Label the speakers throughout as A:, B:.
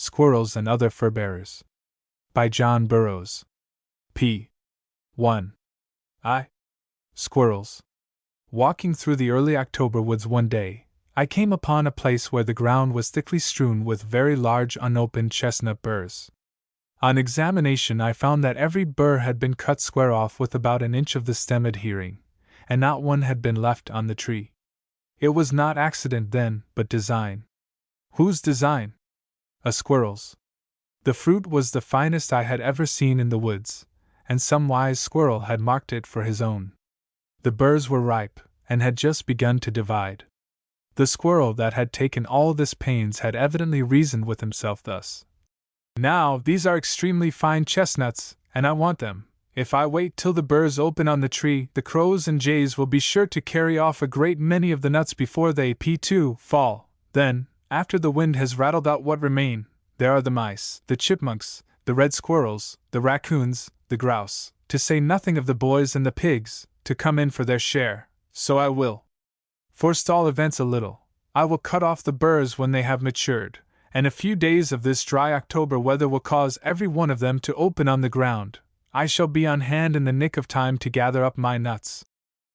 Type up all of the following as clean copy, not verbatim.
A: Squirrels and Other Fur-Bearers. By John Burroughs. p. 1. Squirrels. Walking through the early October woods one day, I came upon a place where the ground was thickly strewn with very large unopened chestnut burrs. On examination I found that every burr had been cut square off with about an inch of the stem adhering, and not one had been left on the tree. It was not accident then, but design. Whose design? A squirrel's. The fruit was the finest I had ever seen in the woods, and some wise squirrel had marked it for his own. The burrs were ripe, and had just begun to divide. The squirrel that had taken all this pains had evidently reasoned with himself thus: "Now, these are extremely fine chestnuts, and I want them. If I wait till the burrs open on the tree, the crows and jays will be sure to carry off a great many of the nuts before they fall. Then, after the wind has rattled out what remain, there are the mice, the chipmunks, the red squirrels, the raccoons, the grouse, to say nothing of the boys and the pigs, to come in for their share. So I will forestall events a little. I will cut off the burrs when they have matured, and a few days of this dry October weather will cause every one of them to open on the ground. I shall be on hand in the nick of time to gather up my nuts."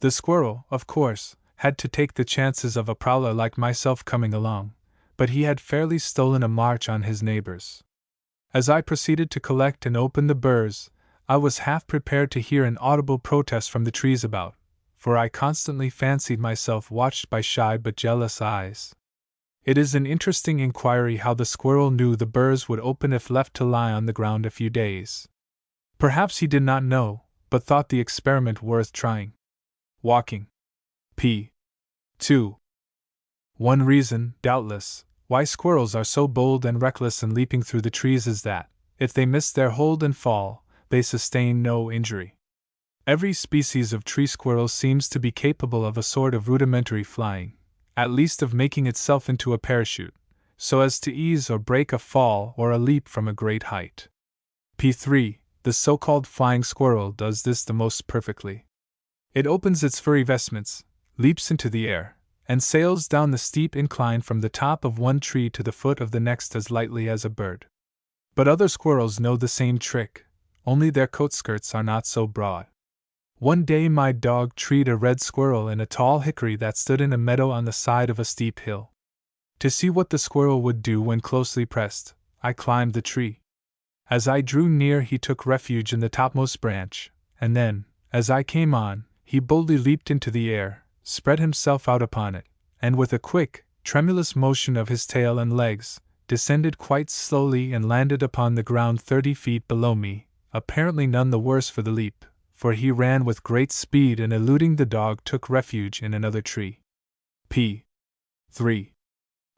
A: The squirrel, of course, had to take the chances of a prowler like myself coming along, but he had fairly stolen a march on his neighbors. As I proceeded to collect and open the burrs, I was half prepared to hear an audible protest from the trees about, for I constantly fancied myself watched by shy but jealous eyes. It is an interesting inquiry how the squirrel knew the burrs would open if left to lie on the ground a few days. Perhaps he did not know, but thought the experiment worth trying. Walking. p. 2. One reason, doubtless, why squirrels are so bold and reckless in leaping through the trees is that, if they miss their hold and fall, they sustain no injury. Every species of tree squirrel seems to be capable of a sort of rudimentary flying, at least of making itself into a parachute, so as to ease or break a fall or a leap from a great height. p. 3. The so-called flying squirrel does this the most perfectly. It opens its furry vestments, leaps into the air, and sails down the steep incline from the top of one tree to the foot of the next as lightly as a bird. But other squirrels know the same trick, only their coat skirts are not so broad. One day my dog treed a red squirrel in a tall hickory that stood in a meadow on the side of a steep hill. To see what the squirrel would do when closely pressed, I climbed the tree. As I drew near, he took refuge in the topmost branch, and then, as I came on, he boldly leaped into the air, spread himself out upon it, and with a quick, tremulous motion of his tail and legs, descended quite slowly and landed upon the ground 30 feet below me, apparently none the worse for the leap, for he ran with great speed and eluding the dog took refuge in another tree. p. 3.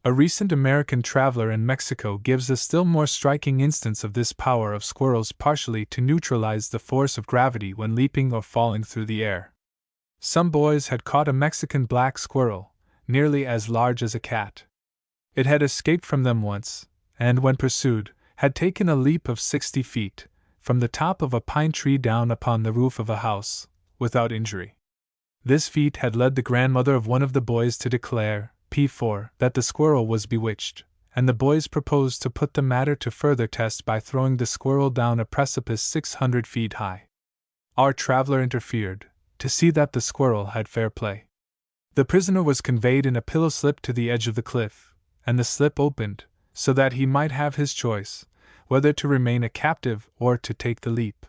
A: A recent American traveler in Mexico gives a still more striking instance of this power of squirrels partially to neutralize the force of gravity when leaping or falling through the air. Some boys had caught a Mexican black squirrel, nearly as large as a cat. It had escaped from them once, and when pursued, had taken a leap of 60 feet, from the top of a pine tree down upon the roof of a house, without injury. This feat had led the grandmother of one of the boys to declare, p. 4, that the squirrel was bewitched, and the boys proposed to put the matter to further test by throwing the squirrel down a precipice 600 feet high. Our traveler interfered, to see that the squirrel had fair play. The prisoner was conveyed in a pillow slip to the edge of the cliff, and the slip opened, so that he might have his choice, whether to remain a captive or to take the leap.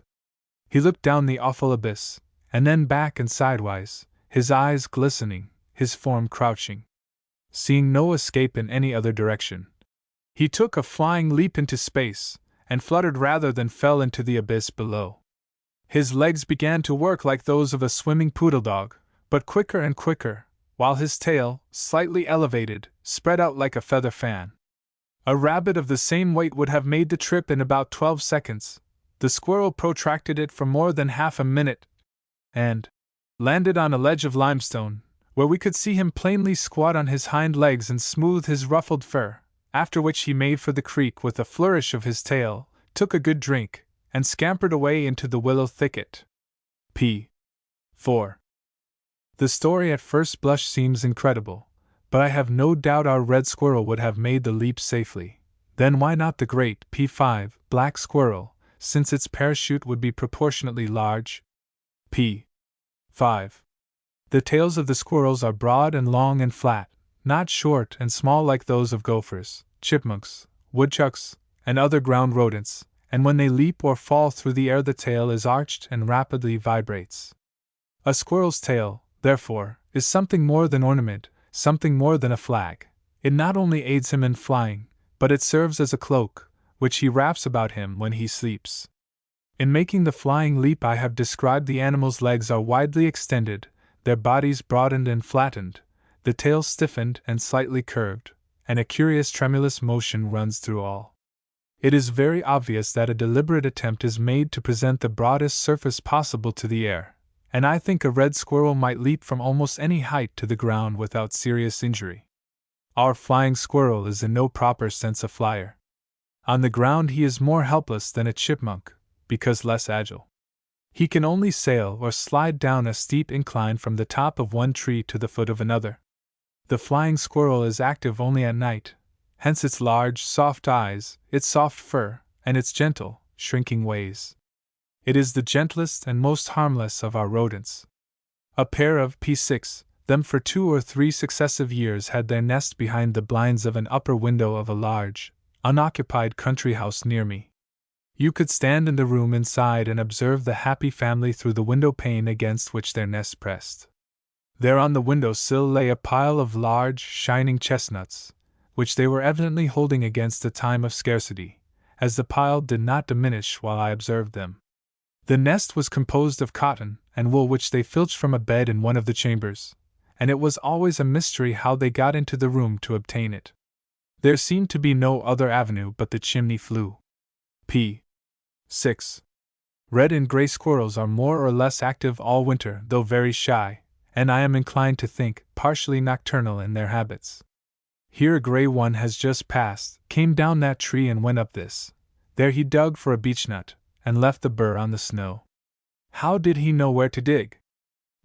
A: He looked down the awful abyss, and then back and sidewise, his eyes glistening, his form crouching. Seeing no escape in any other direction, he took a flying leap into space, and fluttered rather than fell into the abyss below. His legs began to work like those of a swimming poodle dog, but quicker and quicker, while his tail, slightly elevated, spread out like a feather fan. A rabbit of the same weight would have made the trip in about 12 seconds. The squirrel protracted it for more than half a minute, and landed on a ledge of limestone, where we could see him plainly squat on his hind legs and smooth his ruffled fur, after which he made for the creek with a flourish of his tail, took a good drink, and scampered away into the willow thicket. p. 4. The story at first blush seems incredible, but I have no doubt our red squirrel would have made the leap safely. Then why not the great P5 black squirrel, since its parachute would be proportionately large? P5. The tails of the squirrels are broad and long and flat, not short and small like those of gophers, chipmunks, woodchucks, and other ground rodents, and when they leap or fall through the air the tail is arched and rapidly vibrates. A squirrel's tail, therefore, is something more than ornament, something more than a flag. It not only aids him in flying, but it serves as a cloak, which he wraps about him when he sleeps. In making the flying leap I have described, the animal's legs are widely extended, their bodies broadened and flattened, the tail stiffened and slightly curved, and a curious tremulous motion runs through all. It is very obvious that a deliberate attempt is made to present the broadest surface possible to the air, and I think a red squirrel might leap from almost any height to the ground without serious injury. Our flying squirrel is in no proper sense a flyer. On the ground he is more helpless than a chipmunk, because less agile. He can only sail or slide down a steep incline from the top of one tree to the foot of another. The flying squirrel is active only at night, hence its large, soft eyes, its soft fur, and its gentle, shrinking ways. It is the gentlest and most harmless of our rodents. A pair of P6, them for 2 or 3 successive years had their nest behind the blinds of an upper window of a large, unoccupied country house near me. You could stand in the room inside and observe the happy family through the window pane against which their nest pressed. There on the window sill lay a pile of large, shining chestnuts, which they were evidently holding against a time of scarcity, as the pile did not diminish while I observed them. The nest was composed of cotton and wool which they filched from a bed in one of the chambers, and it was always a mystery how they got into the room to obtain it. There seemed to be no other avenue but the chimney flue. P6. Red and gray squirrels are more or less active all winter, though very shy, and I am inclined to think partially nocturnal in their habits. Here a gray one has just passed, came down that tree and went up this. There he dug for a beechnut, and left the burr on the snow. How did he know where to dig?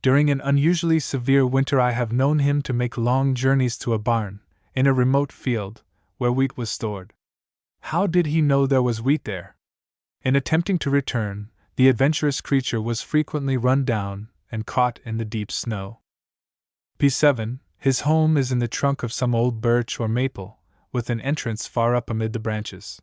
A: During an unusually severe winter I have known him to make long journeys to a barn, in a remote field, where wheat was stored. How did he know there was wheat there? In attempting to return, the adventurous creature was frequently run down and caught in the deep snow. P7. His home is in the trunk of some old birch or maple, with an entrance far up amid the branches.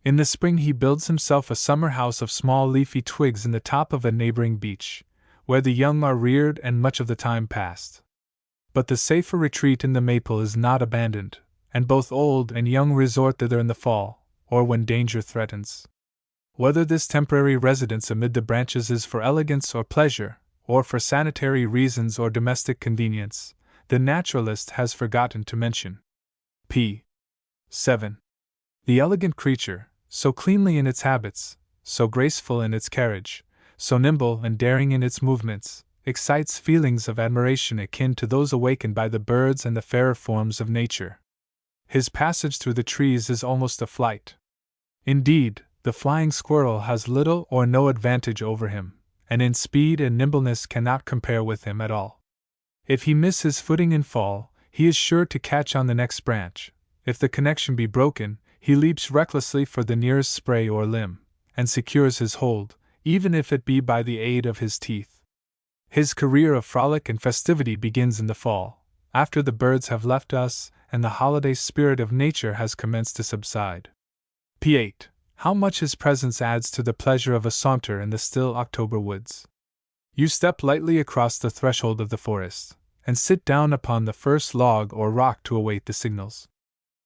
A: In the spring he builds himself a summer house of small leafy twigs in the top of a neighboring beech, where the young are reared and much of the time passed. But the safer retreat in the maple is not abandoned, and both old and young resort thither in the fall, or when danger threatens. Whether this temporary residence amid the branches is for elegance or pleasure, or for sanitary reasons or domestic convenience, the naturalist has forgotten to mention. P7. The elegant creature, so cleanly in its habits, so graceful in its carriage, so nimble and daring in its movements, excites feelings of admiration akin to those awakened by the birds and the fairer forms of nature. His passage through the trees is almost a flight. Indeed, the flying squirrel has little or no advantage over him, and in speed and nimbleness cannot compare with him at all. If he miss his footing and fall, he is sure to catch on the next branch. If the connection be broken, he leaps recklessly for the nearest spray or limb, and secures his hold, even if it be by the aid of his teeth. His career of frolic and festivity begins in the fall, after the birds have left us and the holiday spirit of nature has commenced to subside. P8. How much his presence adds to the pleasure of a saunter in the still October woods. You step lightly across the threshold of the forest, and sit down upon the first log or rock to await the signals.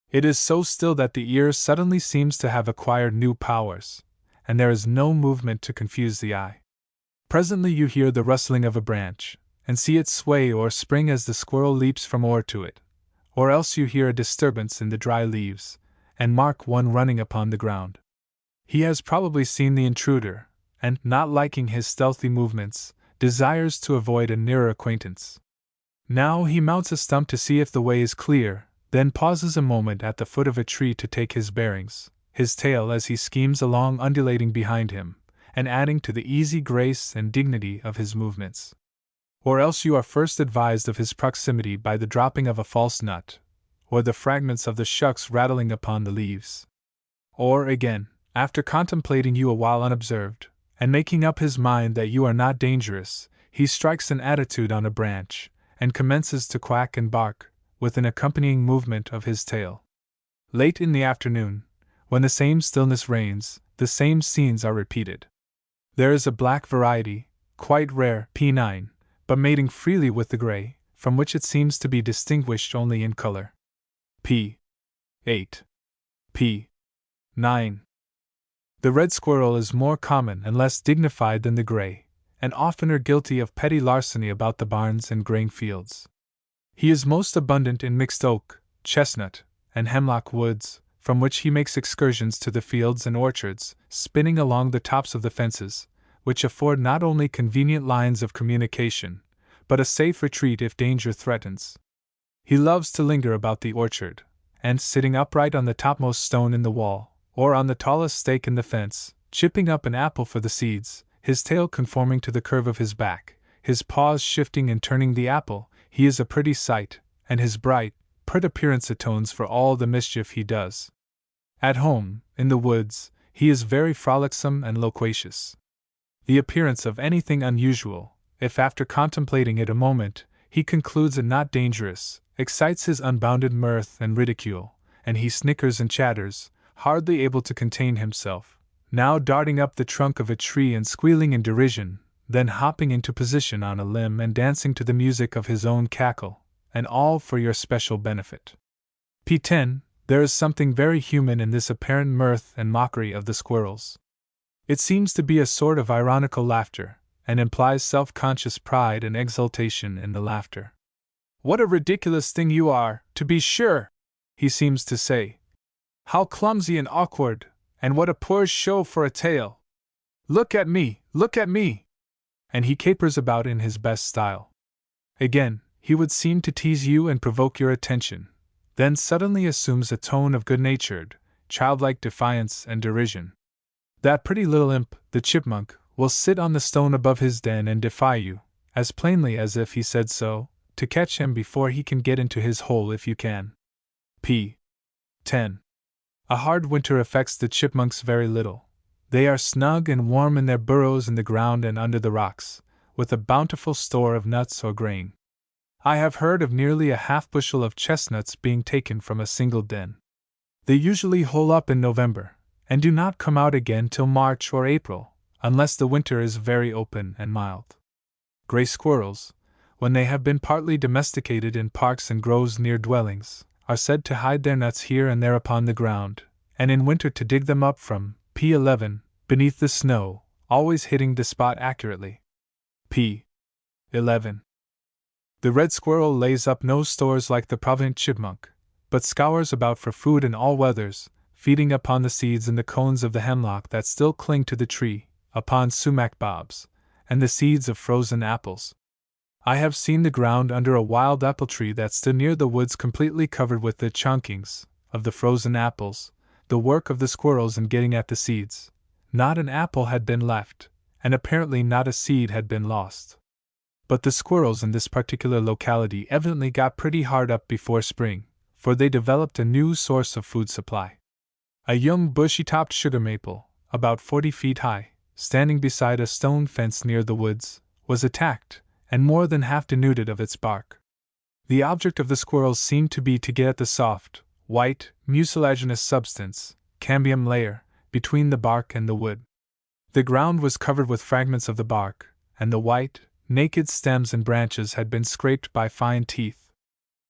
A: It is so still that the ear suddenly seems to have acquired new powers, and there is no movement to confuse the eye. Presently you hear the rustling of a branch, and see it sway or spring as the squirrel leaps from oar to it, or else you hear a disturbance in the dry leaves, and mark one running upon the ground. He has probably seen the intruder, and, not liking his stealthy movements, desires to avoid a nearer acquaintance. Now he mounts a stump to see if the way is clear, then pauses a moment at the foot of a tree to take his bearings, his tail as he schemes along undulating behind him, and adding to the easy grace and dignity of his movements. Or else you are first advised of his proximity by the dropping of a false nut, or the fragments of the shucks rattling upon the leaves, Or again, after contemplating you a while unobserved, and making up his mind that you are not dangerous, he strikes an attitude on a branch, and commences to quack and bark, with an accompanying movement of his tail. Late in the afternoon, when the same stillness reigns, the same scenes are repeated. There is a black variety, quite rare, P9, but mating freely with the gray, from which it seems to be distinguished only in color. P8. P9. The red squirrel is more common and less dignified than the gray, and oftener guilty of petty larceny about the barns and grain fields. He is most abundant in mixed oak, chestnut, and hemlock woods, from which he makes excursions to the fields and orchards, spinning along the tops of the fences, which afford not only convenient lines of communication, but a safe retreat if danger threatens. He loves to linger about the orchard, and sitting upright on the topmost stone in the wall, or on the tallest stake in the fence, chipping up an apple for the seeds, his tail conforming to the curve of his back, his paws shifting and turning the apple, he is a pretty sight, and his bright, pert appearance atones for all the mischief he does. At home, in the woods, he is very frolicsome and loquacious. The appearance of anything unusual, if after contemplating it a moment, he concludes it not dangerous, excites his unbounded mirth and ridicule, and he snickers and chatters, hardly able to contain himself, now darting up the trunk of a tree and squealing in derision, then hopping into position on a limb and dancing to the music of his own cackle, and all for your special benefit. P10. There is something very human in this apparent mirth and mockery of the squirrels. It seems to be a sort of ironical laughter, and implies self-conscious pride and exultation in the laughter. "What a ridiculous thing you are, to be sure!" he seems to say. "How clumsy and awkward, and what a poor show for a tail! Look at me, look at me!" And he capers about in his best style. Again, he would seem to tease you and provoke your attention, then suddenly assumes a tone of good-natured, childlike defiance and derision. That pretty little imp, the chipmunk, will sit on the stone above his den and defy you, as plainly as if he said so, to catch him before he can get into his hole if you can. P10. A hard winter affects the chipmunks very little. They are snug and warm in their burrows in the ground and under the rocks, with a bountiful store of nuts or grain. I have heard of nearly a half-bushel of chestnuts being taken from a single den. They usually hole up in November, and do not come out again till March or April, unless the winter is very open and mild. Gray squirrels, when they have been partly domesticated in parks and groves near dwellings, are said to hide their nuts here and there upon the ground, and in winter to dig them up from P11 beneath the snow, always hitting the spot accurately. P11. The red squirrel lays up no stores like the provident chipmunk, but scours about for food in all weathers, feeding upon the seeds in the cones of the hemlock that still cling to the tree, upon sumac bobs, and the seeds of frozen apples. I have seen the ground under a wild apple tree that stood near the woods completely covered with the chunkings of the frozen apples, the work of the squirrels in getting at the seeds. Not an apple had been left, and apparently not a seed had been lost. But the squirrels in this particular locality evidently got pretty hard up before spring, for they developed a new source of food supply. A young bushy-topped sugar maple, about 40 feet high, standing beside a stone fence near the woods, was attacked, and more than half denuded of its bark. The object of the squirrels seemed to be to get at the soft, white, mucilaginous substance, cambium layer, between the bark and the wood. The ground was covered with fragments of the bark, and the white, naked stems and branches had been scraped by fine teeth.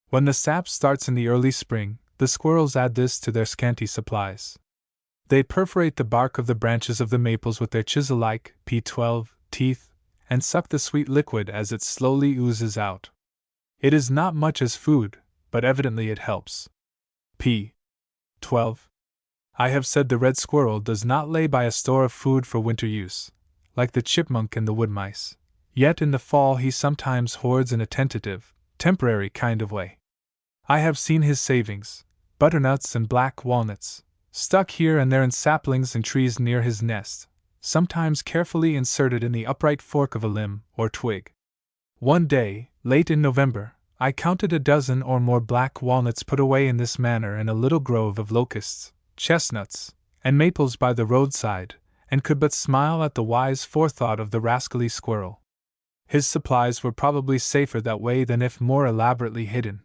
A: When the sap starts in the early spring, the squirrels add this to their scanty supplies. They perforate the bark of the branches of the maples with their chisel-like P12 teeth, and suck the sweet liquid as it slowly oozes out. It is not much as food, but evidently it helps. P12. I have said the red squirrel does not lay by a store of food for winter use, like the chipmunk and the wood mice, yet in the fall he sometimes hoards in a tentative, temporary kind of way. I have seen his savings, butternuts and black walnuts, stuck here and there in saplings and trees near his nest, sometimes carefully inserted in the upright fork of a limb or twig. One day, late in November, I counted a dozen or more black walnuts put away in this manner in a little grove of locusts, chestnuts, and maples by the roadside, and could but smile at the wise forethought of the rascally squirrel. His supplies were probably safer that way than if more elaborately hidden.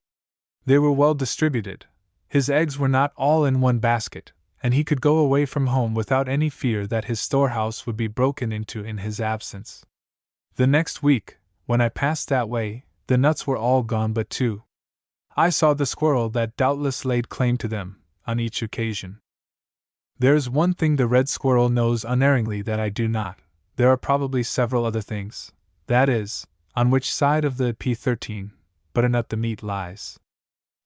A: They were well distributed. His eggs were not all in one basket, and he could go away from home without any fear that his storehouse would be broken into in his absence. The next week, when I passed that way, the nuts were all gone but two. I saw the squirrel that doubtless laid claim to them, on each occasion. There is one thing the red squirrel knows unerringly that I do not. There are probably several other things. That is, on which side of the P13, but a nut the meat lies.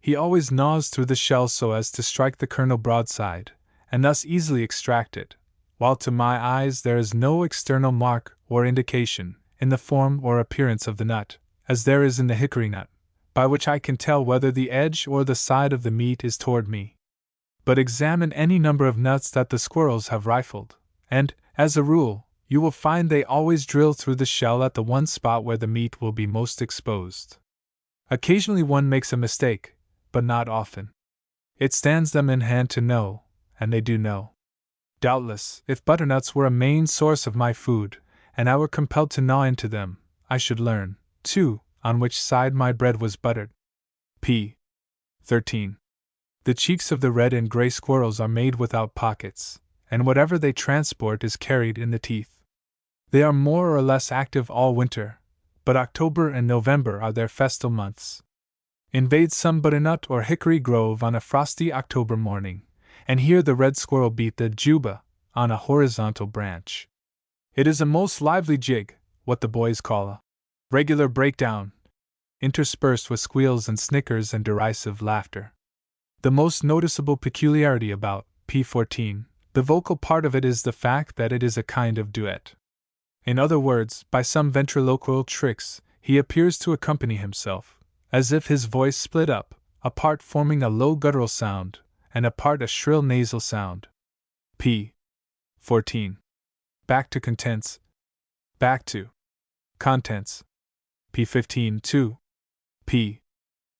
A: He always gnaws through the shell so as to strike the kernel broadside, and thus easily extract it, while to my eyes there is no external mark or indication, in the form or appearance of the nut, as there is in the hickory nut, by which I can tell whether the edge or the side of the meat is toward me. But examine any number of nuts that the squirrels have rifled, and, as a rule, you will find they always drill through the shell at the one spot where the meat will be most exposed. Occasionally one makes a mistake, but not often. It stands them in hand to know, and they do know. Doubtless, if butternuts were a main source of my food, and I were compelled to gnaw into them, I should learn, too, on which side my bread was buttered. P. 13. The cheeks of the red and gray squirrels are made without pockets, and whatever they transport is carried in the teeth. They are more or less active all winter, but October and November are their festal months. Invade some butternut or hickory grove on a frosty October morning, and hear the red squirrel beat the juba on a horizontal branch. It is a most lively jig, what the boys call a regular breakdown, interspersed with squeals and snickers and derisive laughter. The most noticeable peculiarity about P14, the vocal part of it, is the fact that it is a kind of duet. In other words, by some ventriloquial tricks, he appears to accompany himself, as if his voice split up, a part forming a low guttural sound, and a part a shrill nasal sound. P. 14. Back to contents. Back to contents. P. 15 2. P.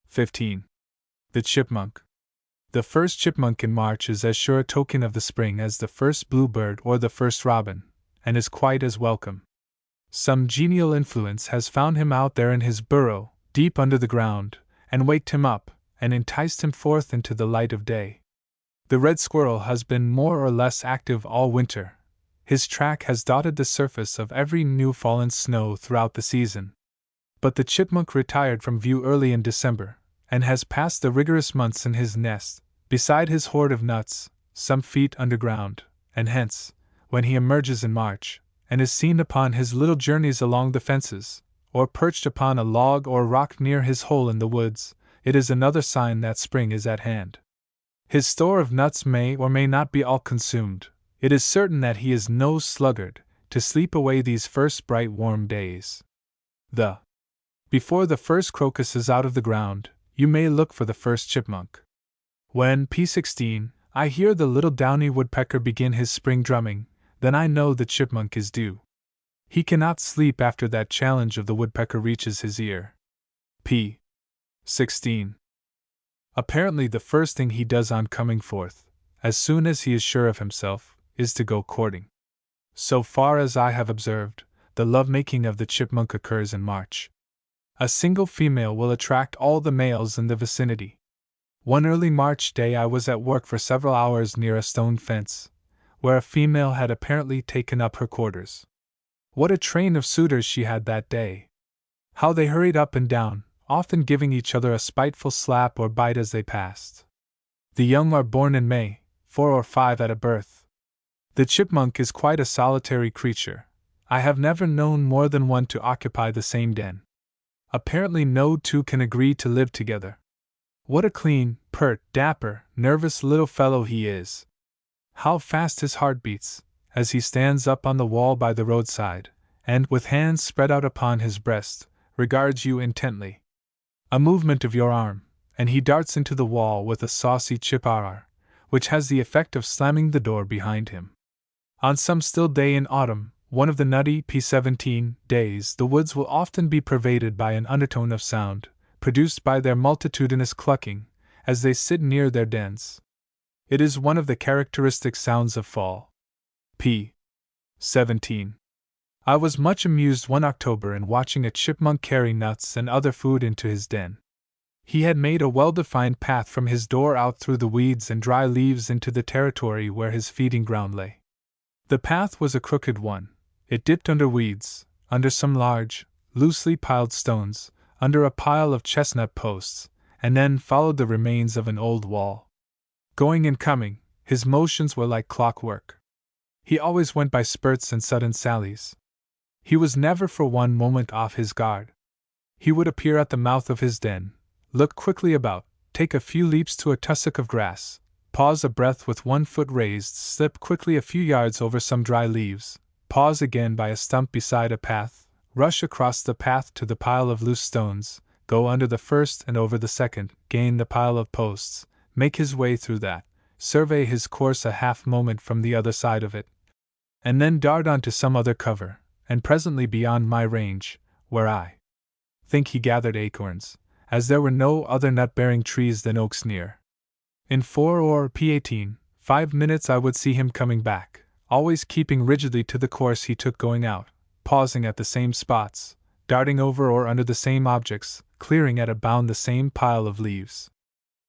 A: 15. The chipmunk. The first chipmunk in March is as sure a token of the spring as the first bluebird or the first robin, and is quite as welcome. Some genial influence has found him out there in his burrow, deep under the ground, and waked him up, and enticed him forth into the light of day. The red squirrel has been more or less active all winter. His track has dotted the surface of every new fallen snow throughout the season. But the chipmunk retired from view early in December, and has passed the rigorous months in his nest, beside his hoard of nuts, some feet underground, and hence, when he emerges in March, and is seen upon his little journeys along the fences, or perched upon a log or rock near his hole in the woods, it is another sign that spring is at hand. His store of nuts may or may not be all consumed. It is certain that he is no sluggard, to sleep away these first bright warm days. Before the first crocus is out of the ground, you may look for the first chipmunk. When, P16, I hear the little downy woodpecker begin his spring drumming, then I know the chipmunk is due. He cannot sleep after that challenge of the woodpecker reaches his ear. P. 16. Apparently the first thing he does on coming forth, as soon as he is sure of himself, is to go courting. So far as I have observed, the love-making of the chipmunk occurs in March. A single female will attract all the males in the vicinity. One early March day I was at work for several hours near a stone fence, where a female had apparently taken up her quarters. What a train of suitors she had that day! How they hurried up and down, often giving each other a spiteful slap or bite as they passed. The young are born in May, 4 or 5 at a birth. The chipmunk is quite a solitary creature. I have never known more than one to occupy the same den. Apparently no two can agree to live together. What a clean, pert, dapper, nervous little fellow he is! How fast his heart beats, as he stands up on the wall by the roadside, and, with hands spread out upon his breast, regards you intently. A movement of your arm, and he darts into the wall with a saucy chip-ar, which has the effect of slamming the door behind him. On some still day in autumn, one of the nutty P17 days, the woods will often be pervaded by an undertone of sound, produced by their multitudinous clucking, as they sit near their dens. It is one of the characteristic sounds of fall. p. 17. I was much amused one October in watching a chipmunk carry nuts and other food into his den. He had made a well-defined path from his door out through the weeds and dry leaves into the territory where his feeding ground lay. The path was a crooked one. It dipped under weeds, under some large, loosely piled stones, under a pile of chestnut posts, and then followed the remains of an old wall. Going and coming, his motions were like clockwork. He always went by spurts and sudden sallies. He was never for one moment off his guard. He would appear at the mouth of his den, look quickly about, take a few leaps to a tussock of grass, pause a breath with one foot raised, slip quickly a few yards over some dry leaves, pause again by a stump beside a path, rush across the path to the pile of loose stones, go under the first and over the second, gain the pile of posts, make his way through that, survey his course a half moment from the other side of it, and then dart onto some other cover, and presently beyond my range, where I think he gathered acorns, as there were no other nut-bearing trees than oaks near. In 4 or 5 minutes I would see him coming back, always keeping rigidly to the course he took going out, pausing at the same spots, darting over or under the same objects, clearing at a bound the same pile of leaves.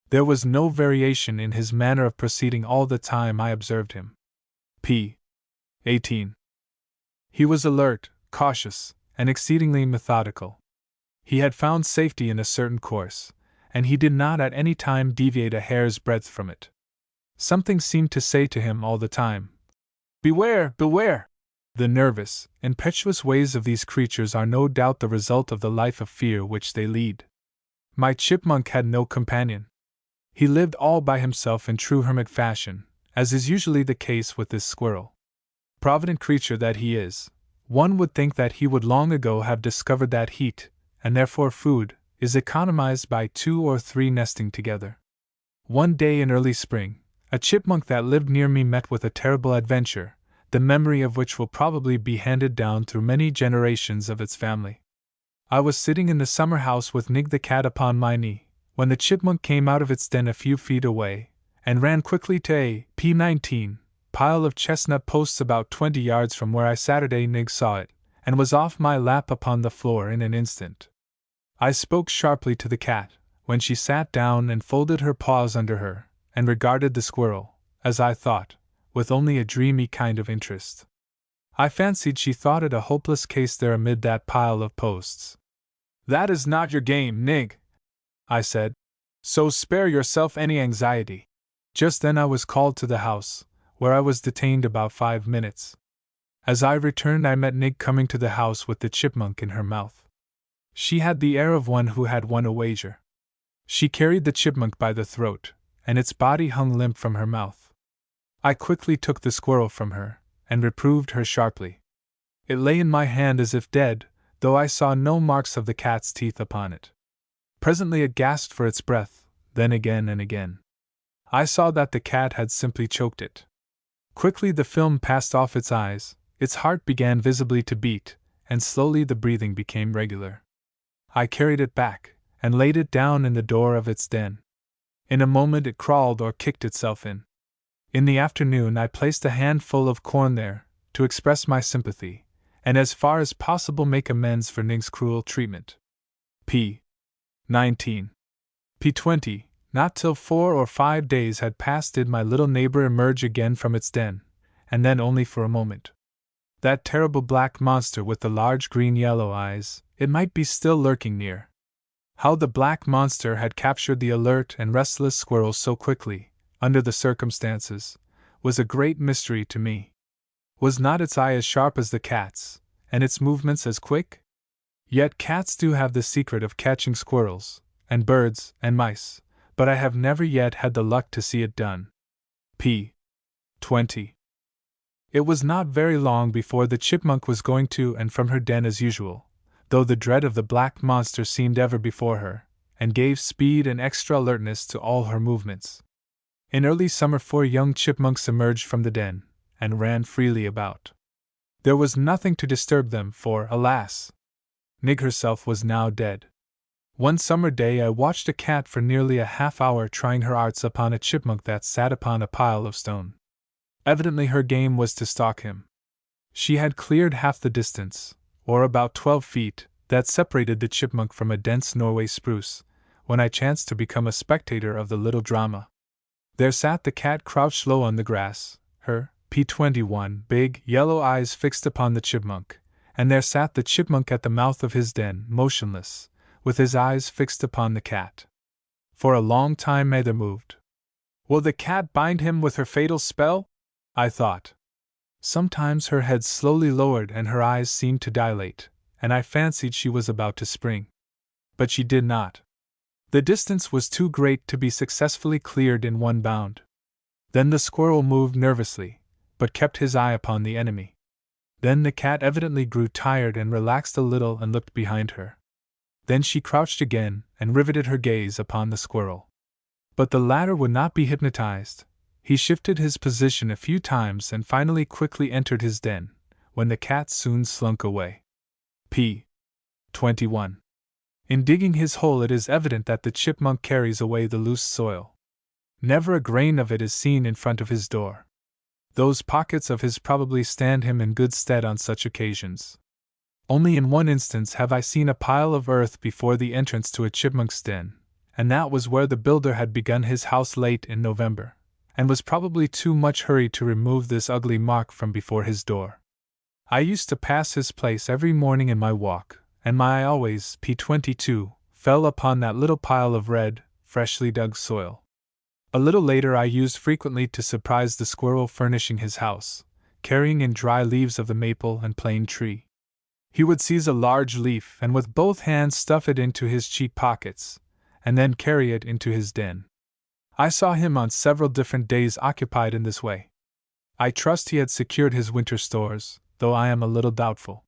A: There was no variation in his manner of proceeding all the time I observed him. p. 18. He was alert, cautious, and exceedingly methodical. He had found safety in a certain course, and he did not at any time deviate a hair's breadth from it. Something seemed to say to him all the time, "Beware, beware!" The nervous, impetuous ways of these creatures are no doubt the result of the life of fear which they lead. My chipmunk had no companion. He lived all by himself in true hermit fashion, as is usually the case with this squirrel. Provident creature that he is, one would think that he would long ago have discovered that heat, and therefore food, is economized by 2 or 3 nesting together. One day in early spring, a chipmunk that lived near me met with a terrible adventure, the memory of which will probably be handed down through many generations of its family. I was sitting in the summer house with Nig the cat upon my knee, when the chipmunk came out of its den a few feet away, and ran quickly to a p19 pile of chestnut posts about 20 yards from where I Saturday Nig saw it, and was off my lap upon the floor in an instant. I spoke sharply to the cat, when she sat down and folded her paws under her, and regarded the squirrel, as I thought, with only a dreamy kind of interest. I fancied she thought it a hopeless case there amid that pile of posts. "That is not your game, Nig," I said, "so spare yourself any anxiety." Just then I was called to the house, where I was detained about 5 minutes. As I returned I met Nig coming to the house with the chipmunk in her mouth. She had the air of one who had won a wager. She carried the chipmunk by the throat, and its body hung limp from her mouth. I quickly took the squirrel from her, and reproved her sharply. It lay in my hand as if dead, though I saw no marks of the cat's teeth upon it. Presently it gasped for its breath, then again and again. I saw that the cat had simply choked it. Quickly the film passed off its eyes, its heart began visibly to beat, and slowly the breathing became regular. I carried it back, and laid it down in the door of its den. In a moment it crawled or kicked itself in. In the afternoon I placed a handful of corn there, to express my sympathy, and as far as possible make amends for Nig's cruel treatment. p. 19. p. 20. Not till 4 or 5 days had passed did my little neighbor emerge again from its den, and then only for a moment. That terrible black monster with the large green-yellow eyes, it might be still lurking near. How the black monster had captured the alert and restless squirrel so quickly, under the circumstances, was a great mystery to me. Was not its eye as sharp as the cat's, and its movements as quick? Yet cats do have the secret of catching squirrels, and birds, and mice, but I have never yet had the luck to see it done. p. 20. It was not very long before the chipmunk was going to and from her den as usual, though the dread of the black monster seemed ever before her, and gave speed and extra alertness to all her movements. In early summer 4 young chipmunks emerged from the den, and ran freely about. There was nothing to disturb them, for, alas! Nig herself was now dead. One summer day I watched a cat for nearly a half-hour trying her arts upon a chipmunk that sat upon a pile of stone. Evidently her game was to stalk him. She had cleared half the distance, or about 12 feet, that separated the chipmunk from a dense Norway spruce, when I chanced to become a spectator of the little drama. There sat the cat crouched low on the grass, her P21 big, yellow eyes fixed upon the chipmunk, and there sat the chipmunk at the mouth of his den, motionless, with his eyes fixed upon the cat. For a long time neither moved. Will the cat bind him with her fatal spell? I thought. Sometimes her head slowly lowered and her eyes seemed to dilate, and I fancied she was about to spring. But she did not. The distance was too great to be successfully cleared in one bound. Then the squirrel moved nervously, but kept his eye upon the enemy. Then the cat evidently grew tired and relaxed a little and looked behind her. Then she crouched again and riveted her gaze upon the squirrel. But the latter would not be hypnotized. He shifted his position a few times and finally quickly entered his den, when the cat soon slunk away. P. 21. In digging his hole, it is evident that the chipmunk carries away the loose soil. Never a grain of it is seen in front of his door. Those pockets of his probably stand him in good stead on such occasions. Only in one instance have I seen a pile of earth before the entrance to a chipmunk's den, and that was where the builder had begun his house late in November, and was probably too much hurried to remove this ugly mark from before his door. I used to pass his place every morning in my walk, and my eye always, P22, fell upon that little pile of red, freshly dug soil. A little later I used frequently to surprise the squirrel furnishing his house, carrying in dry leaves of the maple and plane tree. He would seize a large leaf and with both hands stuff it into his cheek pockets, and then carry it into his den. I saw him on several different days occupied in this way. I trust he had secured his winter stores, though I am a little doubtful.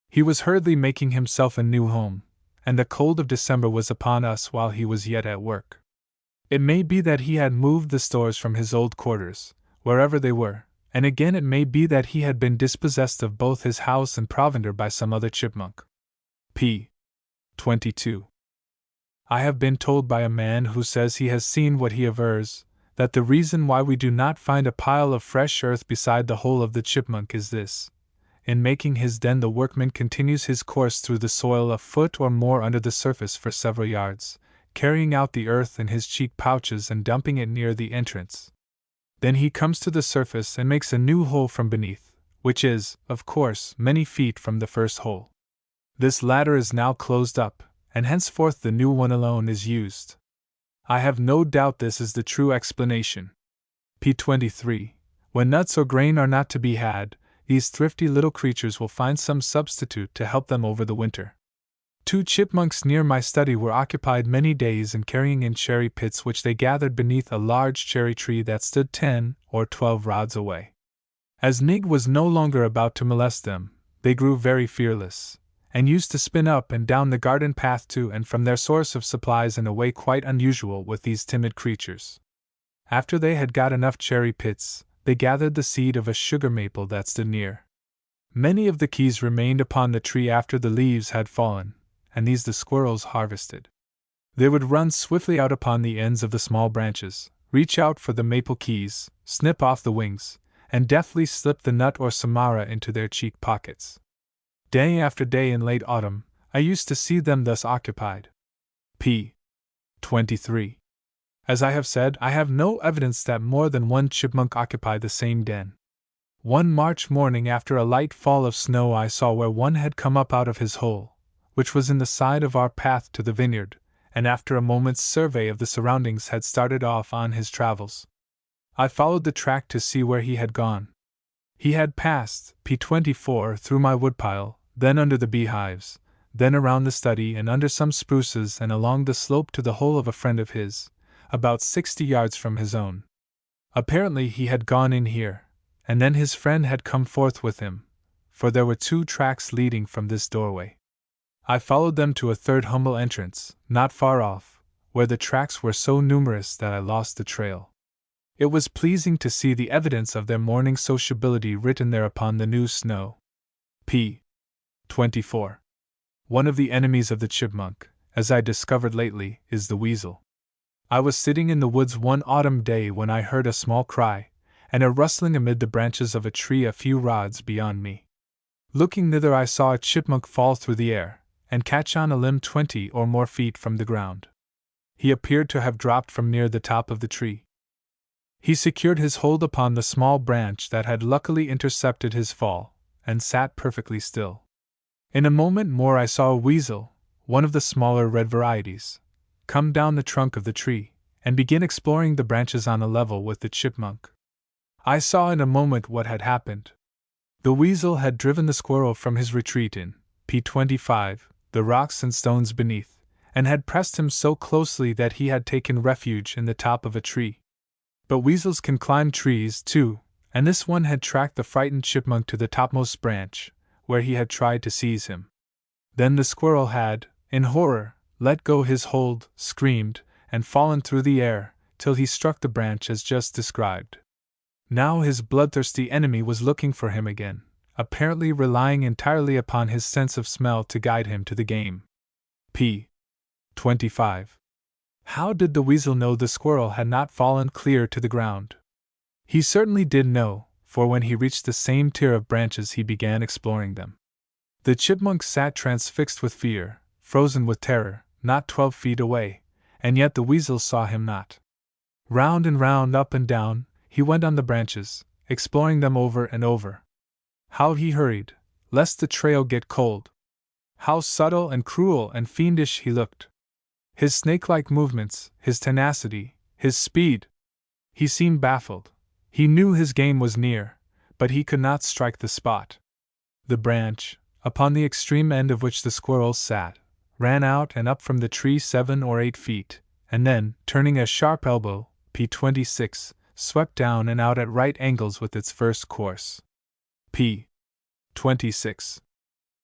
A: He was hurriedly making himself a new home, and the cold of December was upon us while he was yet at work. It may be that he had moved the stores from his old quarters, wherever they were, and again it may be that he had been dispossessed of both his house and provender by some other chipmunk. P. 22. I have been told by a man who says he has seen what he avers, that the reason why we do not find a pile of fresh earth beside the hole of the chipmunk is this: in making his den the workman continues his course through the soil a foot or more under the surface for several yards, carrying out the earth in his cheek pouches and dumping it near the entrance. Then he comes to the surface and makes a new hole from beneath, which is, of course, many feet from the first hole. This latter is now closed up, and henceforth the new one alone is used. I have no doubt this is the true explanation. P23. When nuts or grain are not to be had, these thrifty little creatures will find some substitute to help them over the winter. 2 chipmunks near my study were occupied many days in carrying in cherry pits which they gathered beneath a large cherry tree that stood 10 or 12 rods away. As Nig was no longer about to molest them, they grew very fearless, and used to spin up and down the garden path to and from their source of supplies in a way quite unusual with these timid creatures. After they had got enough cherry pits, they gathered the seed of a sugar maple that stood near. Many of the keys remained upon the tree after the leaves had fallen, and these the squirrels harvested. They would run swiftly out upon the ends of the small branches, reach out for the maple keys, snip off the wings, and deftly slip the nut or samara into their cheek pockets. Day after day in late autumn, I used to see them thus occupied. P. 23. As I have said, I have no evidence that more than one chipmunk occupied the same den. One March morning after a light fall of snow I saw where one had come up out of his hole, which was in the side of our path to the vineyard, and after a moment's survey of the surroundings had started off on his travels. I followed the track to see where he had gone. He had passed, P24, through my woodpile, then under the beehives, then around the study and under some spruces and along the slope to the hole of a friend of his, about 60 yards from his own. Apparently he had gone in here, and then his friend had come forth with him, for there were 2 tracks leading from this doorway. I followed them to a third humble entrance, not far off, where the tracks were so numerous that I lost the trail. It was pleasing to see the evidence of their morning sociability written there upon the new snow. P. 24. One of the enemies of the chipmunk, as I discovered lately, is the weasel. I was sitting in the woods one autumn day when I heard a small cry, and a rustling amid the branches of a tree a few rods beyond me. Looking thither, I saw a chipmunk fall through the air, and catch on a limb 20 or more feet from the ground. He appeared to have dropped from near the top of the tree. He secured his hold upon the small branch that had luckily intercepted his fall, and sat perfectly still. In a moment more I saw a weasel, one of the smaller red varieties, come down the trunk of the tree, and begin exploring the branches on a level with the chipmunk. I saw in a moment what had happened. The weasel had driven the squirrel from his retreat in p25, the rocks and stones beneath, and had pressed him so closely that he had taken refuge in the top of a tree. But weasels can climb trees, too, and this one had tracked the frightened chipmunk to the topmost branch, where he had tried to seize him. Then the squirrel had, in horror, let go his hold, screamed, and fallen through the air, till he struck the branch as just described. Now his bloodthirsty enemy was looking for him again, apparently relying entirely upon his sense of smell to guide him to the game. p. 25. How did the weasel know the squirrel had not fallen clear to the ground? He certainly did know, for when he reached the same tier of branches he began exploring them. The chipmunk sat transfixed with fear, frozen with terror, not 12 feet away, and yet the weasel saw him not. Round and round, up and down, he went on the branches, exploring them over and over. How he hurried, lest the trail get cold! How subtle and cruel and fiendish he looked! His snake-like movements, his tenacity, his speed! He seemed baffled. He knew his game was near, but he could not strike the spot. The branch, upon the extreme end of which the squirrel sat, ran out and up from the tree 7 or 8 feet, and then, turning a sharp elbow, p26, swept down and out at right angles with its first course. p. 26.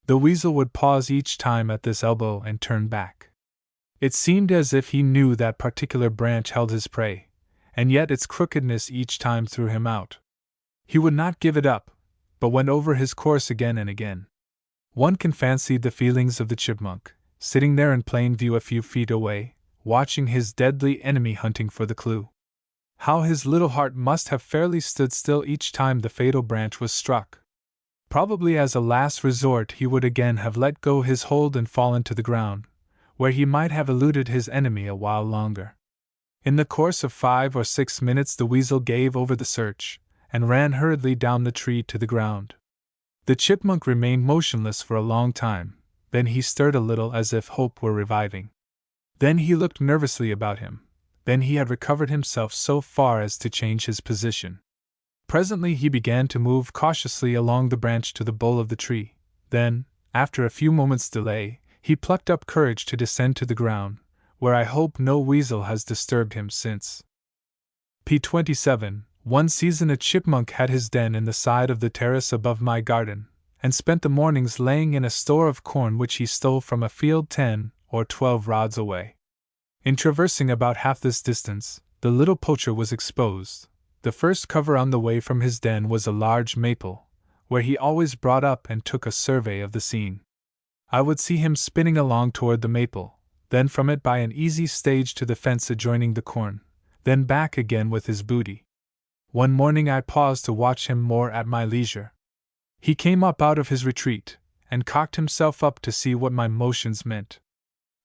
A: The weasel would pause each time at this elbow and turn back. It seemed as if he knew that particular branch held his prey, and yet its crookedness each time threw him out. He would not give it up, but went over his course again and again. One can fancy the feelings of the chipmunk, sitting there in plain view a few feet away, watching his deadly enemy hunting for the clue. How his little heart must have fairly stood still each time the fatal branch was struck. Probably as a last resort he would again have let go his hold and fallen to the ground, where he might have eluded his enemy a while longer. In the course of 5 or 6 minutes the weasel gave over the search, and ran hurriedly down the tree to the ground. The chipmunk remained motionless for a long time, then he stirred a little as if hope were reviving. Then he looked nervously about him, then he had recovered himself so far as to change his position. Presently he began to move cautiously along the branch to the bole of the tree, then, after a few moments' delay, he plucked up courage to descend to the ground, where I hope no weasel has disturbed him since. p. 27. One season a chipmunk had his den in the side of the terrace above my garden, and spent the mornings laying in a store of corn which he stole from a field 10 or 12 rods away. In traversing about half this distance, the little poacher was exposed. The first cover on the way from his den was a large maple, where he always brought up and took a survey of the scene. I would see him spinning along toward the maple, then from it by an easy stage to the fence adjoining the corn, then back again with his booty. One morning I paused to watch him more at my leisure. He came up out of his retreat, and cocked himself up to see what my motions meant.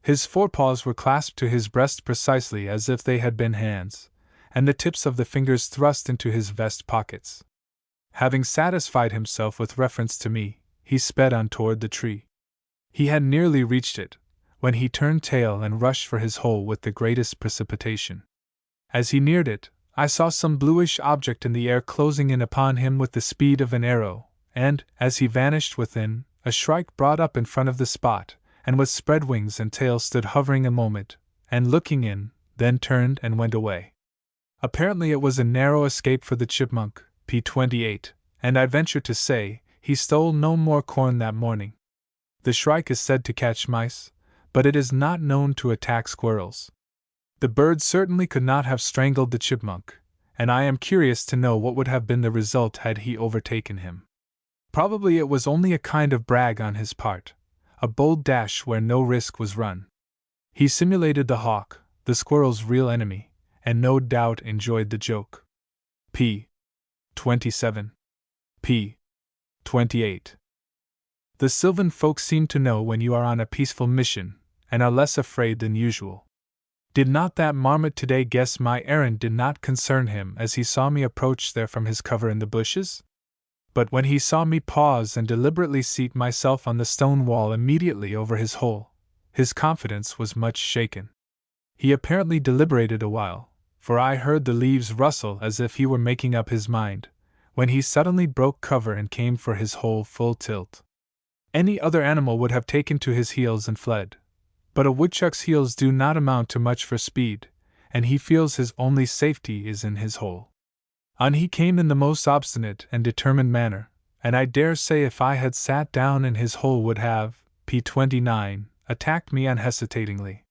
A: His forepaws were clasped to his breast precisely as if they had been hands, and the tips of the fingers thrust into his vest pockets. Having satisfied himself with reference to me, he sped on toward the tree. He had nearly reached it, when he turned tail and rushed for his hole with the greatest precipitation. As he neared it, I saw some bluish object in the air closing in upon him with the speed of an arrow, and, as he vanished within, a shrike brought up in front of the spot, and with spread wings and tail stood hovering a moment, and looking in, then turned and went away. Apparently it was a narrow escape for the chipmunk, p. 28, and I venture to say, he stole no more corn that morning. The shrike is said to catch mice, but it is not known to attack squirrels. The bird certainly could not have strangled the chipmunk, and I am curious to know what would have been the result had he overtaken him. Probably it was only a kind of brag on his part, a bold dash where no risk was run. He simulated the hawk, the squirrel's real enemy, and no doubt enjoyed the joke. p. 27. p. 28. The sylvan folk seem to know when you are on a peaceful mission, and are less afraid than usual. Did not that marmot today guess my errand did not concern him as he saw me approach there from his cover in the bushes? But when he saw me pause and deliberately seat myself on the stone wall immediately over his hole, his confidence was much shaken. He apparently deliberated a while, for I heard the leaves rustle as if he were making up his mind, when he suddenly broke cover and came for his hole full tilt. Any other animal would have taken to his heels and fled, but a woodchuck's heels do not amount to much for speed, and he feels his only safety is in his hole. On he came in the most obstinate and determined manner, and I dare say if I had sat down in his hole would have, p. 29, attacked me unhesitatingly.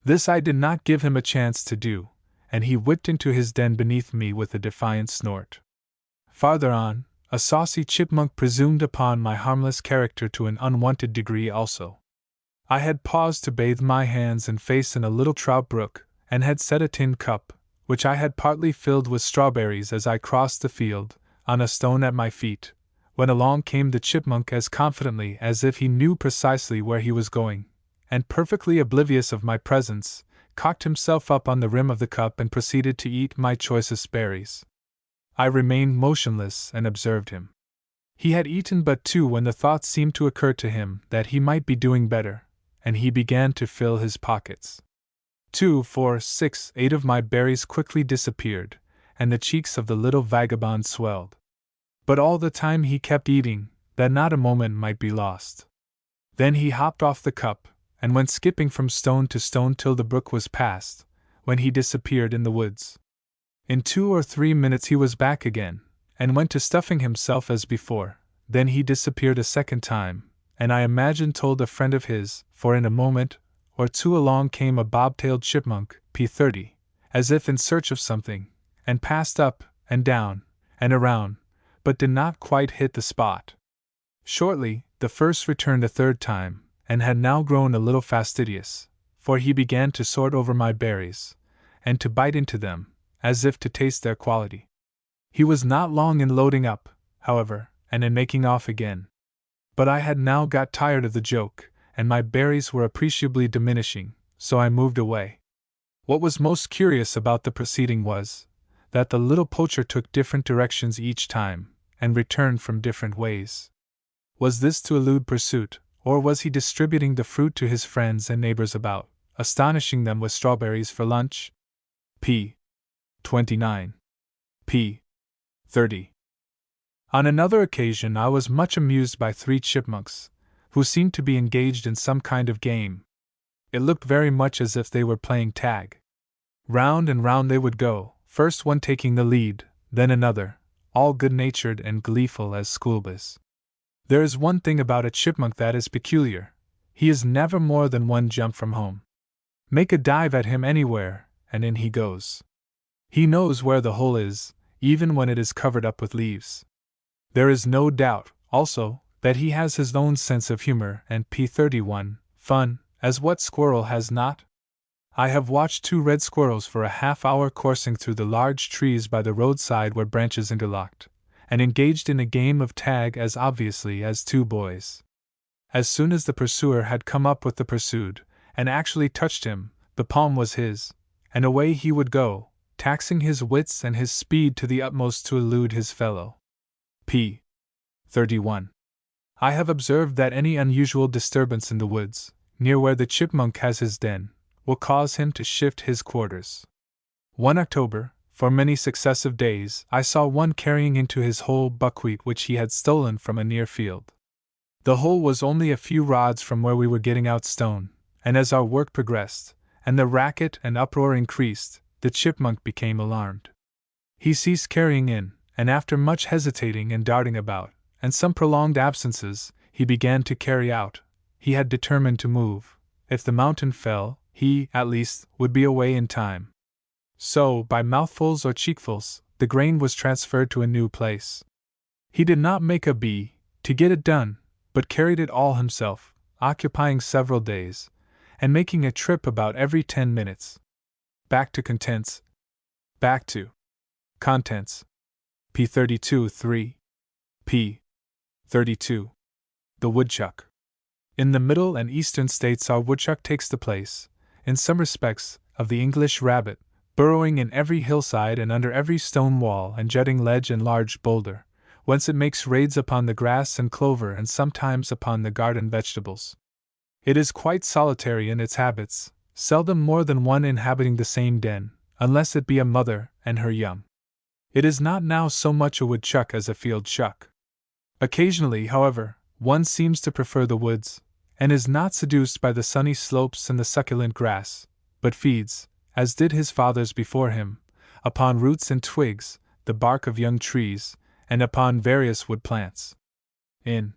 A: This I did not give him a chance to do, and he whipped into his den beneath me with a defiant snort. Farther on, a saucy chipmunk presumed upon my harmless character to an unwonted degree also. I had paused to bathe my hands and face in a little trout brook, and had set a tin cup, which I had partly filled with strawberries as I crossed the field, on a stone at my feet, when along came the chipmunk as confidently as if he knew precisely where he was going, and perfectly oblivious of my presence, cocked himself up on the rim of the cup and proceeded to eat my choicest berries. I remained motionless and observed him. He had eaten but two when the thought seemed to occur to him that he might be doing better, and he began to fill his pockets. 2, 4, 6, 8 of my berries quickly disappeared, and the cheeks of the little vagabond swelled. But all the time he kept eating, that not a moment might be lost. Then he hopped off the cup, and went skipping from stone to stone till the brook was passed, when he disappeared in the woods. In 2 or 3 minutes he was back again, and went to stuffing himself as before. Then he disappeared a second time, and I imagine told a friend of his, for in a moment or two along came a bob-tailed chipmunk, p. 30, as if in search of something, and passed up, and down, and around, but did not quite hit the spot. Shortly, the first returned a third time, and had now grown a little fastidious, for he began to sort over my berries, and to bite into them, as if to taste their quality. He was not long in loading up, however, and in making off again. But I had now got tired of the joke, and my berries were appreciably diminishing, so I moved away. What was most curious about the proceeding was, that the little poacher took different directions each time, and returned from different ways. Was this to elude pursuit, or was he distributing the fruit to his friends and neighbors about, astonishing them with strawberries for lunch? p. 29. p. 30. On another occasion I was much amused by 3 chipmunks, who seemed to be engaged in some kind of game. It looked very much as if they were playing tag. Round and round they would go, first one taking the lead, then another, all good-natured and gleeful as schoolboys. There is one thing about a chipmunk that is peculiar: he is never more than one jump from home. Make a dive at him anywhere, and in he goes. He knows where the hole is, even when it is covered up with leaves. There is no doubt, also, that he has his own sense of humor and p. 31, fun, as what squirrel has not? I have watched 2 red squirrels for a half-hour coursing through the large trees by the roadside where branches interlocked, and engaged in a game of tag as obviously as 2 boys. As soon as the pursuer had come up with the pursued, and actually touched him, the palm was his, and away he would go, taxing his wits and his speed to the utmost to elude his fellow. p. 31. I have observed that any unusual disturbance in the woods, near where the chipmunk has his den, will cause him to shift his quarters. One October, for many successive days, I saw one carrying into his hole buckwheat which he had stolen from a near field. The hole was only a few rods from where we were getting out stone, and as our work progressed, and the racket and uproar increased, the chipmunk became alarmed. He ceased carrying in, and after much hesitating and darting about, and some prolonged absences, he began to carry out. He had determined to move. If the mountain fell, he, at least, would be away in time. So, by mouthfuls or cheekfuls, the grain was transferred to a new place. He did not make a bee to get it done, but carried it all himself, occupying several days, and making a trip about every 10 minutes. Back to contents. Back to contents. P32 3. P32. The woodchuck. In the middle and eastern states, our woodchuck takes the place, in some respects, of the English rabbit, burrowing in every hillside and under every stone wall and jutting ledge and large boulder, whence it makes raids upon the grass and clover and sometimes upon the garden vegetables. It is quite solitary in its habits, seldom more than one inhabiting the same den, unless it be a mother and her young. It is not now so much a woodchuck as a field chuck. Occasionally, however, one seems to prefer the woods, and is not seduced by the sunny slopes and the succulent grass, but feeds, as did his fathers before him, upon roots and twigs, the bark of young trees, and upon various wood plants. In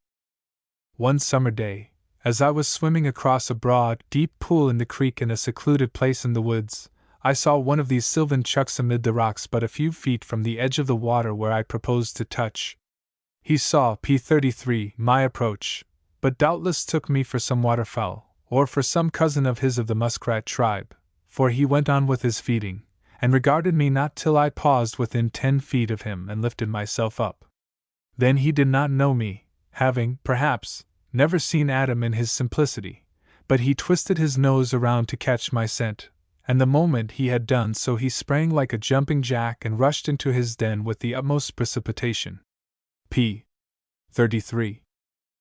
A: one summer day, as I was swimming across a broad, deep pool in the creek in a secluded place in the woods, I saw one of these sylvan chucks amid the rocks but a few feet from the edge of the water where I proposed to touch. He saw P33 my approach, but doubtless took me for some waterfowl, or for some cousin of his of the muskrat tribe, for he went on with his feeding, and regarded me not till I paused within 10 feet of him and lifted myself up. Then he did not know me, having, perhaps, never seen Adam in his simplicity, but he twisted his nose around to catch my scent, and the moment he had done so he sprang like a jumping jack and rushed into his den with the utmost precipitation. P33.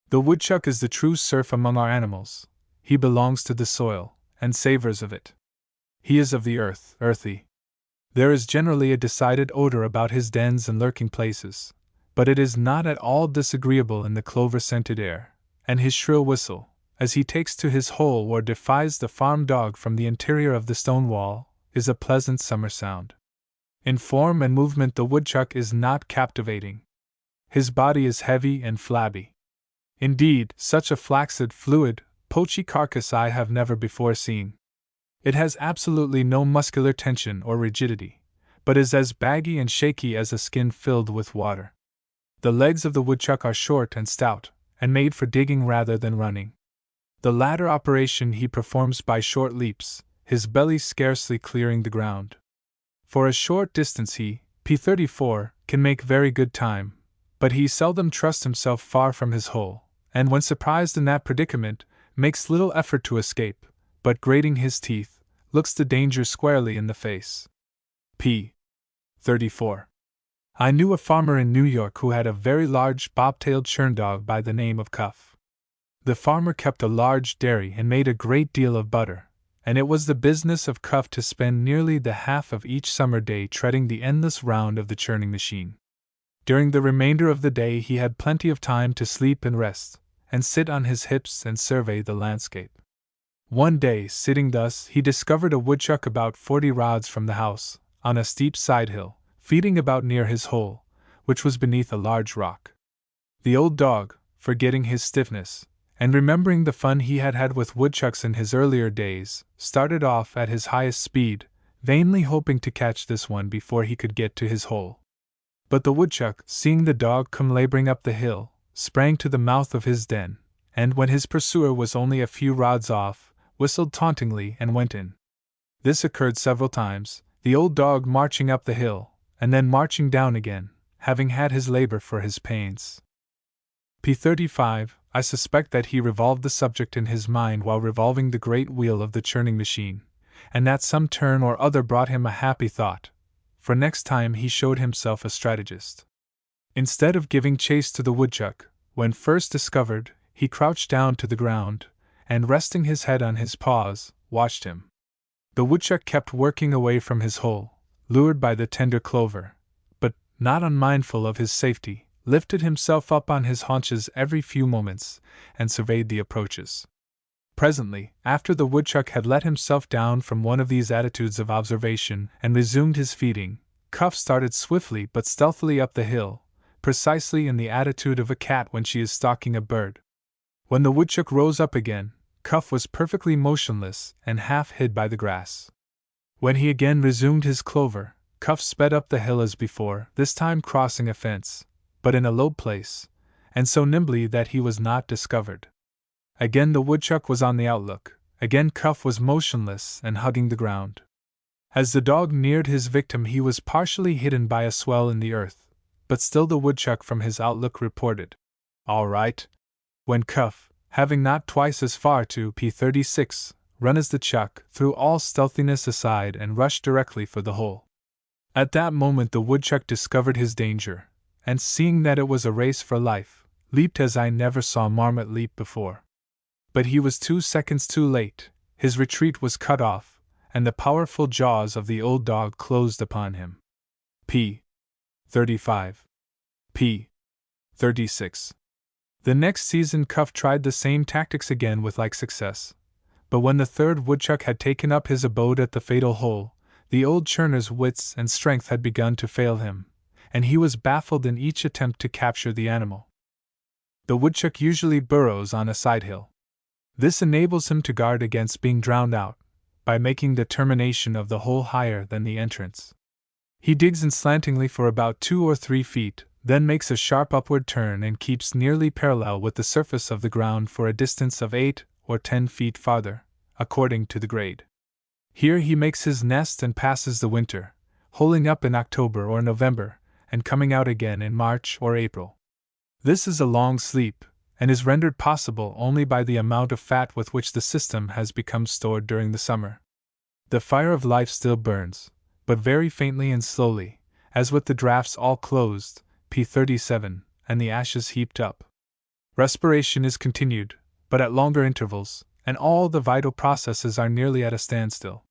A: The woodchuck is the true serf among our animals. He belongs to the soil, and savors of it. He is of the earth, earthy. There is generally a decided odor about his dens and lurking places, but it is not at all disagreeable in the clover-scented air, and his shrill whistle, as he takes to his hole or defies the farm dog from the interior of the stone wall, is a pleasant summer sound. In form and movement the woodchuck is not captivating. His body is heavy and flabby. Indeed, such a flaccid, fluid, poachy carcass I have never before seen. It has absolutely no muscular tension or rigidity, but is as baggy and shaky as a skin filled with water. The legs of the woodchuck are short and stout, and made for digging rather than running. The latter operation he performs by short leaps, his belly scarcely clearing the ground. For a short distance he, P34, can make very good time, but he seldom trusts himself far from his hole, and when surprised in that predicament, makes little effort to escape, but grating his teeth, looks the danger squarely in the face. P34. I knew a farmer in New York who had a very large bobtailed churn dog by the name of Cuff. The farmer kept a large dairy and made a great deal of butter, and it was the business of Cuff to spend nearly the half of each summer day treading the endless round of the churning machine. During the remainder of the day he had plenty of time to sleep and rest, and sit on his hips and survey the landscape. One day, sitting thus, he discovered a woodchuck about 40 rods from the house, on a steep side hill, feeding about near his hole, which was beneath a large rock. The old dog, forgetting his stiffness, and remembering the fun he had had with woodchucks in his earlier days, started off at his highest speed, vainly hoping to catch this one before he could get to his hole. But the woodchuck, seeing the dog come laboring up the hill, sprang to the mouth of his den, and when his pursuer was only a few rods off, whistled tauntingly and went in. This occurred several times, the old dog marching up the hill, and then marching down again, having had his labor for his pains. P35, I suspect that he revolved the subject in his mind while revolving the great wheel of the churning machine, and that some turn or other brought him a happy thought, for next time he showed himself a strategist. Instead of giving chase to the woodchuck, when first discovered, he crouched down to the ground, and resting his head on his paws, watched him. The woodchuck kept working away from his hole, lured by the tender clover, but, not unmindful of his safety, lifted himself up on his haunches every few moments, and surveyed the approaches. Presently, after the woodchuck had let himself down from one of these attitudes of observation and resumed his feeding, Cuff started swiftly but stealthily up the hill, precisely in the attitude of a cat when she is stalking a bird. When the woodchuck rose up again, Cuff was perfectly motionless and half hid by the grass. When he again resumed his clover, Cuff sped up the hill as before, this time crossing a fence, but in a low place, and so nimbly that he was not discovered. Again the woodchuck was on the outlook, Again Cuff was motionless and hugging the ground. As the dog neared his victim, he was partially hidden by a swell in the earth, but still the woodchuck from his outlook reported, "All right," when Cuff, having not twice as far to p36 run as the chuck, threw all stealthiness aside and rushed directly for the hole. At that moment the woodchuck discovered his danger, and seeing that it was a race for life, leaped as I never saw Marmot leap before. But he was 2 seconds too late. His retreat was cut off, and the powerful jaws of the old dog closed upon him. P. 35. P. 36. The next season Cuff tried the same tactics again with like success, but when the third woodchuck had taken up his abode at the fatal hole, the old churner's wits and strength had begun to fail him, and he was baffled in each attempt to capture the animal. The woodchuck usually burrows on a side hill. This enables him to guard against being drowned out, by making the termination of the hole higher than the entrance. He digs in slantingly for about 2 or 3 feet, then makes a sharp upward turn and keeps nearly parallel with the surface of the ground for a distance of 8 or 10 feet farther, according to the grade. Here he makes his nest and passes the winter, holing up in October or November, and coming out again in March or April. This is a long sleep, and is rendered possible only by the amount of fat with which the system has become stored during the summer. The fire of life still burns, but very faintly and slowly, as with the drafts all closed, p37, and the ashes heaped up. Respiration is continued, but at longer intervals, and all the vital processes are nearly at a standstill.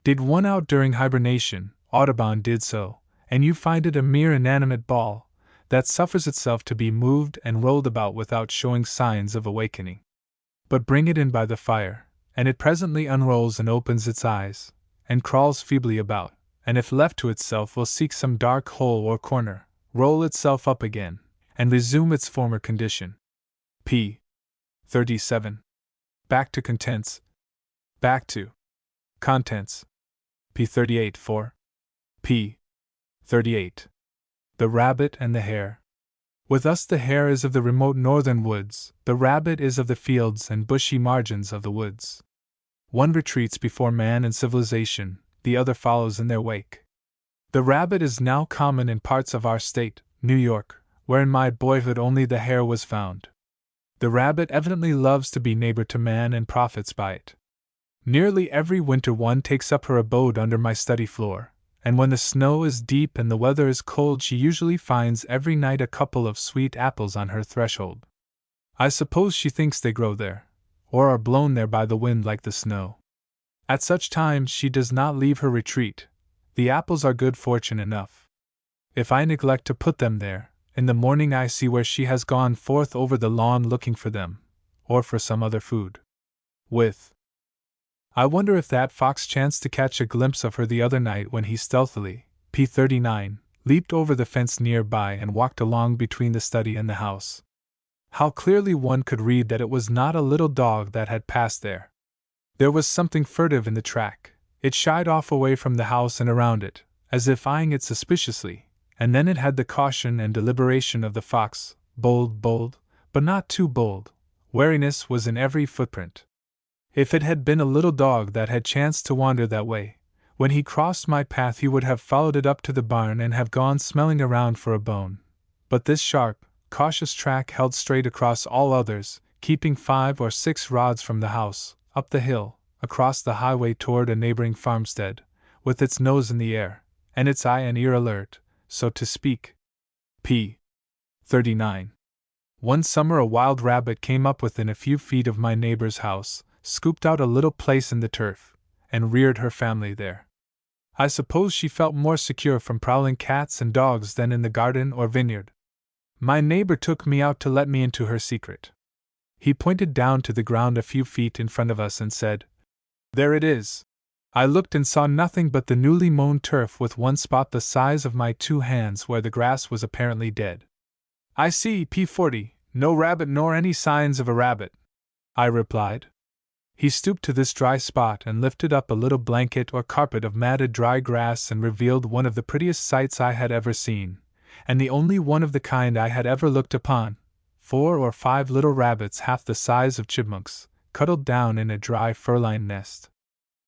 A: Dig one out during hibernation, Audubon did so, and you find it a mere inanimate ball, that suffers itself to be moved and rolled about without showing signs of awakening. But bring it in by the fire, and it presently unrolls and opens its eyes, and crawls feebly about, and if left to itself will seek some dark hole or corner, roll itself up again, and resume its former condition. P. 37. Back to contents. Back to contents. P. 38. 4. P. 38. The rabbit and the hare. With us the hare is of the remote northern woods, the rabbit is of the fields and bushy margins of the woods. One retreats before man and civilization, the other follows in their wake. The rabbit is now common in parts of our state, New York, where in my boyhood only the hare was found. The rabbit evidently loves to be neighbor to man and profits by it. Nearly every winter one takes up her abode under my study floor, and when the snow is deep and the weather is cold she usually finds every night a couple of sweet apples on her threshold. I suppose she thinks they grow there, or are blown there by the wind like the snow. At such times she does not leave her retreat. The apples are good fortune enough. If I neglect to put them there, in the morning I see where she has gone forth over the lawn looking for them, or for some other food. I wonder if that fox chanced to catch a glimpse of her the other night when he stealthily, p39, leaped over the fence near by and walked along between the study and the house. How clearly one could read that it was not a little dog that had passed there. There was something furtive in the track. It shied off away from the house and around it, as if eyeing it suspiciously, and then it had the caution and deliberation of the fox, bold, but not too bold. Wariness was in every footprint. If it had been a little dog that had chanced to wander that way, when he crossed my path he would have followed it up to the barn and have gone smelling around for a bone. But this sharp, cautious track held straight across all others, keeping 5 or 6 rods from the house, up the hill, across the highway toward a neighboring farmstead, with its nose in the air, and its eye and ear alert, so to speak. P. 39. One summer a wild rabbit came up within a few feet of my neighbor's house, scooped out a little place in the turf, and reared her family there. I suppose she felt more secure from prowling cats and dogs than in the garden or vineyard. My neighbor took me out to let me into her secret. He pointed down to the ground a few feet in front of us and said, "There it is." I looked and saw nothing but the newly mown turf with one spot the size of my 2 hands where the grass was apparently dead. "I see, p40, no rabbit nor any signs of a rabbit," I replied. He stooped to this dry spot and lifted up a little blanket or carpet of matted dry grass and revealed one of the prettiest sights I had ever seen, and the only one of the kind I had ever looked upon. 4 or 5 little rabbits half the size of chipmunks, cuddled down in a dry fur-lined nest.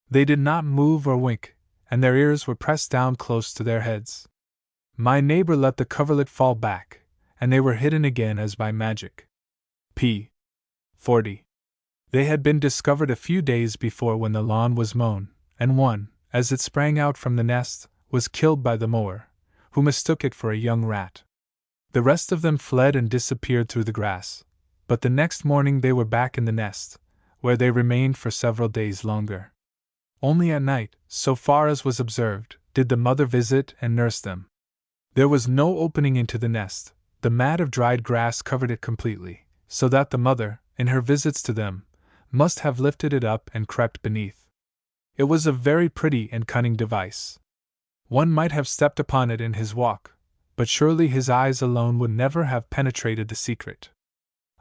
A: They did not move or wink, and their ears were pressed down close to their heads. My neighbor let the coverlet fall back, and they were hidden again as by magic. p. 40. They had been discovered a few days before when the lawn was mown, and one, as it sprang out from the nest, was killed by the mower, who mistook it for a young rat. The rest of them fled and disappeared through the grass, but the next morning they were back in the nest, where they remained for several days longer. Only at night, so far as was observed, did the mother visit and nurse them. There was no opening into the nest, the mat of dried grass covered it completely, so that the mother, in her visits to them, must have lifted it up and crept beneath. It was a very pretty and cunning device. One might have stepped upon it in his walk, but surely his eyes alone would never have penetrated the secret.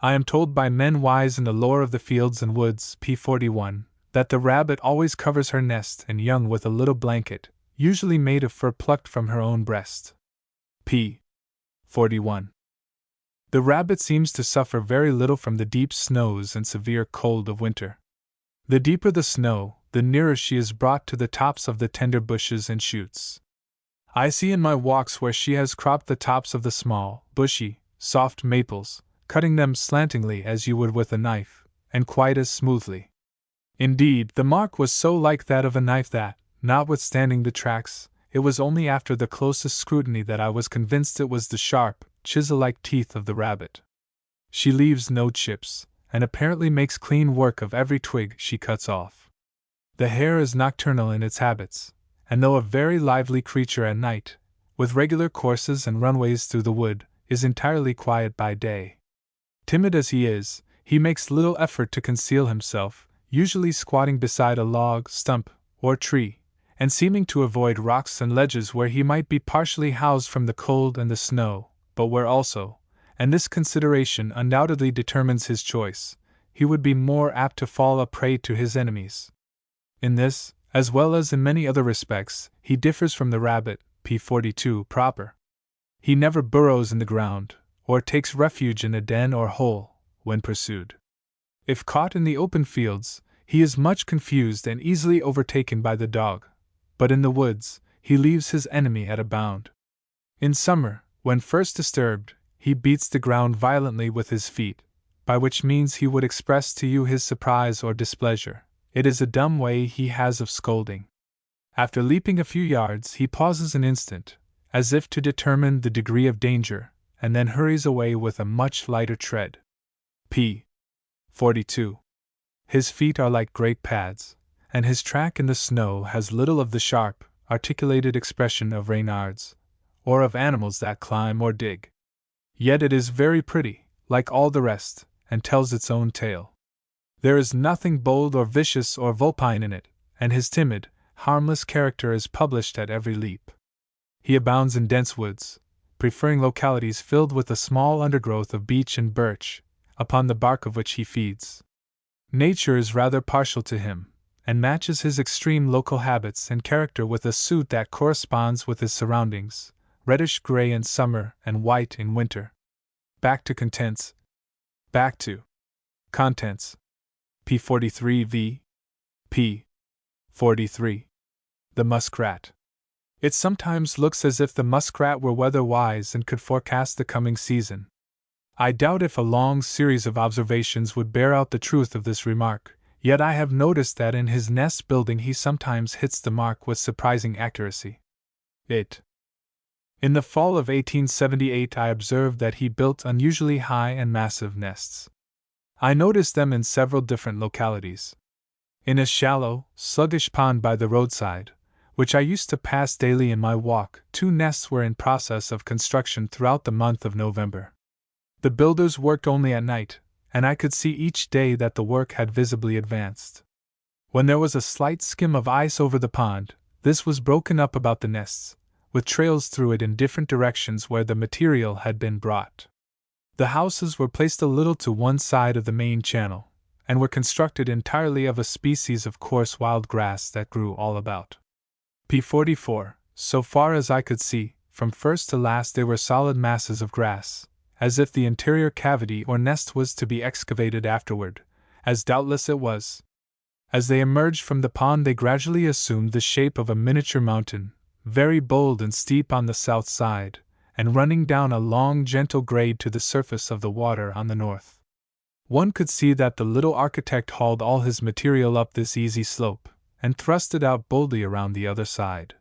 A: I am told by men wise in the lore of the fields and woods, p. 41, that the rabbit always covers her nest and young with a little blanket, usually made of fur plucked from her own breast. p. 41. The rabbit seems to suffer very little from the deep snows and severe cold of winter. The deeper the snow, the nearer she is brought to the tops of the tender bushes and shoots. I see in my walks where she has cropped the tops of the small, bushy, soft maples, cutting them slantingly as you would with a knife, and quite as smoothly. Indeed, the mark was so like that of a knife that, notwithstanding the tracks, it was only after the closest scrutiny that I was convinced it was the sharp, chisel-like teeth of the rabbit. She leaves no chips, and apparently makes clean work of every twig she cuts off. The hare is nocturnal in its habits, and though a very lively creature at night, with regular courses and runways through the wood, is entirely quiet by day. Timid as he is, he makes little effort to conceal himself, usually squatting beside a log, stump, or tree, and seeming to avoid rocks and ledges where he might be partially housed from the cold and the snow, but where also, and this consideration undoubtedly determines his choice, he would be more apt to fall a prey to his enemies. In this, as well as in many other respects, he differs from the rabbit, p. 42, proper. He never burrows in the ground, or takes refuge in a den or hole, when pursued. If caught in the open fields, he is much confused and easily overtaken by the dog, but in the woods, he leaves his enemy at a bound. In summer, when first disturbed, he beats the ground violently with his feet, by which means he would express to you his surprise or displeasure. It is a dumb way he has of scolding. After leaping a few yards, he pauses an instant, as if to determine the degree of danger, and then hurries away with a much lighter tread. p. 42. His feet are like great pads, and his track in the snow has little of the sharp, articulated expression of reynards, or of animals that climb or dig. Yet it is very pretty, like all the rest, and tells its own tale. There is nothing bold or vicious or vulpine in it, and his timid, harmless character is published at every leap. He abounds in dense woods, preferring localities filled with a small undergrowth of beech and birch, upon the bark of which he feeds. Nature is rather partial to him, and matches his extreme local habits and character with a suit that corresponds with his surroundings, reddish-gray in summer and white in winter. Back to contents. p. 43 v. p. 43. The muskrat. It sometimes looks as if the muskrat were weather-wise and could forecast the coming season. I doubt if a long series of observations would bear out the truth of this remark, yet I have noticed that in his nest building he sometimes hits the mark with surprising accuracy. In the fall of 1878 I observed that he built unusually high and massive nests. I noticed them in several different localities. In a shallow, sluggish pond by the roadside, which I used to pass daily in my walk, 2 nests were in process of construction throughout the month of November. The builders worked only at night, and I could see each day that the work had visibly advanced. When there was a slight skim of ice over the pond, this was broken up about the nests, with trails through it in different directions where the material had been brought. The houses were placed a little to one side of the main channel, and were constructed entirely of a species of coarse wild grass that grew all about. p. 44. So far as I could see, from first to last they were solid masses of grass, as if the interior cavity or nest was to be excavated afterward, as doubtless it was. As they emerged from the pond, they gradually assumed the shape of a miniature mountain, very bold and steep on the south side, and running down a long, gentle grade to the surface of the water on the north. One could see that the little architect hauled all his material up this easy slope, and thrust it out boldly around the other side.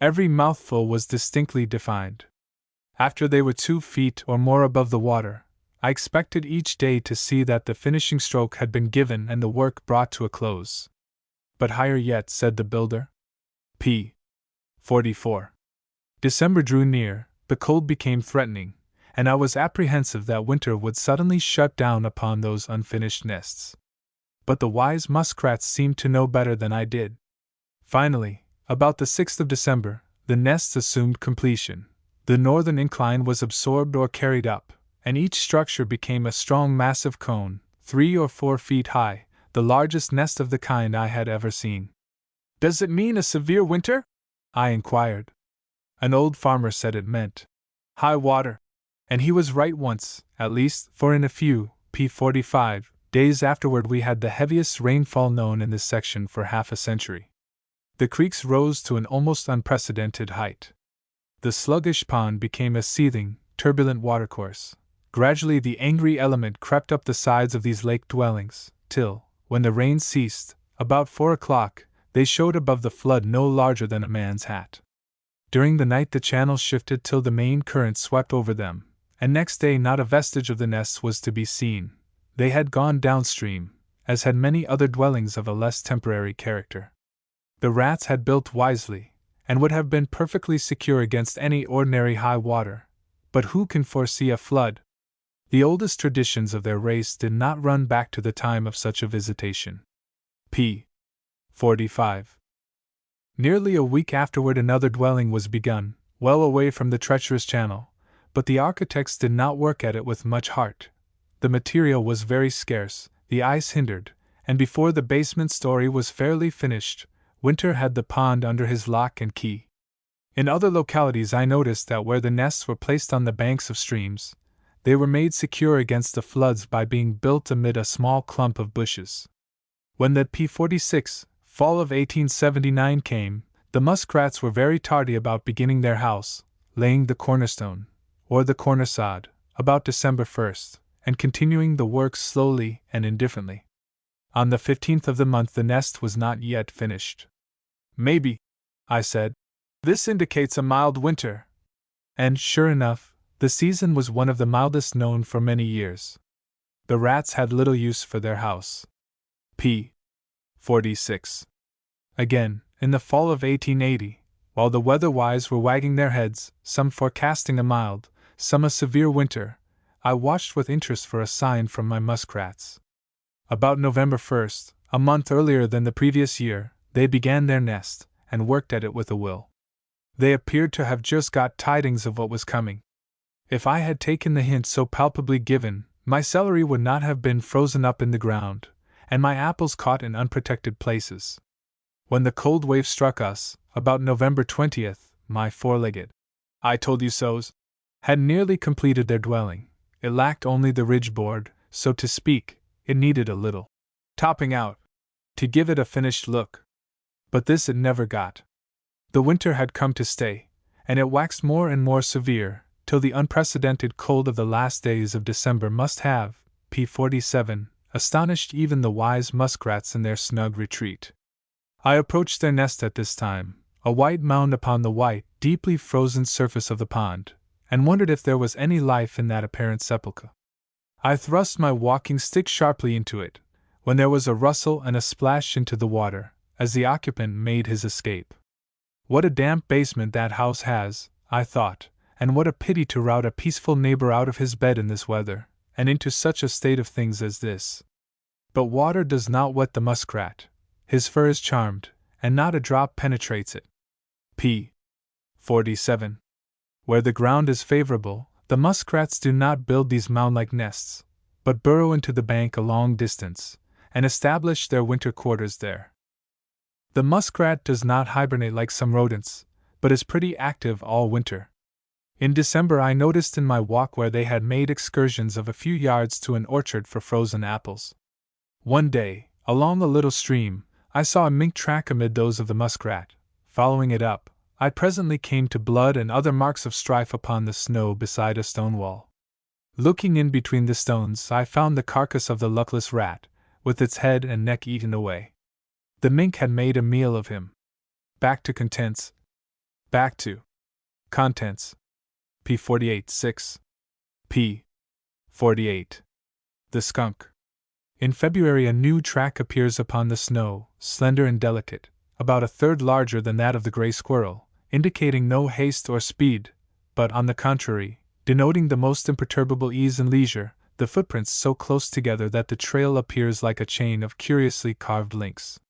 A: Every mouthful was distinctly defined. After they were 2 feet or more above the water, I expected each day to see that the finishing stroke had been given and the work brought to a close. But higher yet, said the builder. p. 44. December drew near, the cold became threatening, and I was apprehensive that winter would suddenly shut down upon those unfinished nests. But the wise muskrats seemed to know better than I did. Finally, about the 6th of December, the nests assumed completion. The northern incline was absorbed or carried up, and each structure became a strong massive cone, 3 or 4 feet high, the largest nest of the kind I had ever seen. "Does it mean a severe winter?" I inquired. An old farmer said it meant high water, and he was right once, at least, for in a few p.45 days afterward we had the heaviest rainfall known in this section for half a century. The creeks rose to an almost unprecedented height. The sluggish pond became a seething, turbulent watercourse. Gradually the angry element crept up the sides of these lake dwellings, till, when the rain ceased, about 4 o'clock, they showed above the flood no larger than a man's hat. During the night the channel shifted till the main current swept over them, and next day not a vestige of the nests was to be seen. They had gone downstream, as had many other dwellings of a less temporary character. The rats had built wisely, and would have been perfectly secure against any ordinary high water, but who can foresee a flood? The oldest traditions of their race did not run back to the time of such a visitation. p. 45. Nearly a week afterward another dwelling was begun, well away from the treacherous channel, but the architects did not work at it with much heart. The material was very scarce, the ice hindered, and before the basement story was fairly finished, winter had the pond under his lock and key. In other localities I noticed that where the nests were placed on the banks of streams, they were made secure against the floods by being built amid a small clump of bushes. When the p.46 fall of 1879 came, the muskrats were very tardy about beginning their house, laying the cornerstone, or the corner-sod, about December 1st, and continuing the work slowly and indifferently. On the 15th of the month the nest was not yet finished. "Maybe," I said, "this indicates a mild winter." And sure enough, the season was one of the mildest known for many years. The rats had little use for their house. p. 46. Again, in the fall of 1880, while the weather-wise were wagging their heads, some forecasting a mild, some a severe winter, I watched with interest for a sign from my muskrats. About November 1st, a month earlier than the previous year, they began their nest, and worked at it with a will. They appeared to have just got tidings of what was coming. If I had taken the hint so palpably given, my celery would not have been frozen up in the ground, and my apples caught in unprotected places. When the cold wave struck us, about November 20th, my four-legged "I told you so's" had nearly completed their dwelling. It lacked only the ridge board, so to speak, it needed a little topping out to give it a finished look. But this it never got. The winter had come to stay, and it waxed more and more severe, till the unprecedented cold of the last days of December must have, p.47, astonished even the wise muskrats in their snug retreat. I approached their nest at this time, a white mound upon the white, deeply frozen surface of the pond, and wondered if there was any life in that apparent sepulchre. I thrust my walking stick sharply into it, when there was a rustle and a splash into the water, as the occupant made his escape. What a damp basement that house has, I thought, and what a pity to rout a peaceful neighbor out of his bed in this weather, and into such a state of things as this. But water does not wet the muskrat. His fur is charmed, and not a drop penetrates it. p. 47. Where the ground is favorable, the muskrats do not build these mound-like nests, but burrow into the bank a long distance, and establish their winter quarters there. The muskrat does not hibernate like some rodents, but is pretty active all winter. In December I noticed in my walk where they had made excursions of a few yards to an orchard for frozen apples. One day, along a little stream, I saw a mink track amid those of the muskrat. Following it up, I presently came to blood and other marks of strife upon the snow beside a stone wall. Looking in between the stones, I found the carcass of the luckless rat, with its head and neck eaten away. The mink had made a meal of him. Back to contents. Back to contents. P. 48-6. P. 48. The skunk. In February, a new track appears upon the snow, slender and delicate, about a third larger than that of the gray squirrel, indicating no haste or speed, but, on the contrary, denoting the most imperturbable ease and leisure, the footprints so close together that the trail appears like a chain of curiously carved links.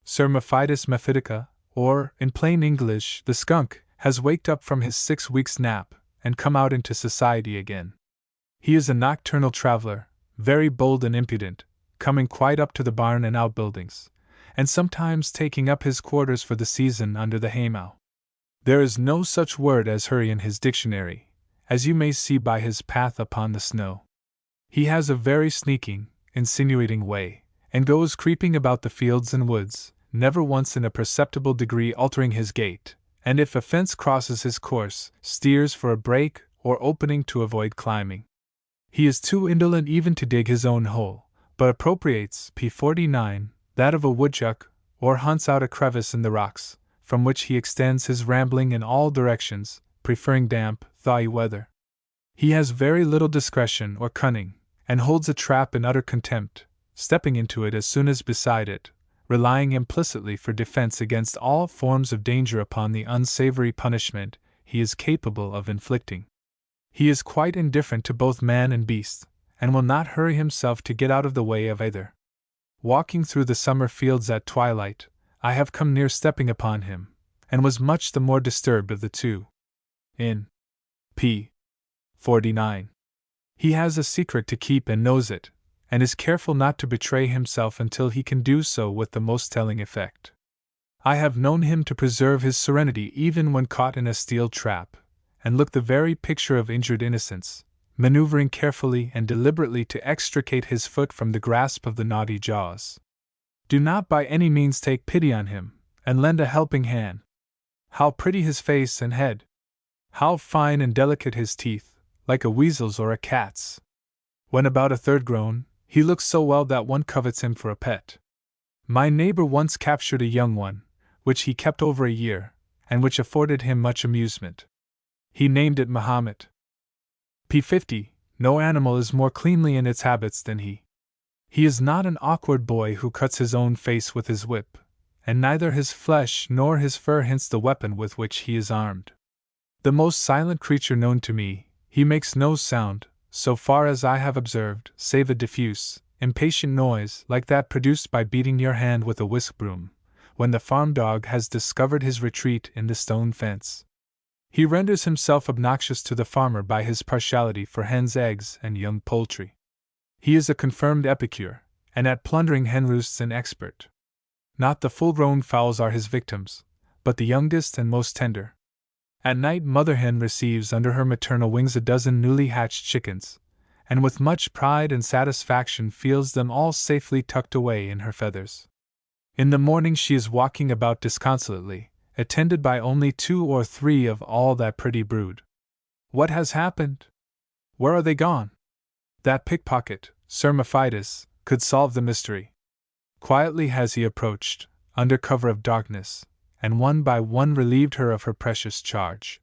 A: Cermaphytus mephitica, or, in plain English, the skunk, has waked up from his 6 weeks' nap and come out into society again. He is a nocturnal traveler, very bold and impudent, coming quite up to the barn and outbuildings, and sometimes taking up his quarters for the season under the haymow. There is no such word as hurry in his dictionary, as you may see by his path upon the snow. He has a very sneaking, insinuating way, and goes creeping about the fields and woods, never once in a perceptible degree altering his gait, and if a fence crosses his course, steers for a break or opening to avoid climbing. He is too indolent even to dig his own hole, but appropriates P. 49, that of a woodchuck, or hunts out a crevice in the rocks, from which he extends his rambling in all directions, preferring damp, thawy weather. He has very little discretion or cunning, and holds a trap in utter contempt, stepping into it as soon as beside it, relying implicitly for defense against all forms of danger upon the unsavory punishment he is capable of inflicting. He is quite indifferent to both man and beast, and will not hurry himself to get out of the way of either. Walking through the summer fields at twilight, I have come near stepping upon him, and was much the more disturbed of the two. In P. 49. He has a secret to keep and knows it, and is careful not to betray himself until he can do so with the most telling effect. I have known him to preserve his serenity even when caught in a steel trap, and look the very picture of injured innocence, maneuvering carefully and deliberately to extricate his foot from the grasp of the naughty jaws. Do not by any means take pity on him, and lend a helping hand. How pretty his face and head! How fine and delicate his teeth, like a weasel's or a cat's! When about a third grown, he looks so well that one covets him for a pet. My neighbor once captured a young one, which he kept over a year, and which afforded him much amusement. He named it Mahomet. P. 50. No animal is more cleanly in its habits than he. He is not an awkward boy who cuts his own face with his whip, and neither his flesh nor his fur hints the weapon with which he is armed. The most silent creature known to me, he makes no sound, so far as I have observed, save a diffuse, impatient noise like that produced by beating your hand with a whisk broom, when the farm dog has discovered his retreat in the stone fence. He renders himself obnoxious to the farmer by his partiality for hens' eggs and young poultry. He is a confirmed epicure, and at plundering hen roosts an expert. Not the full-grown fowls are his victims, but the youngest and most tender. At night mother hen receives under her maternal wings a dozen newly hatched chickens, and with much pride and satisfaction feels them all safely tucked away in her feathers. In the morning she is walking about disconsolately, attended by only 2 or 3 of all that pretty brood. What has happened? Where are they gone? That pickpocket, Cermaphytus, could solve the mystery. Quietly has he approached, under cover of darkness, and one by one relieved her of her precious charge.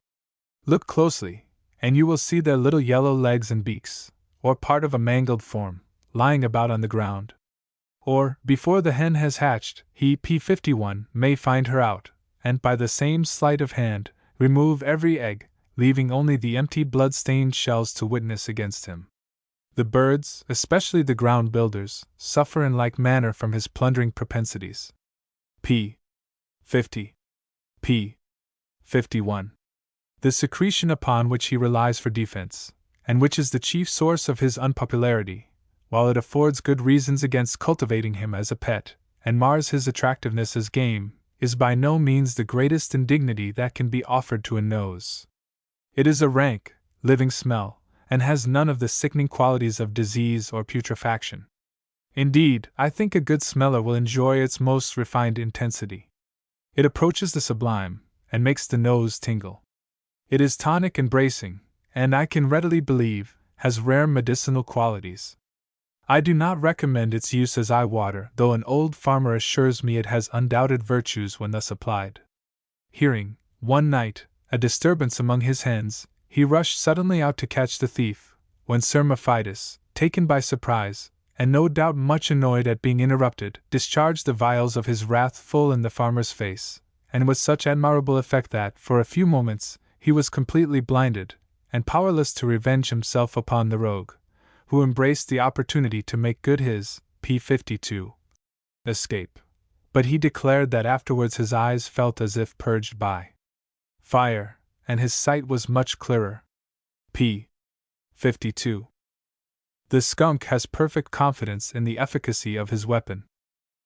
A: Look closely, and you will see their little yellow legs and beaks, or part of a mangled form, lying about on the ground. Or, before the hen has hatched, he, P. 51, may find her out, and by the same sleight of hand, remove every egg, leaving only the empty blood-stained shells to witness against him. The birds, especially the ground builders, suffer in like manner from his plundering propensities. P. 50. P. 51. The secretion upon which he relies for defense, and which is the chief source of his unpopularity, while it affords good reasons against cultivating him as a pet, and mars his attractiveness as game, is by no means the greatest indignity that can be offered to a nose. It is a rank, living smell, and has none of the sickening qualities of disease or putrefaction. Indeed, I think a good smeller will enjoy its most refined intensity. It approaches the sublime, and makes the nose tingle. It is tonic and bracing, and I can readily believe, has rare medicinal qualities. I do not recommend its use as eye water, though an old farmer assures me it has undoubted virtues when thus applied. Hearing, one night, a disturbance among his hens, he rushed suddenly out to catch the thief, when Sir Mephitis, taken by surprise, and no doubt much annoyed at being interrupted, discharged the vials of his wrath full in the farmer's face, and with such admirable effect that, for a few moments, he was completely blinded, and powerless to revenge himself upon the rogue, who embraced the opportunity to make good his P-52 escape. But he declared that afterwards his eyes felt as if purged by fire, and his sight was much clearer. P-52. The skunk has perfect confidence in the efficacy of his weapon.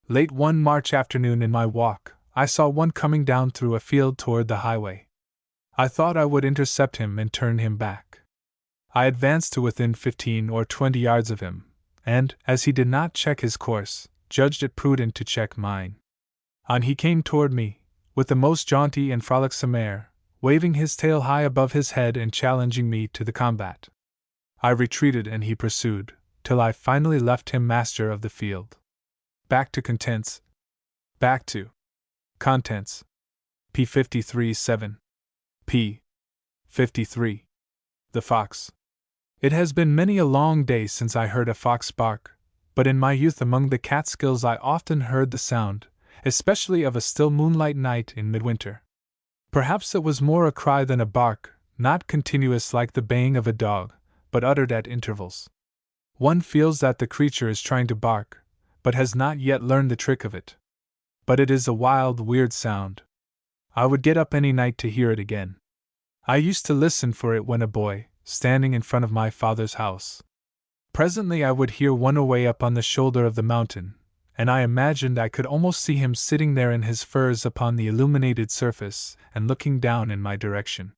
A: Late one March afternoon in my walk, I saw one coming down through a field toward the highway. I thought I would intercept him and turn him back. I advanced to within 15 or 20 yards of him, and, as he did not check his course, judged it prudent to check mine. On he came toward me, with the most jaunty and frolicsome air, waving his tail high above his head and challenging me to the combat. I retreated and he pursued, till I finally left him master of the field. Back to contents. Back to contents. P-53-7. P-53. The fox. It has been many a long day since I heard a fox bark, but in my youth among the Catskills I often heard the sound, especially of a still moonlight night in midwinter. Perhaps it was more a cry than a bark, not continuous like the baying of a dog, but uttered at intervals. One feels that the creature is trying to bark, but has not yet learned the trick of it. But it is a wild, weird sound. I would get up any night to hear it again. I used to listen for it when a boy, standing in front of my father's house. Presently I would hear one away up on the shoulder of the mountain, and I imagined I could almost see him sitting there in his furs upon the illuminated surface and looking down in my direction.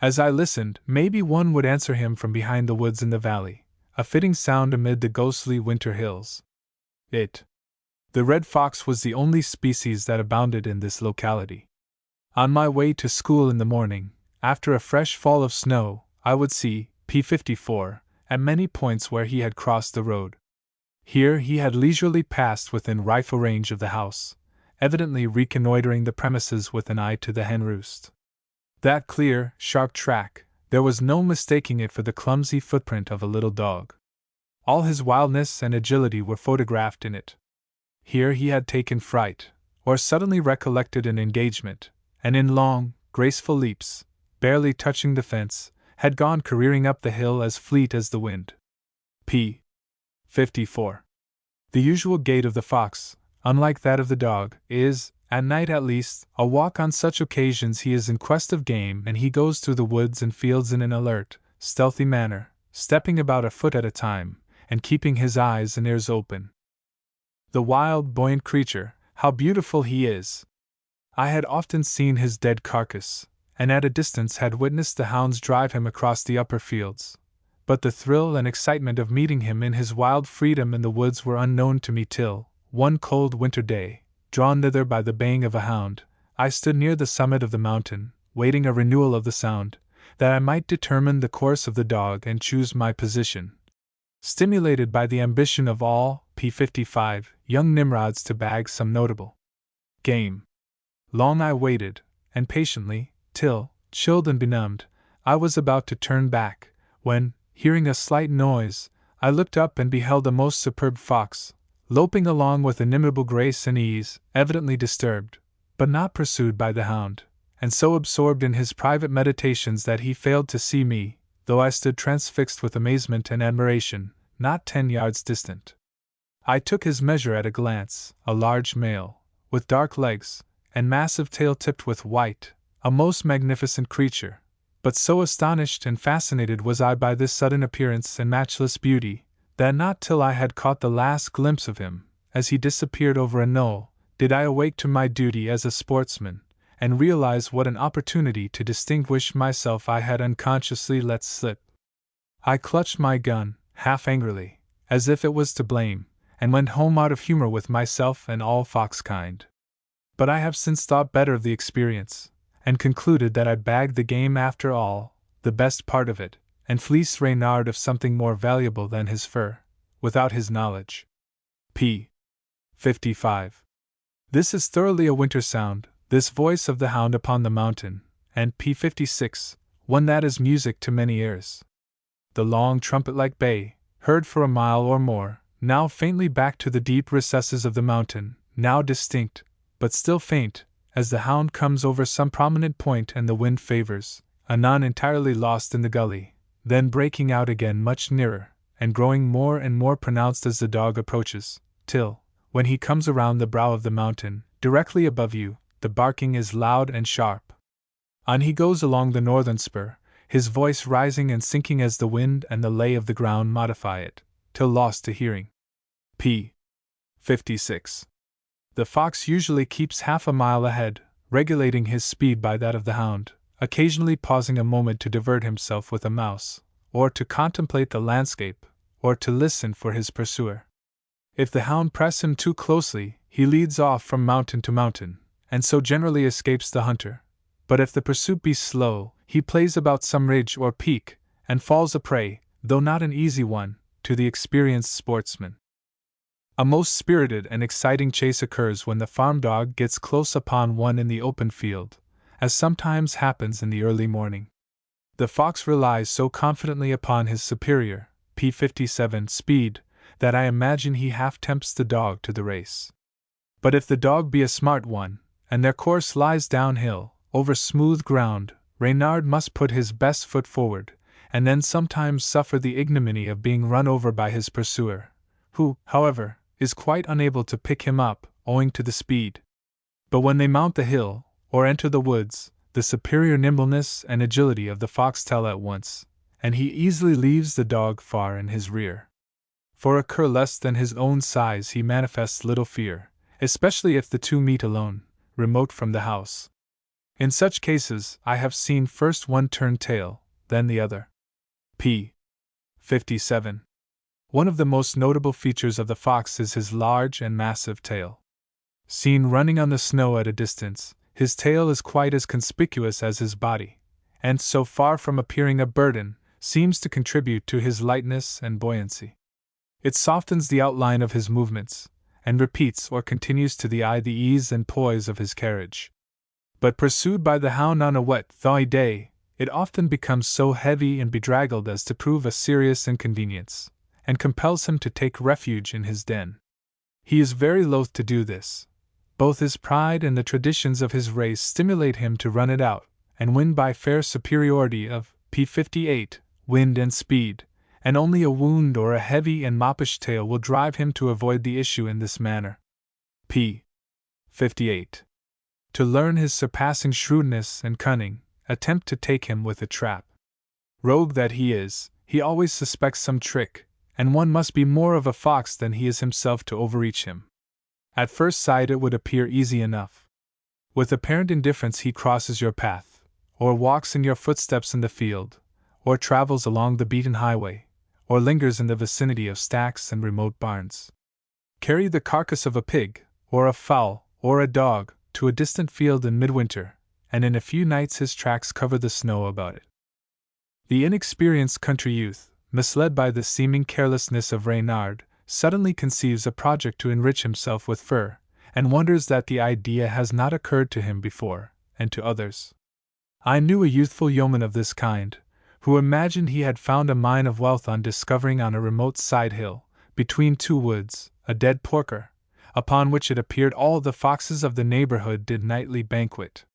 A: As I listened, maybe one would answer him from behind the woods in the valley, a fitting sound amid the ghostly winter hills. The red fox was the only species that abounded in this locality. On my way to school in the morning, after a fresh fall of snow, I would see P-54 at many points where he had crossed the road. Here he had leisurely passed within rifle range of the house, evidently reconnoitering the premises with an eye to the hen roost. That clear, sharp track, there was no mistaking it for the clumsy footprint of a little dog. All his wildness and agility were photographed in it. Here he had taken fright, or suddenly recollected an engagement, and in long, graceful leaps, barely touching the fence, had gone careering up the hill as fleet as the wind. P-54. The usual gait of the fox, unlike that of the dog, is, at night at least, a walk. On such occasions he is in quest of game and he goes through the woods and fields in an alert, stealthy manner, stepping about a foot at a time, and keeping his eyes and ears open. The wild, buoyant creature, how beautiful he is! I had often seen his dead carcass, and at a distance had witnessed the hounds drive him across the upper fields, but the thrill and excitement of meeting him in his wild freedom in the woods were unknown to me till, one cold winter day, drawn thither by the baying of a hound, I stood near the summit of the mountain, waiting a renewal of the sound, that I might determine the course of the dog and choose my position. Stimulated by the ambition of all P-55 young Nimrods to bag some notable game. Long I waited, and patiently, till, chilled and benumbed, I was about to turn back, when, hearing a slight noise, I looked up and beheld a most superb fox, loping along with inimitable grace and ease, evidently disturbed, but not pursued by the hound, and so absorbed in his private meditations that he failed to see me, though I stood transfixed with amazement and admiration, not 10 yards distant. I took his measure at a glance, a large male, with dark legs, and massive tail tipped with white, a most magnificent creature, but so astonished and fascinated was I by this sudden appearance and matchless beauty, that not till I had caught the last glimpse of him, as he disappeared over a knoll, did I awake to my duty as a sportsman, and realize what an opportunity to distinguish myself I had unconsciously let slip. I clutched my gun, half angrily, as if it was to blame, and went home out of humor with myself and all fox-kind. But I have since thought better of the experience, and concluded that I bagged the game after all, the best part of it, and fleeced Reynard of something more valuable than his fur, without his knowledge. p. 55. This is thoroughly a winter sound, this voice of the hound upon the mountain, and p. 56, one that is music to many ears. The long trumpet-like bay, heard for a mile or more, now faintly back to the deep recesses of the mountain, now distinct, but still faint, as the hound comes over some prominent point and the wind favors, anon entirely lost in the gully, then breaking out again much nearer, and growing more and more pronounced as the dog approaches, till, when he comes around the brow of the mountain, directly above you, the barking is loud and sharp. On he goes along the northern spur, his voice rising and sinking as the wind and the lay of the ground modify it, till lost to hearing. p. 56. The fox usually keeps half a mile ahead, regulating his speed by that of the hound, occasionally pausing a moment to divert himself with a mouse, or to contemplate the landscape, or to listen for his pursuer. If the hound press him too closely, he leads off from mountain to mountain, and so generally escapes the hunter. But if the pursuit be slow, he plays about some ridge or peak, and falls a prey, though not an easy one, to the experienced sportsman. A most spirited and exciting chase occurs when the farm dog gets close upon one in the open field, as sometimes happens in the early morning. The fox relies so confidently upon his superior, p. 57, speed, that I imagine he half tempts the dog to the race. But if the dog be a smart one, and their course lies downhill, over smooth ground, Reynard must put his best foot forward, and then sometimes suffer the ignominy of being run over by his pursuer, who, however, is quite unable to pick him up, owing to the speed. But when they mount the hill, or enter the woods, the superior nimbleness and agility of the fox tell at once, and he easily leaves the dog far in his rear. For a cur less than his own size he manifests little fear, especially if the two meet alone, remote from the house. In such cases, I have seen first one turn tail, then the other. p. 57. One of the most notable features of the fox is his large and massive tail. Seen running on the snow at a distance, his tail is quite as conspicuous as his body, and so far from appearing a burden, seems to contribute to his lightness and buoyancy. It softens the outline of his movements, and repeats or continues to the eye the ease and poise of his carriage. But pursued by the hound on a wet, thawy day, it often becomes so heavy and bedraggled as to prove a serious inconvenience, and compels him to take refuge in his den. He is very loath to do this. Both his pride and the traditions of his race stimulate him to run it out, and win by fair superiority of p. 58, wind and speed, and only a wound or a heavy and moppish tail will drive him to avoid the issue in this manner. p. 58. To learn his surpassing shrewdness and cunning, attempt to take him with a trap. Rogue that he is, he always suspects some trick, and one must be more of a fox than he is himself to overreach him. At first sight it would appear easy enough. With apparent indifference he crosses your path, or walks in your footsteps in the field, or travels along the beaten highway, or lingers in the vicinity of stacks and remote barns. Carry the carcass of a pig, or a fowl, or a dog, to a distant field in midwinter, and in a few nights his tracks cover the snow about it. The inexperienced country youth, misled by the seeming carelessness of Reynard, suddenly conceives a project to enrich himself with fur, and wonders that the idea has not occurred to him before, and to others. I knew a youthful yeoman of this kind, who imagined he had found a mine of wealth on discovering on a remote side hill, between two woods, a dead porker, upon which it appeared all the foxes of the neighborhood did nightly banquet.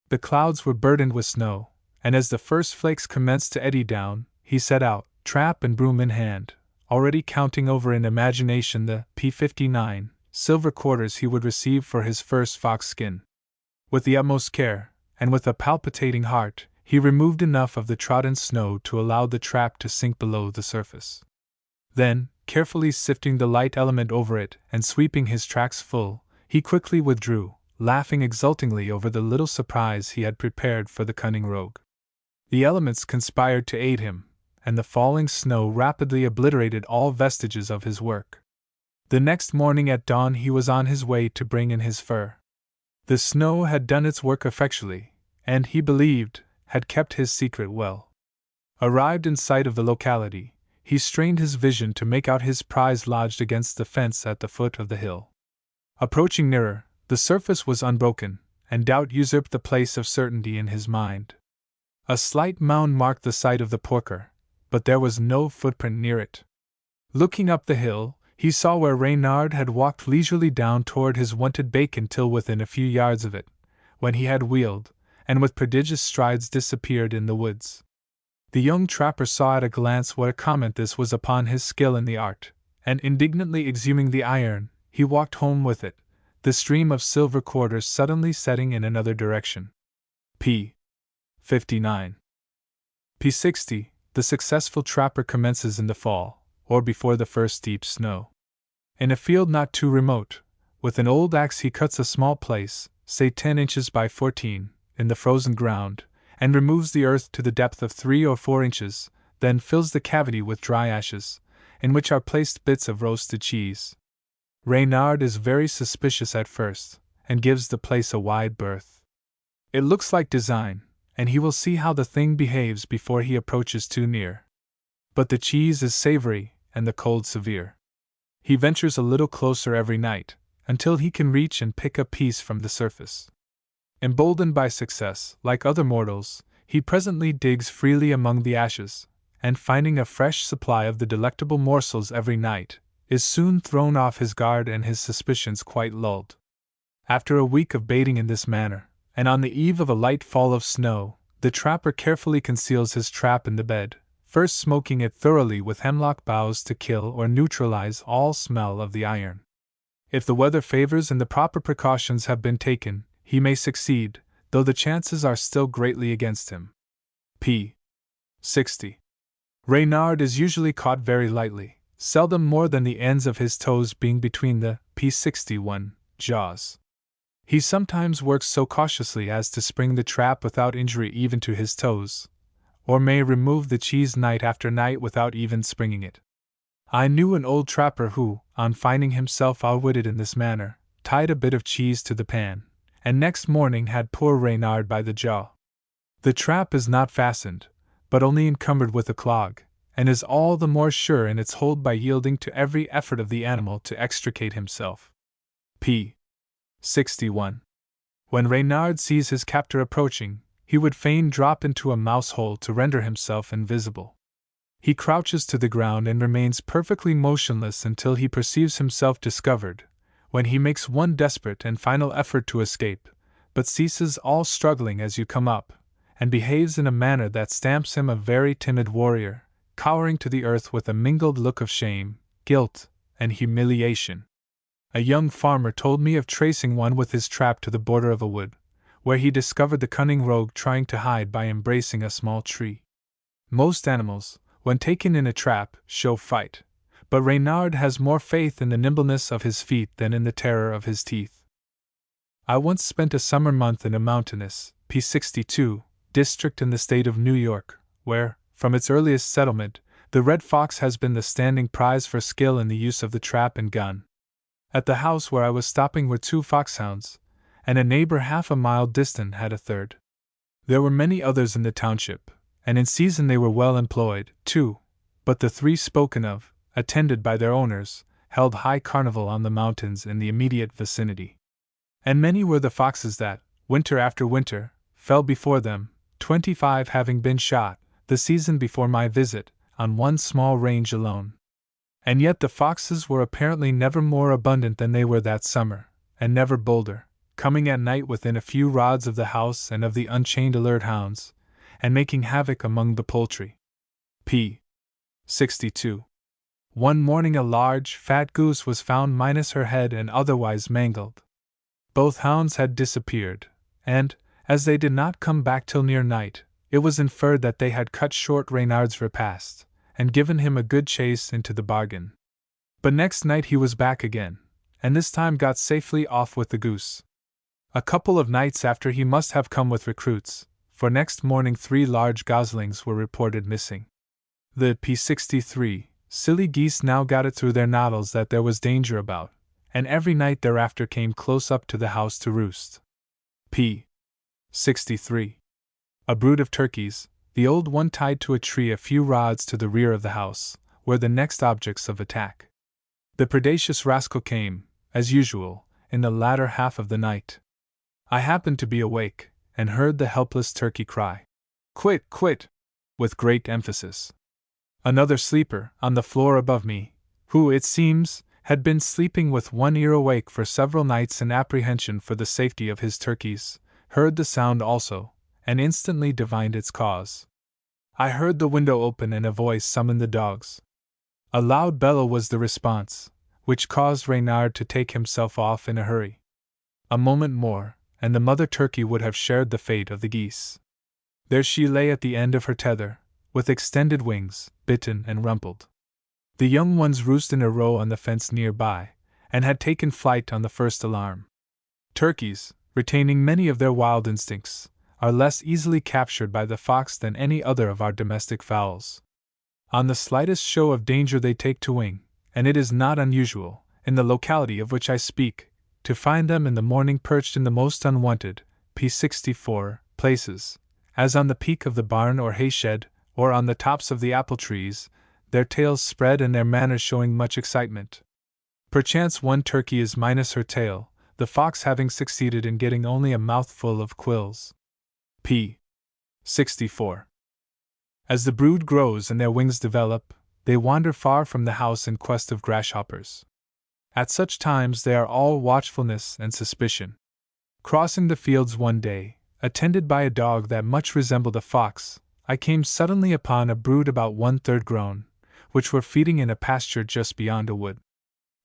A: The clouds were burdened with snow, and as the first flakes commenced to eddy down, he set out, trap and broom in hand, already counting over in imagination the p. 59 silver quarters he would receive for his first fox skin. With the utmost care, and with a palpitating heart, he removed enough of the trodden snow to allow the trap to sink below the surface. Then, carefully sifting the light element over it and sweeping his tracks full, he quickly withdrew, laughing exultingly over the little surprise he had prepared for the cunning rogue. The elements conspired to aid him, and the falling snow rapidly obliterated all vestiges of his work. The next morning at dawn he was on his way to bring in his fur. The snow had done its work effectually, and, he believed, had kept his secret well. Arrived in sight of the locality, he strained his vision to make out his prize lodged against the fence at the foot of the hill. Approaching nearer, the surface was unbroken, and doubt usurped the place of certainty in his mind. A slight mound marked the site of the porker, but there was no footprint near it. Looking up the hill, he saw where Reynard had walked leisurely down toward his wonted bacon till within a few yards of it, when he had wheeled, and with prodigious strides disappeared in the woods. The young trapper saw at a glance what a comment this was upon his skill in the art, and indignantly exhuming the iron, he walked home with it, the stream of silver quarters suddenly setting in another direction. p. 59. p. 60. The successful trapper commences in the fall, or before the first deep snow. In a field not too remote, with an old axe he cuts a small place, say 10 inches by 14, in the frozen ground, and removes the earth to the depth of 3 or 4 inches, then fills the cavity with dry ashes, in which are placed bits of roasted cheese. Reynard is very suspicious at first, and gives the place a wide berth. It looks like design, and he will see how the thing behaves before he approaches too near. But the cheese is savory, and the cold severe. He ventures a little closer every night, until he can reach and pick a piece from the surface. Emboldened by success, like other mortals, he presently digs freely among the ashes, and finding a fresh supply of the delectable morsels every night, is soon thrown off his guard and his suspicions quite lulled. After a week of baiting in this manner, and on the eve of a light fall of snow, the trapper carefully conceals his trap in the bed, first smoking it thoroughly with hemlock boughs to kill or neutralize all smell of the iron. If the weather favors and the proper precautions have been taken, he may succeed, though the chances are still greatly against him. p. 60. Reynard is usually caught very lightly, seldom more than the ends of his toes being between the p. 61 jaws. He sometimes works so cautiously as to spring the trap without injury even to his toes, or may remove the cheese night after night without even springing it. I knew an old trapper who, on finding himself outwitted in this manner, tied a bit of cheese to the pan, and next morning had poor Reynard by the jaw. The trap is not fastened, but only encumbered with a clog, and is all the more sure in its hold by yielding to every effort of the animal to extricate himself. p. 61. When Reynard sees his captor approaching, he would fain drop into a mouse hole to render himself invisible. He crouches to the ground and remains perfectly motionless until he perceives himself discovered, when he makes one desperate and final effort to escape, but ceases all struggling as you come up, and behaves in a manner that stamps him a very timid warrior, cowering to the earth with a mingled look of shame, guilt, and humiliation. A young farmer told me of tracing one with his trap to the border of a wood, where he discovered the cunning rogue trying to hide by embracing a small tree. Most animals, when taken in a trap, show fight, but Reynard has more faith in the nimbleness of his feet than in the terror of his teeth. I once spent a summer month in a mountainous, p. 62, district in the state of New York, where, from its earliest settlement, the red fox has been the standing prize for skill in the use of the trap and gun. At the house where I was stopping were 2 foxhounds, and a neighbor half a mile distant had a third. There were many others in the township, and in season they were well employed, too, but the 3 spoken of, attended by their owners, held high carnival on the mountains in the immediate vicinity. And many were the foxes that, winter after winter, fell before them, 25 having been shot, the season before my visit, on one small range alone. And yet the foxes were apparently never more abundant than they were that summer, and never bolder, coming at night within a few rods of the house and of the unchained alert hounds, and making havoc among the poultry. p. 62. One morning a large, fat goose was found minus her head and otherwise mangled. Both hounds had disappeared, and, as they did not come back till near night, it was inferred that they had cut short Reynard's repast, and given him a good chase into the bargain. But next night he was back again, and this time got safely off with the goose. A couple of nights after he must have come with recruits, for next morning 3 large goslings were reported missing. The p. 63 Silly geese now got it through their noddles that there was danger about, and every night thereafter came close up to the house to roost. p. 63. A brood of turkeys, the old one tied to a tree a few rods to the rear of the house, were the next objects of attack. The predacious rascal came, as usual, in the latter half of the night. I happened to be awake, and heard the helpless turkey cry, "Quit, quit!" with great emphasis. Another sleeper, on the floor above me, who, it seems, had been sleeping with one ear awake for several nights in apprehension for the safety of his turkeys, heard the sound also, and instantly divined its cause. I heard the window open and a voice summon the dogs. A loud bellow was the response, which caused Reynard to take himself off in a hurry. A moment more, and the mother turkey would have shared the fate of the geese. There she lay at the end of her tether, with extended wings, bitten and rumpled. The young ones roost in a row on the fence near by, and had taken flight on the first alarm. Turkeys, retaining many of their wild instincts, are less easily captured by the fox than any other of our domestic fowls. On the slightest show of danger they take to wing, and it is not unusual, in the locality of which I speak, to find them in the morning perched in the most unwanted, p. 64, places, as on the peak of the barn or hay-shed, or on the tops of the apple trees, their tails spread and their manners showing much excitement. Perchance one turkey is minus her tail, the fox having succeeded in getting only a mouthful of quills. p. 64. As the brood grows and their wings develop, they wander far from the house in quest of grasshoppers. At such times they are all watchfulness and suspicion. Crossing the fields one day, attended by a dog that much resembled a fox, I came suddenly upon a brood about 1/3 grown, which were feeding in a pasture just beyond a wood.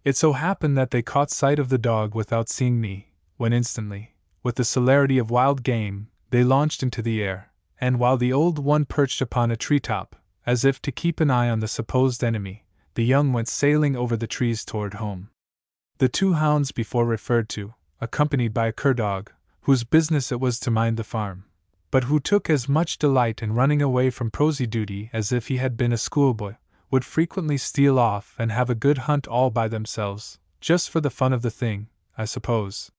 A: It so happened that they caught sight of the dog without seeing me, when instantly, with the celerity of wild game, they launched into the air, and while the old one perched upon a treetop, as if to keep an eye on the supposed enemy, the young went sailing over the trees toward home. The two hounds before referred to, accompanied by a cur-dog, whose business it was to mind the farm, but who took as much delight in running away from prosy duty as if he had been a schoolboy, would frequently steal off and have a good hunt all by themselves, just for the fun of the thing, I suppose.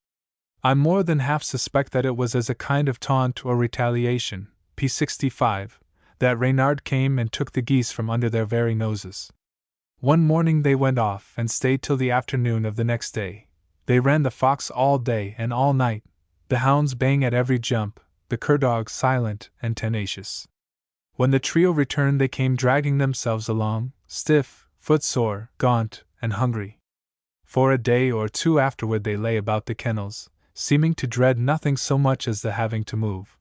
A: I more than half suspect that it was as a kind of taunt or retaliation, p. 65, that Reynard came and took the geese from under their very noses. One morning they went off and stayed till the afternoon of the next day. They ran the fox all day and all night, the hounds baying at every jump, the cur-dog silent and tenacious. When the trio returned they came dragging themselves along, stiff, footsore, gaunt, and hungry. For a day or two afterward they lay about the kennels, seeming to dread nothing so much as the having to move.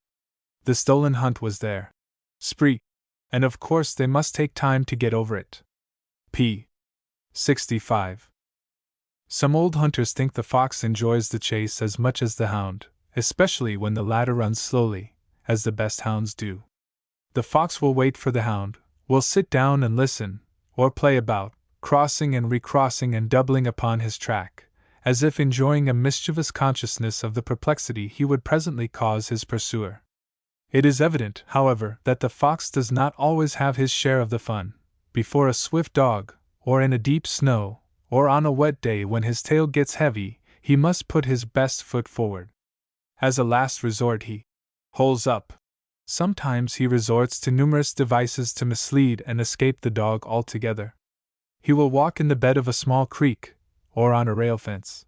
A: The stolen hunt was their spree, and of course they must take time to get over it. p. 65. Some old hunters think the fox enjoys the chase as much as the hound, especially when the latter runs slowly, as the best hounds do. The fox will wait for the hound, will sit down and listen, or play about, crossing and recrossing and doubling upon his track, as if enjoying a mischievous consciousness of the perplexity he would presently cause his pursuer. It is evident, however, that the fox does not always have his share of the fun. Before a swift dog, or in a deep snow, or on a wet day when his tail gets heavy, he must put his best foot forward. As a last resort he holes up. Sometimes he resorts to numerous devices to mislead and escape the dog altogether. He will walk in the bed of a small creek, or on a rail fence.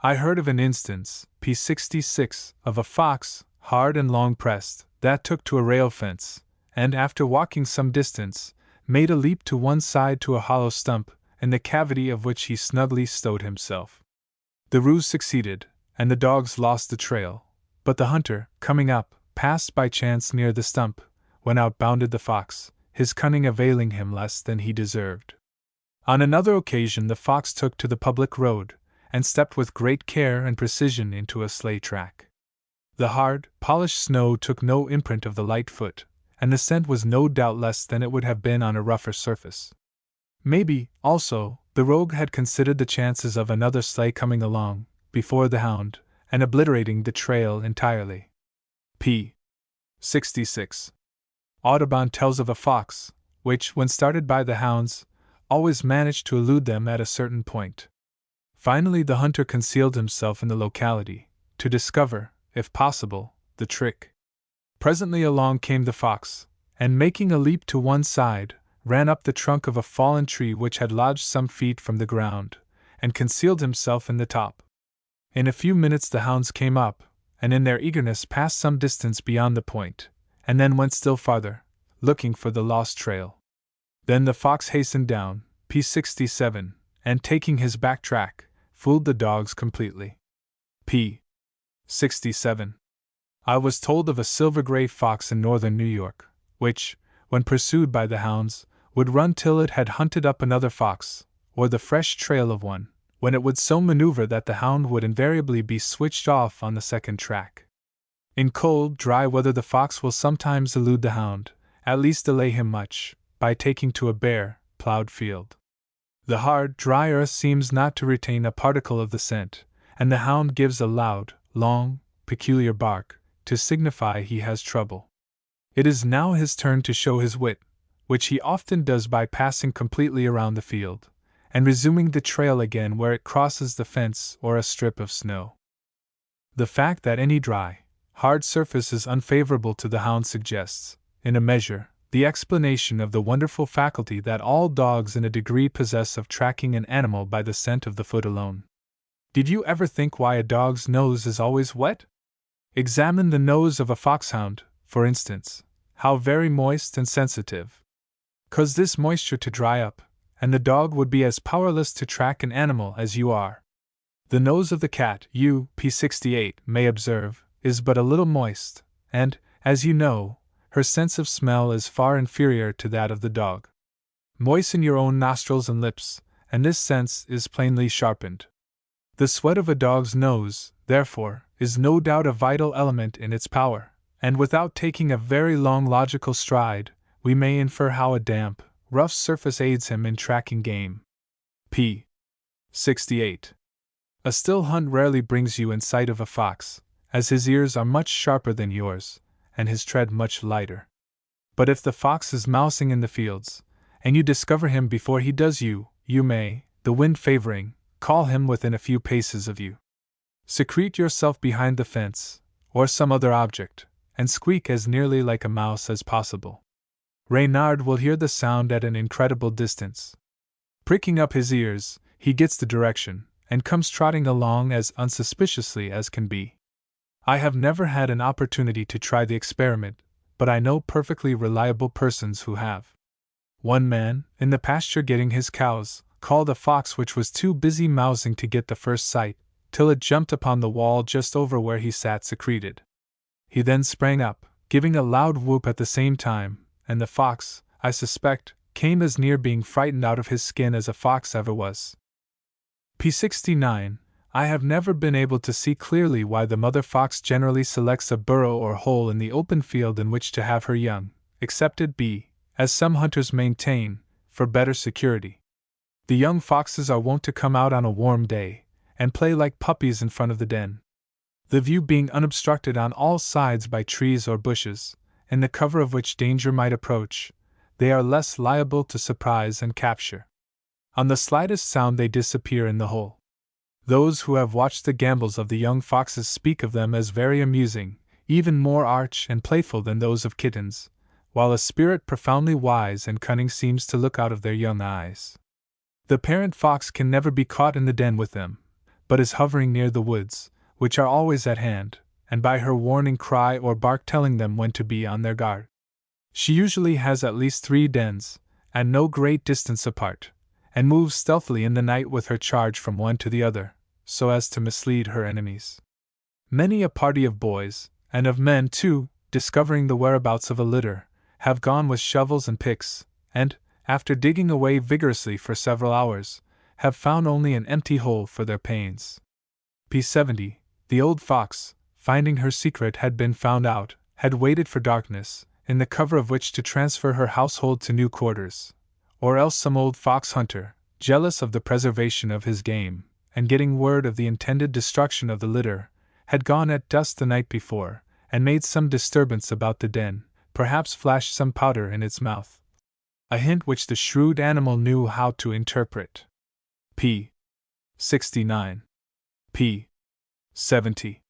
A: I heard of an instance, p. 66, of a fox, hard and long pressed, that took to a rail fence, and after walking some distance, made a leap to one side to a hollow stump, in the cavity of which he snugly stowed himself. The ruse succeeded, and the dogs lost the trail, but the hunter, coming up, passed by chance near the stump, when out bounded the fox, his cunning availing him less than he deserved. On another occasion the fox took to the public road, and stepped with great care and precision into a sleigh track. The hard, polished snow took no imprint of the light foot, and the scent was no doubt less than it would have been on a rougher surface. Maybe, also, the rogue had considered the chances of another sleigh coming along, before the hound, and obliterating the trail entirely. p. 66. Audubon tells of a fox, which, when started by the hounds, always managed to elude them at a certain point. Finally, the hunter concealed himself in the locality, to discover, if possible, the trick. Presently along came the fox, and making a leap to one side, ran up the trunk of a fallen tree which had lodged some feet from the ground, and concealed himself in the top. In a few minutes the hounds came up, and in their eagerness passed some distance beyond the point, and then went still farther, looking for the lost trail. Then the fox hastened down, p. 67, and taking his back track, fooled the dogs completely. p. 67. I was told of a silver-gray fox in northern New York, which, when pursued by the hounds, would run till it had hunted up another fox, or the fresh trail of one, when it would so maneuver that the hound would invariably be switched off on the second track. In cold, dry weather the fox will sometimes elude the hound, at least delay him much, by taking to a bare, plowed field. The hard, dry earth seems not to retain a particle of the scent, and the hound gives a loud, long, peculiar bark, to signify he has trouble. It is now his turn to show his wit, which he often does by passing completely around the field, and resuming the trail again where it crosses the fence or a strip of snow. The fact that any dry, hard surface is unfavorable to the hound suggests, in a measure, the explanation of the wonderful faculty that all dogs in a degree possess of tracking an animal by the scent of the foot alone. Did you ever think why a dog's nose is always wet? Examine the nose of a foxhound, for instance, how very moist and sensitive. Cause this moisture to dry up, and the dog would be as powerless to track an animal as you are. The nose of the cat, you, p. 68, may observe, is but a little moist, and, as you know, her sense of smell is far inferior to that of the dog. Moisten your own nostrils and lips, and this sense is plainly sharpened. The sweat of a dog's nose, therefore, is no doubt a vital element in its power, and without taking a very long logical stride, we may infer how a damp, rough surface aids him in tracking game. p. 68. A still hunt rarely brings you in sight of a fox, as his ears are much sharper than yours, and his tread much lighter. But if the fox is mousing in the fields, and you discover him before he does you, you may, the wind favoring, call him within a few paces of you. Secrete yourself behind the fence, or some other object, and squeak as nearly like a mouse as possible. Reynard will hear the sound at an incredible distance. Pricking up his ears, he gets the direction, and comes trotting along as unsuspiciously as can be. I have never had an opportunity to try the experiment, but I know perfectly reliable persons who have. One man, in the pasture getting his cows, called a fox which was too busy mousing to get the first sight, till it jumped upon the wall just over where he sat secreted. He then sprang up, giving a loud whoop at the same time, and the fox, I suspect, came as near being frightened out of his skin as a fox ever was. p. 69. I have never been able to see clearly why the mother fox generally selects a burrow or hole in the open field in which to have her young, except it be, as some hunters maintain, for better security. The young foxes are wont to come out on a warm day, and play like puppies in front of the den. The view being unobstructed on all sides by trees or bushes, in the cover of which danger might approach, they are less liable to surprise and capture. On the slightest sound they disappear in the hole. Those who have watched the gambols of the young foxes speak of them as very amusing, even more arch and playful than those of kittens, while a spirit profoundly wise and cunning seems to look out of their young eyes. The parent fox can never be caught in the den with them, but is hovering near the woods, which are always at hand, and by her warning cry or bark telling them when to be on their guard. She usually has at least 3 dens, at no great distance apart, and moves stealthily in the night with her charge from one to the other, so as to mislead her enemies. Many a party of boys, and of men too, discovering the whereabouts of a litter, have gone with shovels and picks, and, after digging away vigorously for several hours, have found only an empty hole for their pains. p. 70. The old fox, finding her secret had been found out, had waited for darkness, in the cover of which to transfer her household to new quarters, or else some old fox hunter, jealous of the preservation of his game, and getting word of the intended destruction of the litter, had gone at dusk the night before, and made some disturbance about the den, perhaps flashed some powder in its mouth. a hint which the shrewd animal knew how to interpret. p. 69. p. 70.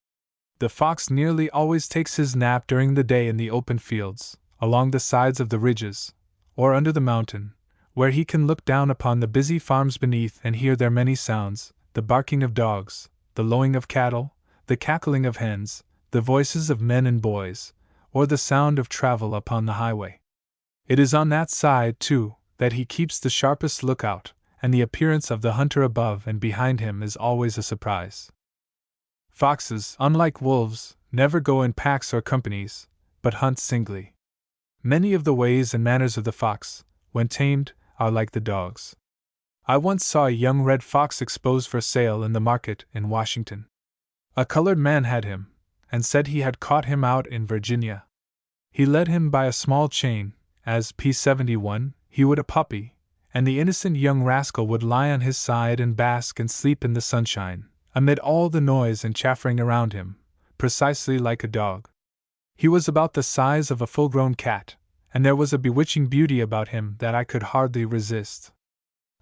A: The fox nearly always takes his nap during the day in the open fields, along the sides of the ridges, or under the mountain, where he can look down upon the busy farms beneath and hear their many sounds, the barking of dogs, the lowing of cattle, the cackling of hens, the voices of men and boys, or the sound of travel upon the highway. It is on that side, too, that he keeps the sharpest lookout, and the appearance of the hunter above and behind him is always a surprise. Foxes, unlike wolves, never go in packs or companies, but hunt singly. Many of the ways and manners of the fox, when tamed, are like the dog's. I once saw a young red fox exposed for sale in the market in Washington. A colored man had him, and said he had caught him out in Virginia. He led him by a small chain, as p. 71, he would a puppy, and the innocent young rascal would lie on his side and bask and sleep in the sunshine, amid all the noise and chaffering around him, precisely like a dog. He was about the size of a full-grown cat, and there was a bewitching beauty about him that I could hardly resist.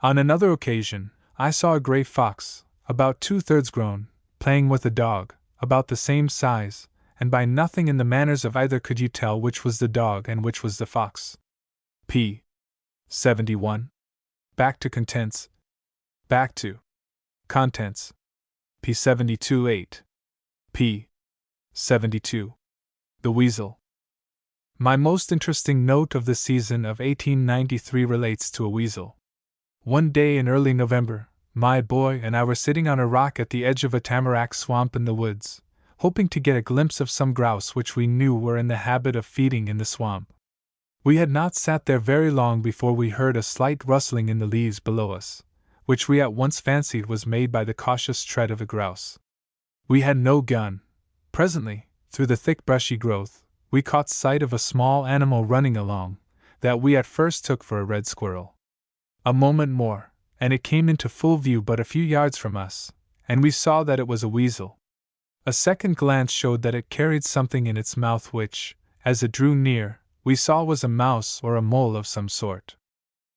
A: On another occasion, I saw a gray fox, about 2/3 grown, playing with a dog, about the same size, and by nothing in the manners of either could you tell which was the dog and which was the fox. p. 71. Back to contents. Back to contents. p. 72-8. p. 72. The Weasel. My most interesting note of the season of 1893 relates to a weasel. One day in early November, my boy and I were sitting on a rock at the edge of a tamarack swamp in the woods, hoping to get a glimpse of some grouse which we knew were in the habit of feeding in the swamp. We had not sat there very long before we heard a slight rustling in the leaves below us, which we at once fancied was made by the cautious tread of a grouse. We had no gun. Presently, through the thick brushy growth, we caught sight of a small animal running along, that we at first took for a red squirrel. A moment more, and it came into full view but a few yards from us, and we saw that it was a weasel. A second glance showed that it carried something in its mouth which, as it drew near, we saw was a mouse or a mole of some sort.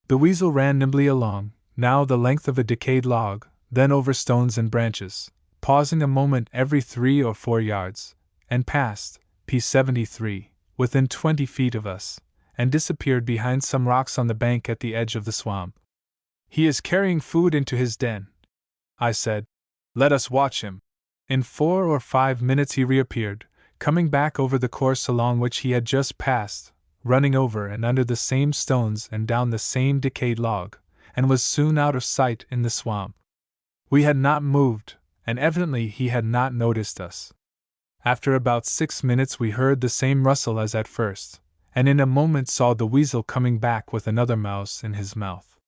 A: The weasel ran nimbly along, now the length of a decayed log, then over stones and branches, pausing a moment every 3 or 4 yards, and passed, p. 73, within 20 feet of us, and disappeared behind some rocks on the bank at the edge of the swamp. "He is carrying food into his den," I said. "Let us watch him." In 4 or 5 minutes he reappeared, coming back over the course along which he had just passed, running over and under the same stones and down the same decayed log, and was soon out of sight in the swamp. We had not moved, and evidently he had not noticed us. After about 6 minutes we heard the same rustle as at first, and in a moment saw the weasel coming back with another mouse in his mouth.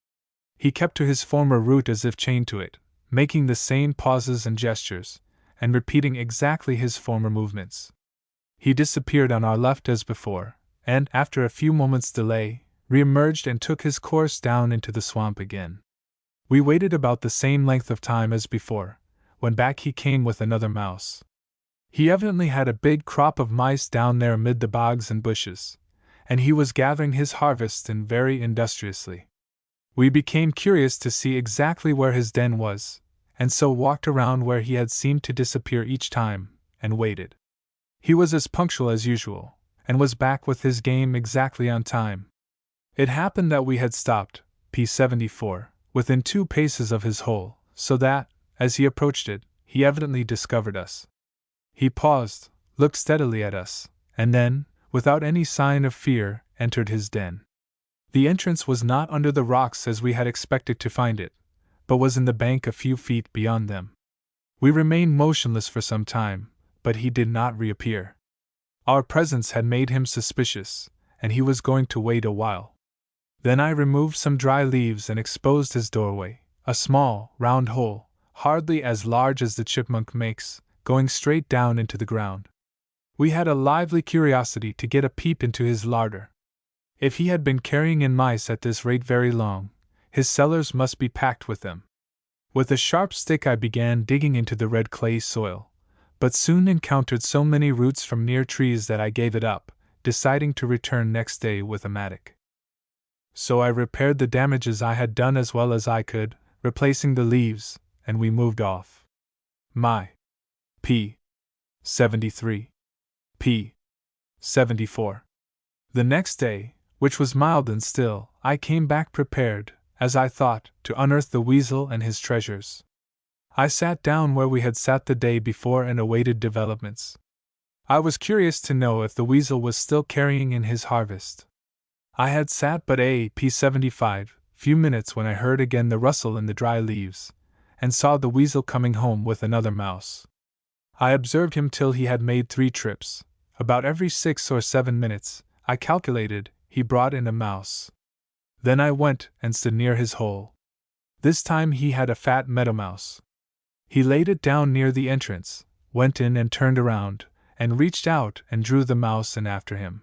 A: He kept to his former route as if chained to it, making the same pauses and gestures, and repeating exactly his former movements. He disappeared on our left as before, and, after a few moments' delay, re-emerged and took his course down into the swamp again. We waited about the same length of time as before, when back he came with another mouse. He evidently had a big crop of mice down there amid the bogs and bushes, and he was gathering his harvest in very industriously. We became curious to see exactly where his den was, and so walked around where he had seemed to disappear each time, and waited. He was as punctual as usual, and was back with his game exactly on time. It happened that we had stopped, p. 74, within 2 paces of his hole, so that, as he approached it, he evidently discovered us. He paused, looked steadily at us, and then, without any sign of fear, entered his den. The entrance was not under the rocks as we had expected to find it, but was in the bank a few feet beyond them. We remained motionless for some time, but he did not reappear. Our presence had made him suspicious, and he was going to wait a while. Then I removed some dry leaves and exposed his doorway, a small, round hole, hardly as large as the chipmunk makes, going straight down into the ground. We had a lively curiosity to get a peep into his larder. If he had been carrying in mice at this rate very long, his cellars must be packed with them. With a sharp stick I began digging into the red clay soil, but soon encountered so many roots from near trees that I gave it up, deciding to return next day with a mattock. so I repaired the damages I had done as well as I could, replacing the leaves, and we moved off. My p. 73. p. 74. The next day, which was mild and still, I came back prepared, as I thought, to unearth the weasel and his treasures. I sat down where we had sat the day before and awaited developments. I was curious to know if the weasel was still carrying in his harvest. I had sat but a few minutes when I heard again the rustle in the dry leaves, and saw the weasel coming home with another mouse. I observed him till he had made 3 trips. About every 6 or 7 minutes, I calculated, he brought in a mouse. Then I went and stood near his hole. This time he had a fat meadow mouse. He laid it down near the entrance, went in and turned around, and reached out and drew the mouse in after him.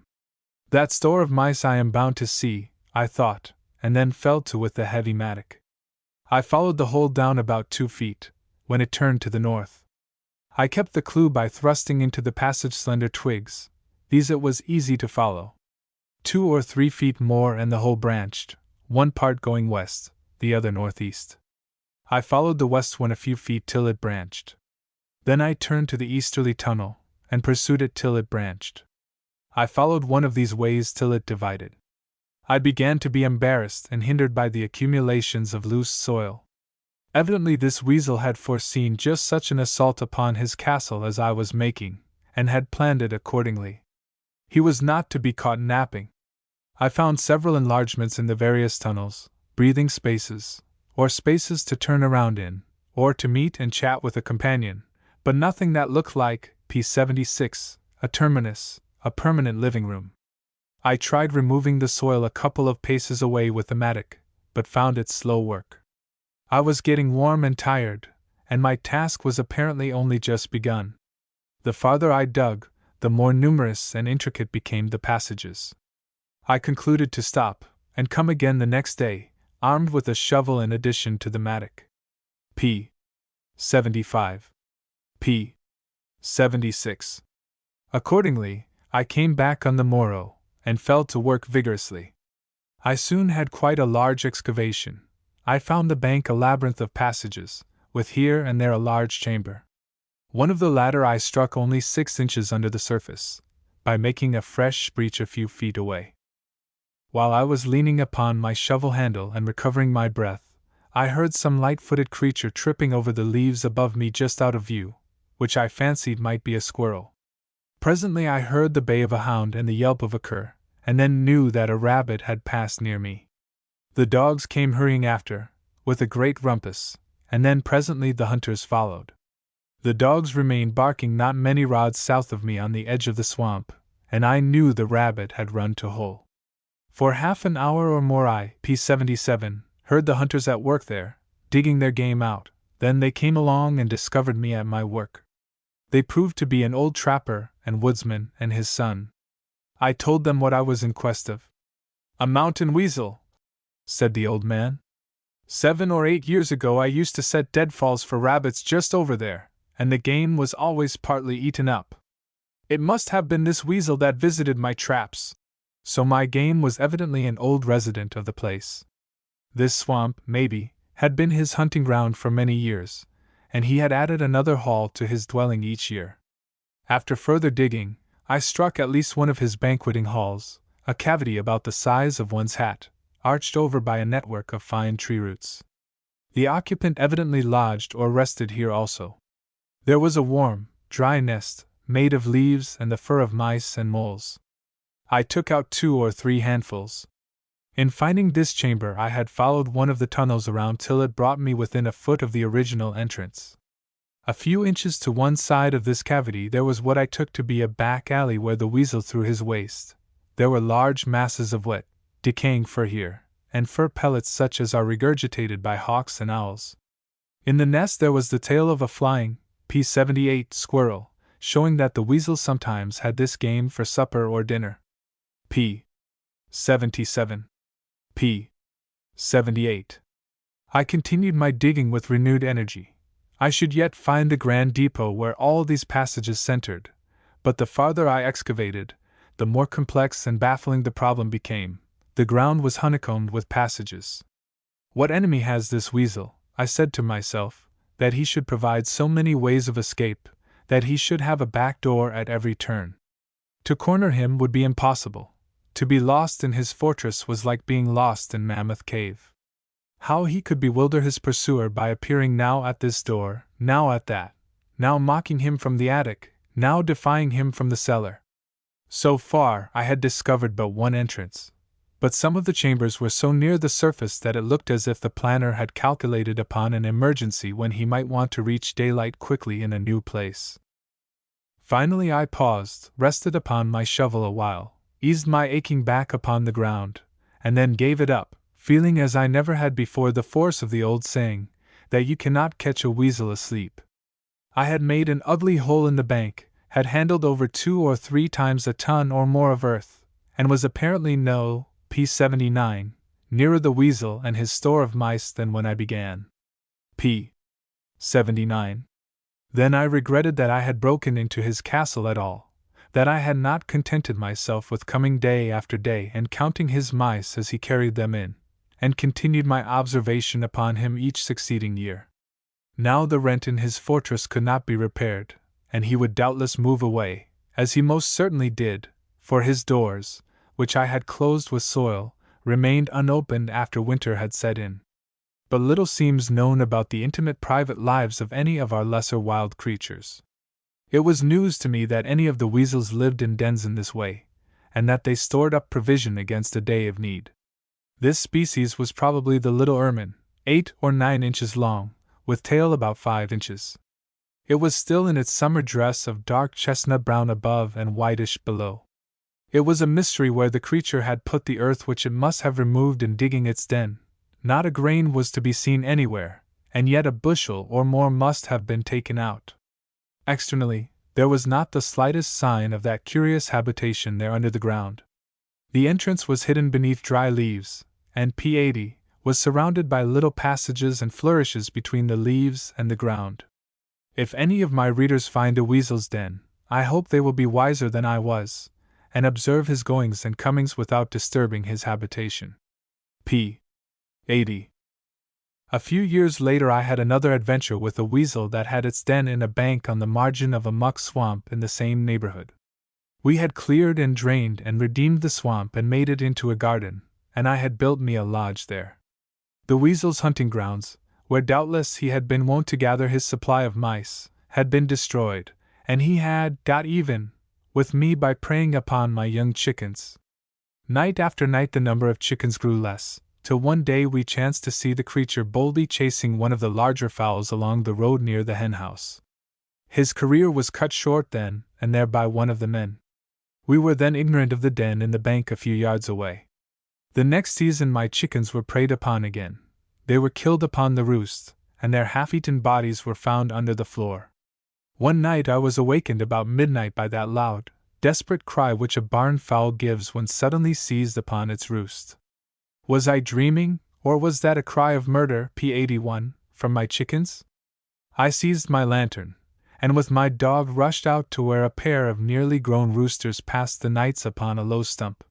A: That store of mice I am bound to see, I thought, and then fell to with the heavy mattock. I followed the hole down about 2 feet, when it turned to the north. I kept the clue by thrusting into the passage slender twigs. These it was easy to follow. 2 or 3 feet more and the hole branched, one part going west, the other northeast. I followed the west one a few feet till it branched. Then I turned to the easterly tunnel, and pursued it till it branched. I followed one of these ways till it divided. I began to be embarrassed and hindered by the accumulations of loose soil. Evidently this weasel had foreseen just such an assault upon his castle as I was making, and had planned it accordingly. He was not to be caught napping. I found several enlargements in the various tunnels, breathing spaces, or spaces to turn around in, or to meet and chat with a companion, but nothing that looked like P76, a terminus, a permanent living room. I tried removing the soil a couple of paces away with the mattock, but found it slow work. I was getting warm and tired, and my task was apparently only just begun. The farther I dug, the more numerous and intricate became the passages. I concluded to stop, and come again the next day, armed with a shovel in addition to the mattock. P. 75. P. 76. Accordingly, I came back on the morrow, and fell to work vigorously. I soon had quite a large excavation. I found the bank a labyrinth of passages, with here and there a large chamber. One of the latter I struck only 6 inches under the surface, by making a fresh breach a few feet away. While I was leaning upon my shovel handle and recovering my breath, I heard some light-footed creature tripping over the leaves above me just out of view, which I fancied might be a squirrel. Presently I heard the bay of a hound and the yelp of a cur, and then knew that a rabbit had passed near me. The dogs came hurrying after, with a great rumpus, and then presently the hunters followed. The dogs remained barking not many rods south of me on the edge of the swamp, and I knew the rabbit had run to hole. For half an hour or more I, P77, heard the hunters at work there, digging their game out. Then they came along and discovered me at my work. They proved to be an old trapper and woodsman and his son. I told them what I was in quest of. "A mountain weasel," said the old man. "7 or 8 years ago I used to set deadfalls for rabbits just over there, and the game was always partly eaten up. It must have been this weasel that visited my traps. So my game was evidently an old resident of the place. This swamp, maybe, had been his hunting ground for many years, and he had added another hall to his dwelling each year. After further digging, I struck at least one of his banqueting halls, a cavity about the size of one's hat, arched over by a network of fine tree roots. The occupant evidently lodged or rested here also. There was a warm, dry nest, made of leaves and the fur of mice and moles. I took out 2 or 3 handfuls. In finding this chamber I had followed one of the tunnels around till it brought me within a foot of the original entrance. A few inches to one side of this cavity there was what I took to be a back alley where the weasel threw his waste. There were large masses of wet, decaying fur here, and fur pellets such as are regurgitated by hawks and owls. In the nest there was the tail of a flying, P78 squirrel, showing that the weasel sometimes had this game for supper or dinner. P. 77. P. 78. I continued my digging with renewed energy. I should yet find the grand depot where all these passages centered, but the farther I excavated, the more complex and baffling the problem became, The ground was honeycombed with passages. What enemy has this weasel, I said to myself, that he should provide so many ways of escape, that he should have a back door at every turn? To corner him would be impossible. To be lost in his fortress was like being lost in Mammoth Cave. How he could bewilder his pursuer by appearing now at this door, now at that, now mocking him from the attic, now defying him from the cellar. So far, I had discovered but one entrance, but some of the chambers were so near the surface that it looked as if the planner had calculated upon an emergency when he might want to reach daylight quickly in a new place. Finally I paused, rested upon my shovel a while, eased my aching back upon the ground, and then gave it up, feeling as I never had before the force of the old saying, that you cannot catch a weasel asleep. I had made an ugly hole in the bank, had handled over 2 or 3 times a ton or more of earth, and was apparently no P79, nearer the weasel and his store of mice than when I began. P79. Then I regretted that I had broken into his castle at all, that I had not contented myself with coming day after day and counting his mice as he carried them in, and continued my observation upon him each succeeding year. Now the rent in his fortress could not be repaired, and he would doubtless move away, as he most certainly did, for his doors, which I had closed with soil, remained unopened after winter had set in. But little seems known about the intimate private lives of any of our lesser wild creatures. It was news to me that any of the weasels lived in dens in this way, and that they stored up provision against a day of need. This species was probably the little ermine, 8 or 9 inches long, with tail about 5 inches. It was still in its summer dress of dark chestnut brown above and whitish below. It was a mystery where the creature had put the earth which it must have removed in digging its den. Not a grain was to be seen anywhere, and yet a bushel or more must have been taken out. Externally, there was not the slightest sign of that curious habitation there under the ground. The entrance was hidden beneath dry leaves, and P80 was surrounded by little passages and flourishes between the leaves and the ground. If any of my readers find a weasel's den, I hope they will be wiser than I was, and observe his goings and comings without disturbing his habitation. P. 80. A few years later I had another adventure with a weasel that had its den in a bank on the margin of a muck swamp in the same neighborhood. We had cleared and drained and redeemed the swamp and made it into a garden, and I had built me a lodge there. The weasel's hunting grounds, where doubtless he had been wont to gather his supply of mice, had been destroyed, and he had got even with me by preying upon my young chickens. Night after night the number of chickens grew less, till one day we chanced to see the creature boldly chasing one of the larger fowls along the road near the henhouse. His career was cut short then and there by one of the men. We were then ignorant of the den in the bank a few yards away. The next season my chickens were preyed upon again. They were killed upon the roost, and their half-eaten bodies were found under the floor. One night I was awakened about midnight by that loud, desperate cry which a barn fowl gives when suddenly seized upon its roost. Was I dreaming, or was that a cry of murder, P81, from my chickens? I seized my lantern, and with my dog rushed out to where a pair of nearly grown roosters passed the nights upon a low stump.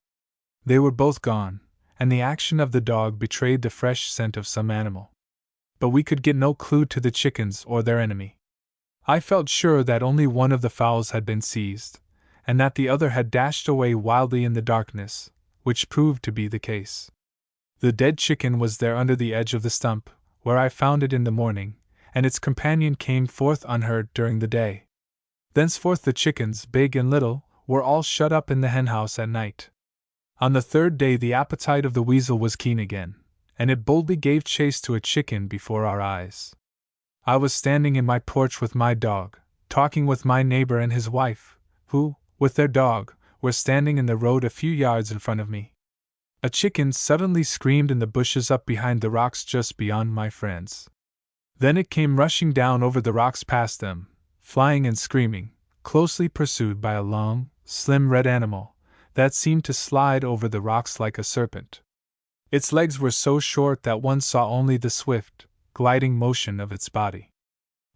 A: They were both gone, and the action of the dog betrayed the fresh scent of some animal. But we could get no clue to the chickens or their enemy. I felt sure that only one of the fowls had been seized, and that the other had dashed away wildly in the darkness, which proved to be the case. The dead chicken was there under the edge of the stump, where I found it in the morning, and its companion came forth unheard during the day. Thenceforth the chickens, big and little, were all shut up in the henhouse at night. On the third day the appetite of the weasel was keen again, and it boldly gave chase to a chicken before our eyes. I was standing in my porch with my dog, talking with my neighbor and his wife, who, with their dog, were standing in the road a few yards in front of me. A chicken suddenly screamed in the bushes up behind the rocks just beyond my friends. Then it came rushing down over the rocks past them, flying and screaming, closely pursued by a long, slim red animal that seemed to slide over the rocks like a serpent. Its legs were so short that one saw only the swift, gliding motion of its body.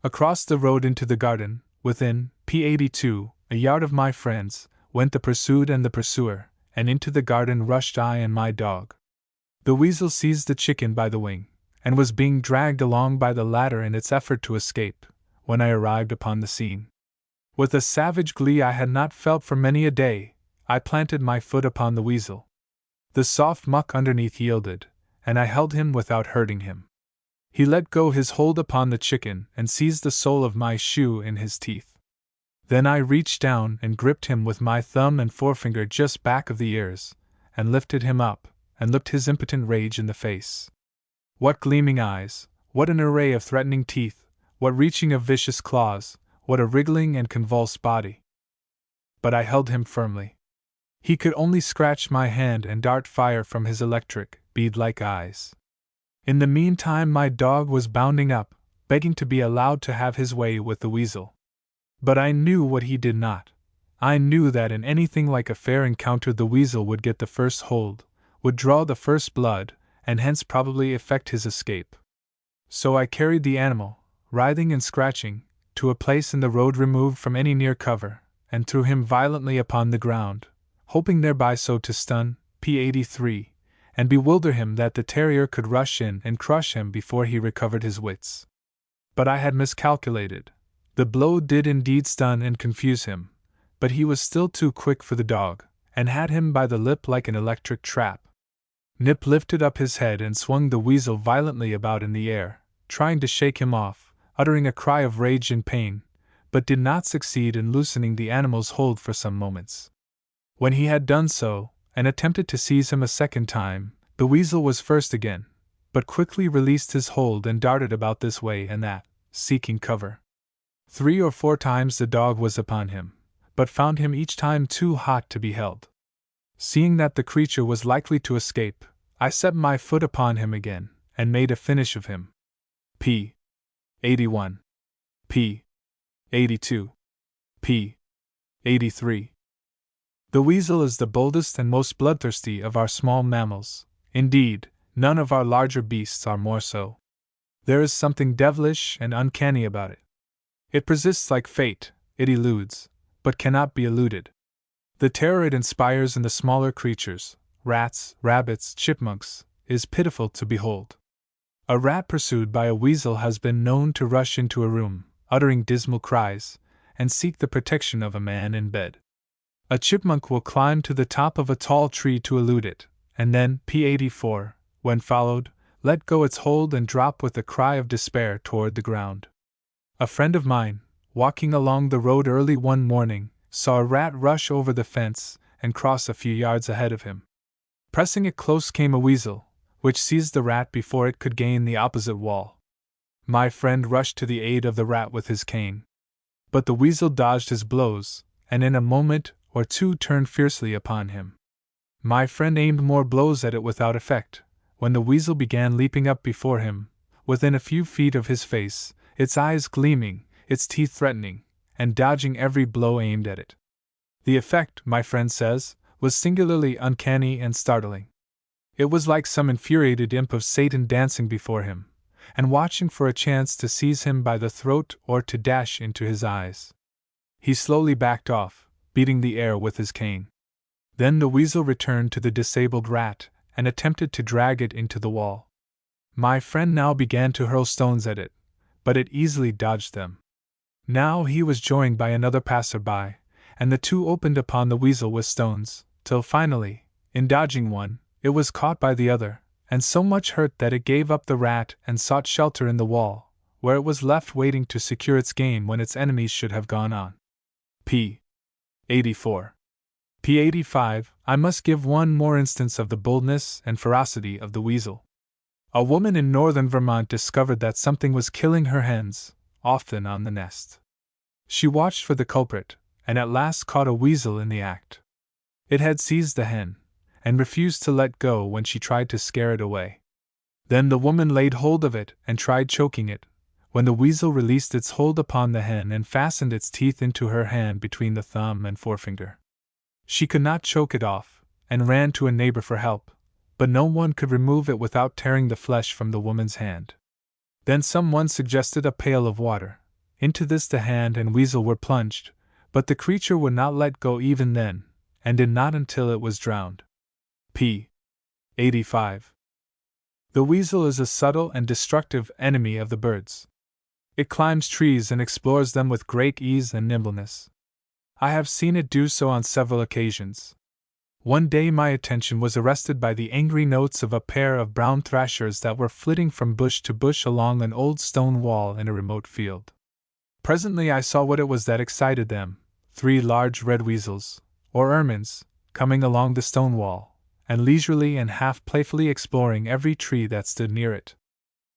A: Across the road into the garden, within P82, a yard of my friends, went the pursued and the pursuer, and into the garden rushed I and my dog. The weasel seized the chicken by the wing, and was being dragged along by the latter in its effort to escape, when I arrived upon the scene. With a savage glee I had not felt for many a day, I planted my foot upon the weasel. The soft muck underneath yielded, and I held him without hurting him. He let go his hold upon the chicken and seized the sole of my shoe in his teeth. Then I reached down and gripped him with my thumb and forefinger just back of the ears, and lifted him up, and looked his impotent rage in the face. What gleaming eyes, what an array of threatening teeth, what reaching of vicious claws, what a wriggling and convulsed body! But I held him firmly. He could only scratch my hand and dart fire from his electric, bead-like eyes. In the meantime my dog was bounding up, begging to be allowed to have his way with the weasel. But I knew what he did not. I knew that in anything like a fair encounter the weasel would get the first hold, would draw the first blood, and hence probably effect his escape. So I carried the animal, writhing and scratching, to a place in the road removed from any near cover, and threw him violently upon the ground, hoping thereby so to stun P83, and bewilder him that the terrier could rush in and crush him before he recovered his wits. But I had miscalculated. The blow did indeed stun and confuse him, but he was still too quick for the dog, and had him by the lip like an electric trap. Nip lifted up his head and swung the weasel violently about in the air, trying to shake him off, uttering a cry of rage and pain, but did not succeed in loosening the animal's hold for some moments. When he had done so, and attempted to seize him a second time, the weasel was first again, but quickly released his hold and darted about this way and that, seeking cover. 3 or 4 times the dog was upon him, but found him each time too hot to be held. Seeing that the creature was likely to escape, I set my foot upon him again, and made a finish of him. P. 81. P. 82. P. 83. The weasel is the boldest and most bloodthirsty of our small mammals. Indeed, none of our larger beasts are more so. There is something devilish and uncanny about it. It persists like fate, it eludes, but cannot be eluded. The terror it inspires in the smaller creatures, rats, rabbits, chipmunks, is pitiful to behold. A rat pursued by a weasel has been known to rush into a room, uttering dismal cries, and seek the protection of a man in bed. A chipmunk will climb to the top of a tall tree to elude it, and then, P84, when followed, let go its hold and drop with a cry of despair toward the ground. A friend of mine, walking along the road early one morning, saw a rat rush over the fence and cross a few yards ahead of him. Pressing it close came a weasel, which seized the rat before it could gain the opposite wall. My friend rushed to the aid of the rat with his cane. But the weasel dodged his blows, and in a moment or two turned fiercely upon him. My friend aimed more blows at it without effect, when the weasel began leaping up before him, within a few feet of his face, its eyes gleaming, its teeth threatening, and dodging every blow aimed at it. The effect, my friend says, was singularly uncanny and startling. It was like some infuriated imp of Satan dancing before him, and watching for a chance to seize him by the throat or to dash into his eyes. He slowly backed off, beating the air with his cane. Then the weasel returned to the disabled rat and attempted to drag it into the wall. My friend now began to hurl stones at it, but it easily dodged them. Now he was joined by another passer-by, and the two opened upon the weasel with stones, till finally, in dodging one, it was caught by the other, and so much hurt that it gave up the rat and sought shelter in the wall, where it was left waiting to secure its game when its enemies should have gone on. P. 84. P. 85. I must give one more instance of the boldness and ferocity of the weasel. A woman in northern Vermont discovered that something was killing her hens, often on the nest. She watched for the culprit, and at last caught a weasel in the act. It had seized the hen, and refused to let go when she tried to scare it away. Then the woman laid hold of it and tried choking it, when the weasel released its hold upon the hen and fastened its teeth into her hand between the thumb and forefinger. She could not choke it off, and ran to a neighbor for help, but no one could remove it without tearing the flesh from the woman's hand. Then someone suggested a pail of water. Into this the hand and weasel were plunged, but the creature would not let go even then, and did not until it was drowned. p. 85. The weasel is a subtle and destructive enemy of the birds. It climbs trees and explores them with great ease and nimbleness. I have seen it do so on several occasions. One day my attention was arrested by the angry notes of a pair of brown thrashers that were flitting from bush to bush along an old stone wall in a remote field. Presently I saw what it was that excited them: 3 large red weasels, or ermines, coming along the stone wall, and leisurely and half playfully exploring every tree that stood near it.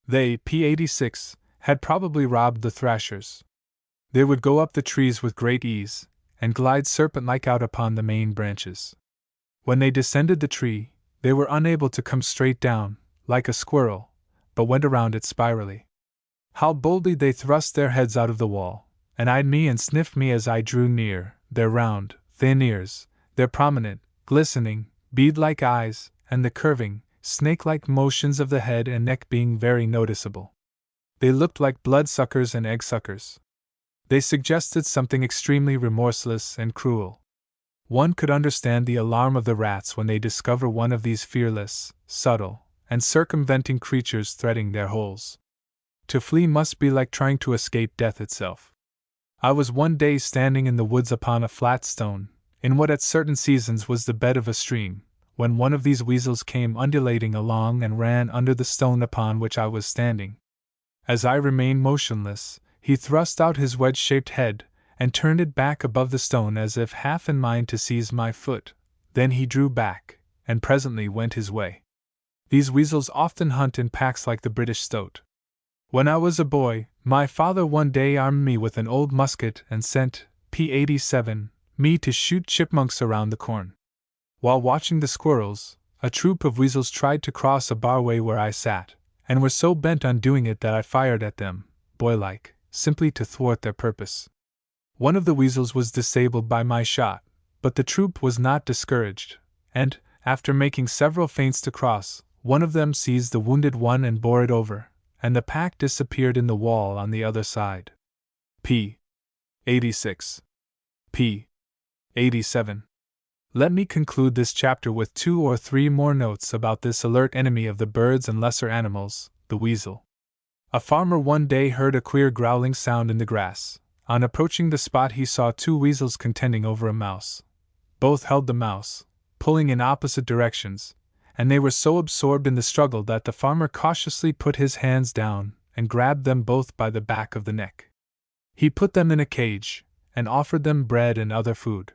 A: They, p86, had probably robbed the thrashers. They would go up the trees with great ease, and glide serpent-like out upon the main branches. When they descended the tree, they were unable to come straight down, like a squirrel, but went around it spirally. How boldly they thrust their heads out of the wall, and eyed me and sniffed me as I drew near, their round, thin ears, their prominent, glistening, bead-like eyes, and the curving, snake-like motions of the head and neck being very noticeable. They looked like bloodsuckers and egg-suckers. They suggested something extremely remorseless and cruel. One could understand the alarm of the rats when they discover one of these fearless, subtle, and circumventing creatures threading their holes. To flee must be like trying to escape death itself. I was one day standing in the woods upon a flat stone, in what at certain seasons was the bed of a stream, when one of these weasels came undulating along and ran under the stone upon which I was standing. As I remained motionless, he thrust out his wedge-shaped head, and turned it back above the stone as if half in mind to seize my foot. Then he drew back, and presently went his way. These weasels often hunt in packs like the British stoat. When I was a boy, my father one day armed me with an old musket and sent p87 me to shoot chipmunks around the corn. While watching the squirrels, a troop of weasels tried to cross a barway where I sat, and were so bent on doing it that I fired at them, boylike, simply to thwart their purpose. One of the weasels was disabled by my shot, but the troop was not discouraged, and, after making several feints to cross, one of them seized the wounded one and bore it over, and the pack disappeared in the wall on the other side. p. 86. p. 87. Let me conclude this chapter with 2 or 3 more notes about this alert enemy of the birds and lesser animals, the weasel. A farmer one day heard a queer growling sound in the grass. On approaching the spot he saw 2 weasels contending over a mouse. Both held the mouse, pulling in opposite directions, and they were so absorbed in the struggle that the farmer cautiously put his hands down and grabbed them both by the back of the neck. He put them in a cage, and offered them bread and other food.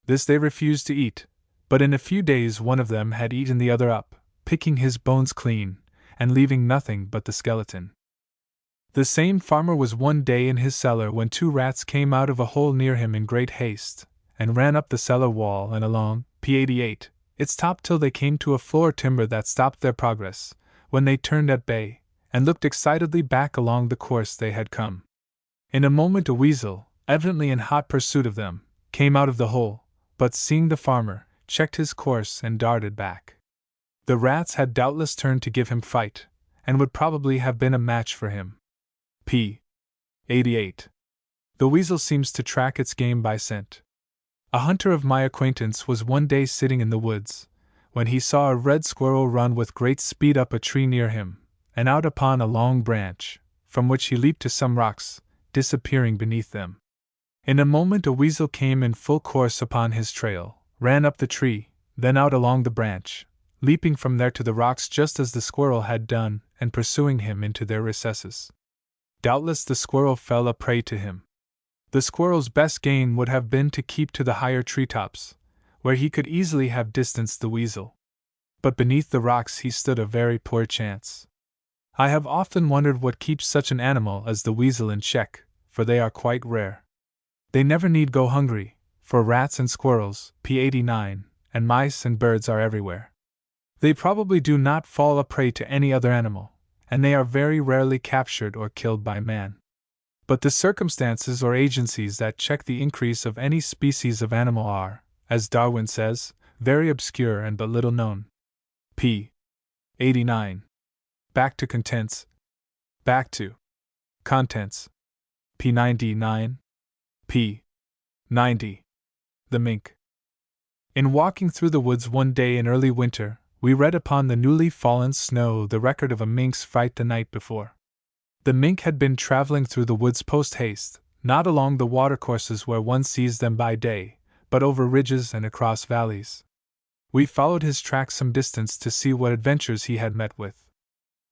A: This they refused to eat, but in a few days one of them had eaten the other up, picking his bones clean, and leaving nothing but the skeleton. The same farmer was one day in his cellar when 2 rats came out of a hole near him in great haste, and ran up the cellar wall and along p88 its top till they came to a floor timber that stopped their progress, when they turned at bay, and looked excitedly back along the course they had come. In a moment a weasel, evidently in hot pursuit of them, came out of the hole, but seeing the farmer, checked his course and darted back. The rats had doubtless turned to give him fight, and would probably have been a match for him. p. 88. The weasel seems to track its game by scent. A hunter of my acquaintance was one day sitting in the woods, when he saw a red squirrel run with great speed up a tree near him, and out upon a long branch, from which he leaped to some rocks, disappearing beneath them. In a moment a weasel came in full course upon his trail, ran up the tree, then out along the branch, leaping from there to the rocks just as the squirrel had done, and pursuing him into their recesses. Doubtless the squirrel fell a prey to him. The squirrel's best gain would have been to keep to the higher treetops, where he could easily have distanced the weasel. But beneath the rocks he stood a very poor chance. I have often wondered what keeps such an animal as the weasel in check, for they are quite rare. They never need go hungry, for rats and squirrels, p89, and mice and birds are everywhere. They probably do not fall a prey to any other animal, and they are very rarely captured or killed by man. But the circumstances or agencies that check the increase of any species of animal are, as Darwin says, very obscure and but little known. p. 89. Back to contents. Back to contents. p. 99. p. 90. The mink. In walking through the woods one day in early winter, we read upon the newly fallen snow the record of a mink's fright the night before. The mink had been traveling through the woods post-haste, not along the watercourses where one sees them by day, but over ridges and across valleys. We followed his track some distance to see what adventures he had met with.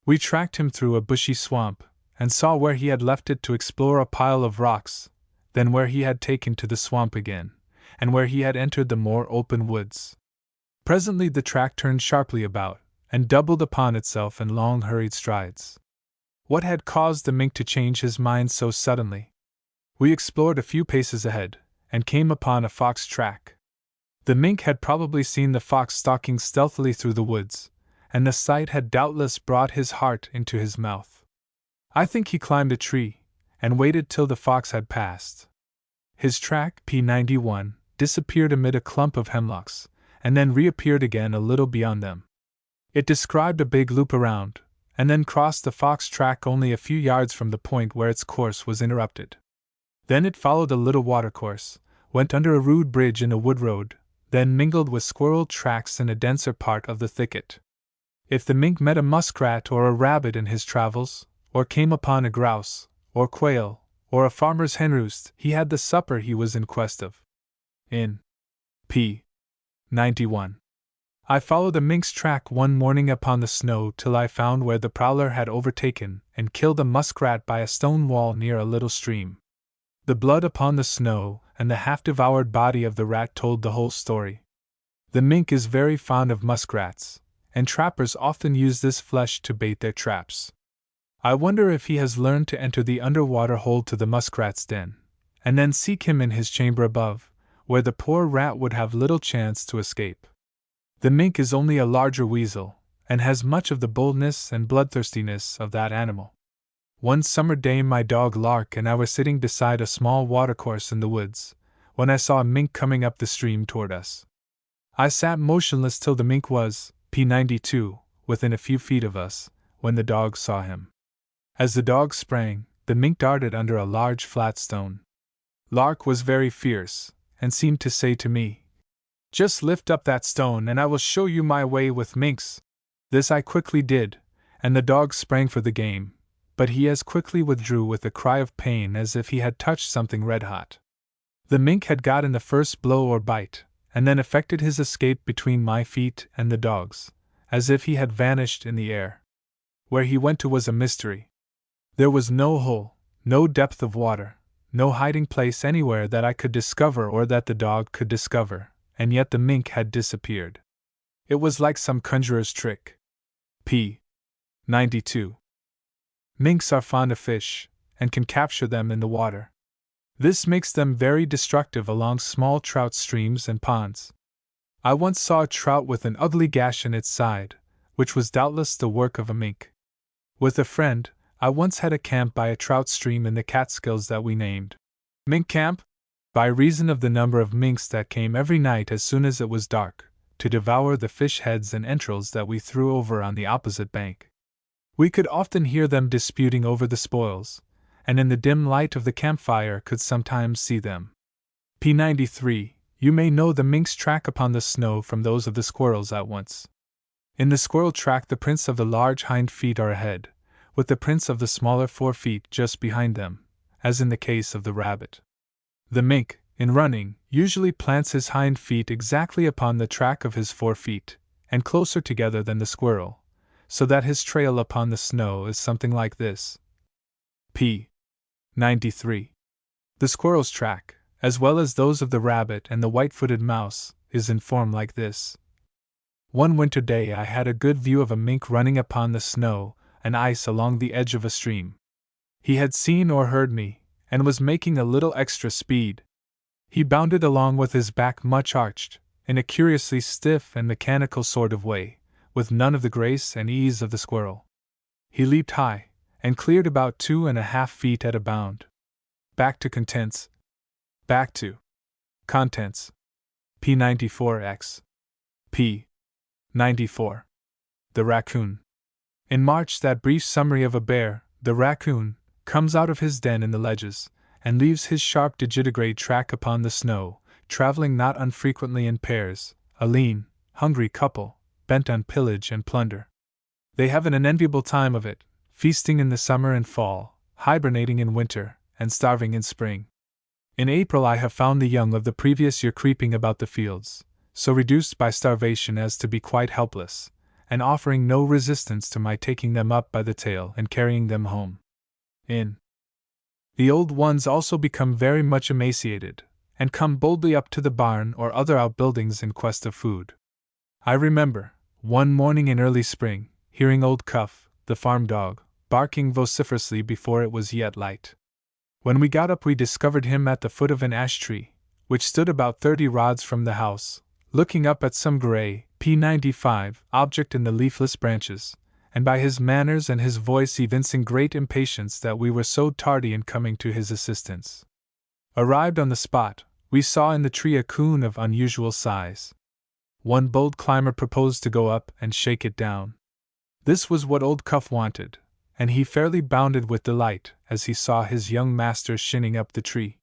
A: We tracked him through a bushy swamp, and saw where he had left it to explore a pile of rocks, then where he had taken to the swamp again, and where he had entered the more open woods. Presently the track turned sharply about, and doubled upon itself in long hurried strides. What had caused the mink to change his mind so suddenly? We explored a few paces ahead, and came upon a fox track. The mink had probably seen the fox stalking stealthily through the woods, and the sight had doubtless brought his heart into his mouth. I think he climbed a tree, and waited till the fox had passed. His track, P91, disappeared amid a clump of hemlocks, and then reappeared again a little beyond them. It described a big loop around, and then crossed the fox track only a few yards from the point where its course was interrupted. Then it followed a little watercourse, went under a rude bridge in a wood road, then mingled with squirrel tracks in a denser part of the thicket. If the mink met a muskrat or a rabbit in his travels, or came upon a grouse, or quail, or a farmer's hen roost, he had the supper he was in quest of. In P. 91. I followed the mink's track one morning upon the snow till I found where the prowler had overtaken and killed a muskrat by a stone wall near a little stream. The blood upon the snow and the half-devoured body of the rat told the whole story. The mink is very fond of muskrats, and trappers often use this flesh to bait their traps. I wonder if he has learned to enter the underwater hole to the muskrat's den, and then seek him in his chamber above, where the poor rat would have little chance to escape. The mink is only a larger weasel, and has much of the boldness and bloodthirstiness of that animal. One summer day my dog Lark and I were sitting beside a small watercourse in the woods, when I saw a mink coming up the stream toward us. I sat motionless till the mink was, P92, within a few feet of us, when the dog saw him. As the dog sprang, the mink darted under a large flat stone. Lark was very fierce, and seemed to say to me, "Just lift up that stone and I will show you my way with minks." This I quickly did, and the dog sprang for the game, but he as quickly withdrew with a cry of pain as if he had touched something red-hot. The mink had gotten the first blow or bite, and then effected his escape between my feet and the dog's, as if he had vanished in the air. Where he went to was a mystery. There was no hole, no depth of water, no hiding place anywhere that I could discover or that the dog could discover, and yet the mink had disappeared. It was like some conjurer's trick. P. 92. Minks are fond of fish, and can capture them in the water. This makes them very destructive along small trout streams and ponds. I once saw a trout with an ugly gash in its side, which was doubtless the work of a mink. With a friend, I once had a camp by a trout stream in the Catskills that we named Mink Camp, by reason of the number of minks that came every night as soon as it was dark, to devour the fish heads and entrails that we threw over on the opposite bank. We could often hear them disputing over the spoils, and in the dim light of the campfire could sometimes see them. P93, you may know the mink's track upon the snow from those of the squirrels at once. In the squirrel track the prints of the large hind feet are ahead, with the prints of the smaller forefeet just behind them, as in the case of the rabbit. The mink, in running, usually plants his hind feet exactly upon the track of his forefeet, and closer together than the squirrel, so that his trail upon the snow is something like this. P. 93. The squirrel's track, as well as those of the rabbit and the white-footed mouse, is in form like this. One winter day I had a good view of a mink running upon the snow and ice along the edge of a stream. He had seen or heard me, and was making a little extra speed. He bounded along with his back much arched, in a curiously stiff and mechanical sort of way, with none of the grace and ease of the squirrel. He leaped high, and cleared about 2.5 feet at a bound. Back to contents. Back to contents. P94X. P. 94. The raccoon. In March, that brief summary of a bear, the raccoon, comes out of his den in the ledges, and leaves his sharp digitigrade track upon the snow, traveling not unfrequently in pairs, a lean, hungry couple, bent on pillage and plunder. They have an unenviable time of it, feasting in the summer and fall, hibernating in winter, and starving in spring. In April I have found the young of the previous year creeping about the fields, so reduced by starvation as to be quite helpless, and offering no resistance to my taking them up by the tail and carrying them home. The old ones also become very much emaciated, and come boldly up to the barn or other outbuildings in quest of food. I remember, one morning in early spring, hearing old Cuff, the farm dog, barking vociferously before it was yet light. When we got up we discovered him at the foot of an ash tree, which stood about 30 rods from the house, looking up at some gray, P95 object in the leafless branches, and by his manners and his voice evincing great impatience that we were so tardy in coming to his assistance. Arrived on the spot, we saw in the tree a coon of unusual size. One bold climber proposed to go up and shake it down. This was what old Cuff wanted, and he fairly bounded with delight as he saw his young master shinning up the tree.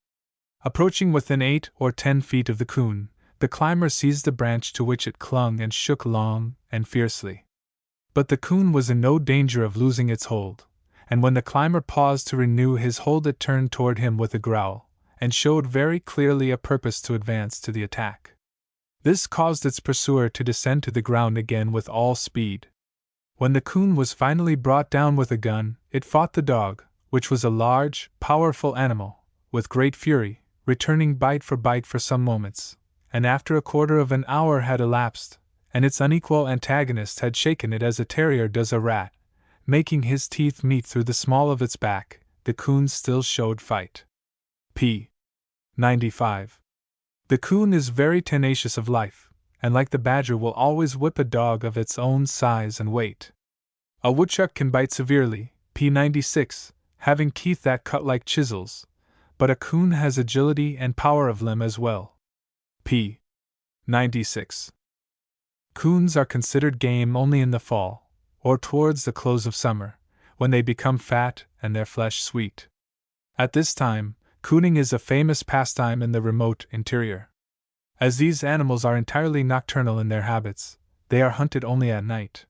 A: Approaching within 8 or 10 feet of the coon, the climber seized the branch to which it clung and shook long and fiercely. But the coon was in no danger of losing its hold, and when the climber paused to renew his hold it turned toward him with a growl, and showed very clearly a purpose to advance to the attack. This caused its pursuer to descend to the ground again with all speed. When the coon was finally brought down with a gun, it fought the dog, which was a large, powerful animal, with great fury, returning bite for some moments, and after a quarter of an hour had elapsed, and its unequal antagonist had shaken it as a terrier does a rat, making his teeth meet through the small of its back, the coon still showed fight. P. 95. The coon is very tenacious of life, and like the badger will always whip a dog of its own size and weight. A woodchuck can bite severely, P. 96, having teeth that cut like chisels, but a coon has agility and power of limb as well. P. 96. Coons are considered game only in the fall, or towards the close of summer, when they become fat and their flesh sweet. At this time, cooning is a famous pastime in the remote interior. As these animals are entirely nocturnal in their habits, they are hunted only at night.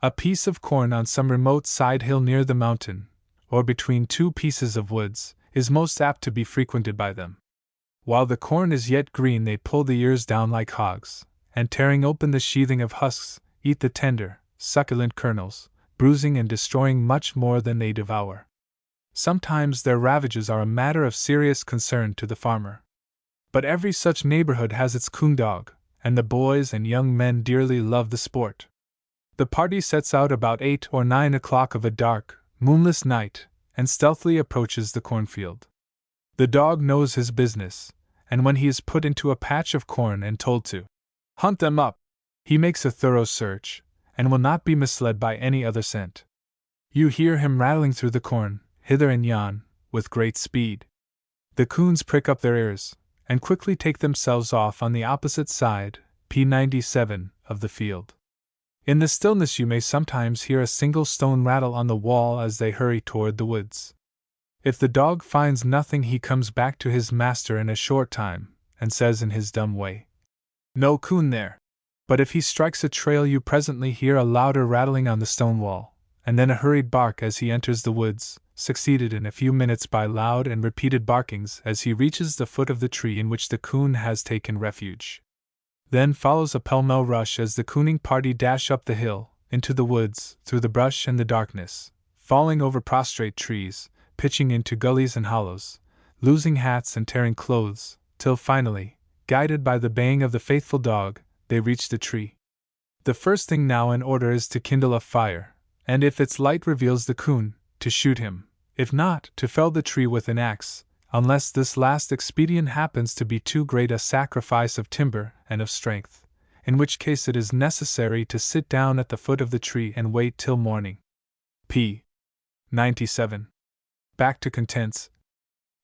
A: A piece of corn on some remote side hill near the mountain, or between 2 pieces of woods, is most apt to be frequented by them. While the corn is yet green they pull the ears down like hogs, and tearing open the sheathing of husks, eat the tender, succulent kernels, bruising and destroying much more than they devour. Sometimes their ravages are a matter of serious concern to the farmer. But every such neighborhood has its coon dog, and the boys and young men dearly love the sport. The party sets out about 8 or 9 o'clock of a dark, moonless night, and stealthily approaches the cornfield. The dog knows his business, and when he is put into a patch of corn and told to hunt them up, he makes a thorough search, and will not be misled by any other scent. You hear him rattling through the corn, hither and yon, with great speed. The coons prick up their ears, and quickly take themselves off on the opposite side, P. 97, of the field. In the stillness you may sometimes hear a single stone rattle on the wall as they hurry toward the woods. If the dog finds nothing he comes back to his master in a short time, and says in his dumb way, "No coon there." But if he strikes a trail you presently hear a louder rattling on the stone wall, and then a hurried bark as he enters the woods, succeeded in a few minutes by loud and repeated barkings as he reaches the foot of the tree in which the coon has taken refuge. Then follows a pell-mell rush as the cooning party dash up the hill, into the woods, through the brush and the darkness, falling over prostrate trees, pitching into gullies and hollows, losing hats and tearing clothes, till finally, guided by the baying of the faithful dog, they reach the tree. The first thing now in order is to kindle a fire, and if its light reveals the coon, to shoot him, if not, to fell the tree with an axe, unless this last expedient happens to be too great a sacrifice of timber and of strength, in which case it is necessary to sit down at the foot of the tree and wait till morning. P. 97. Back to contents.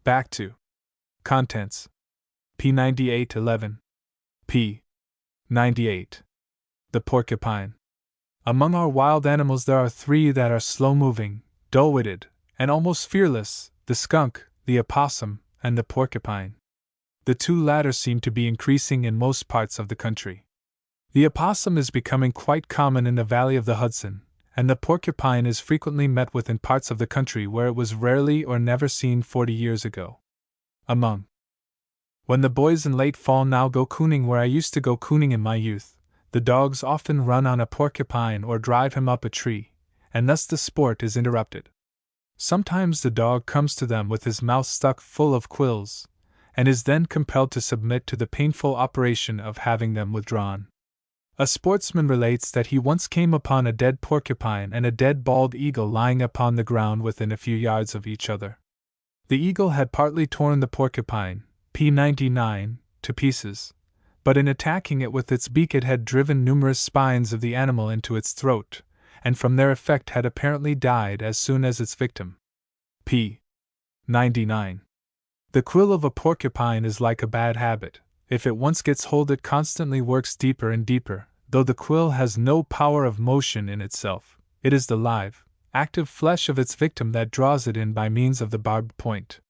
A: Back to contents. P. 98-11. P. 98. The porcupine. Among our wild animals there are 3 that are slow-moving, dull-witted, and almost fearless: the skunk, the opossum, and the porcupine. The two latter seem to be increasing in most parts of the country. The opossum is becoming quite common in the valley of the Hudson, and the porcupine is frequently met with in parts of the country where it was rarely or never seen 40 years ago. When the boys in late fall now go cooning where I used to go cooning in my youth, the dogs often run on a porcupine or drive him up a tree, and thus the sport is interrupted. Sometimes the dog comes to them with his mouth stuck full of quills, and is then compelled to submit to the painful operation of having them withdrawn. A sportsman relates that he once came upon a dead porcupine and a dead bald eagle lying upon the ground within a few yards of each other. The eagle had partly torn the porcupine, P99, to pieces, but in attacking it with its beak it had driven numerous spines of the animal into its throat, and from their effect had apparently died as soon as its victim. P99. The quill of a porcupine is like a bad habit. If it once gets hold, it constantly works deeper and deeper. Though the quill has no power of motion in itself, it is the live, active flesh of its victim that draws it in by means of the barbed point.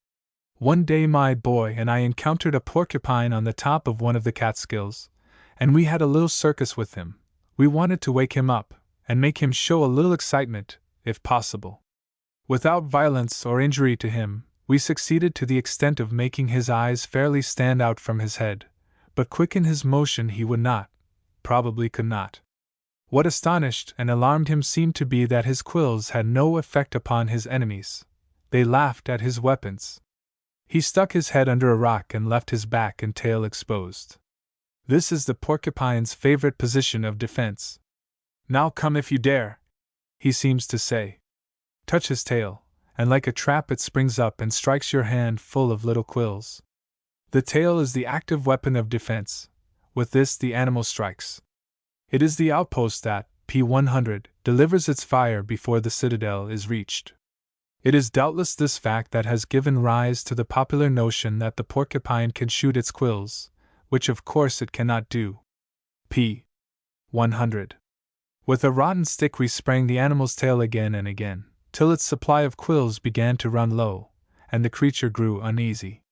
A: One day my boy and I encountered a porcupine on the top of one of the Catskills, and we had a little circus with him. We wanted to wake him up, and make him show a little excitement, if possible. Without violence or injury to him, we succeeded to the extent of making his eyes fairly stand out from his head, but quicken his motion he would not, probably could not. What astonished and alarmed him seemed to be that his quills had no effect upon his enemies. They laughed at his weapons. He stuck his head under a rock and left his back and tail exposed. This is the porcupine's favorite position of defense. Now come if you dare, he seems to say. Touch his tail, and like a trap it springs up and strikes your hand full of little quills. The tail is the active weapon of defense. With this the animal strikes. It is the outpost that, P100, delivers its fire before the citadel is reached. It is doubtless this fact that has given rise to the popular notion that the porcupine can shoot its quills, which of course it cannot do. P100. With a rotten stick we sprang the animal's tail again and again, till its supply of quills began to run low, and the creature grew uneasy.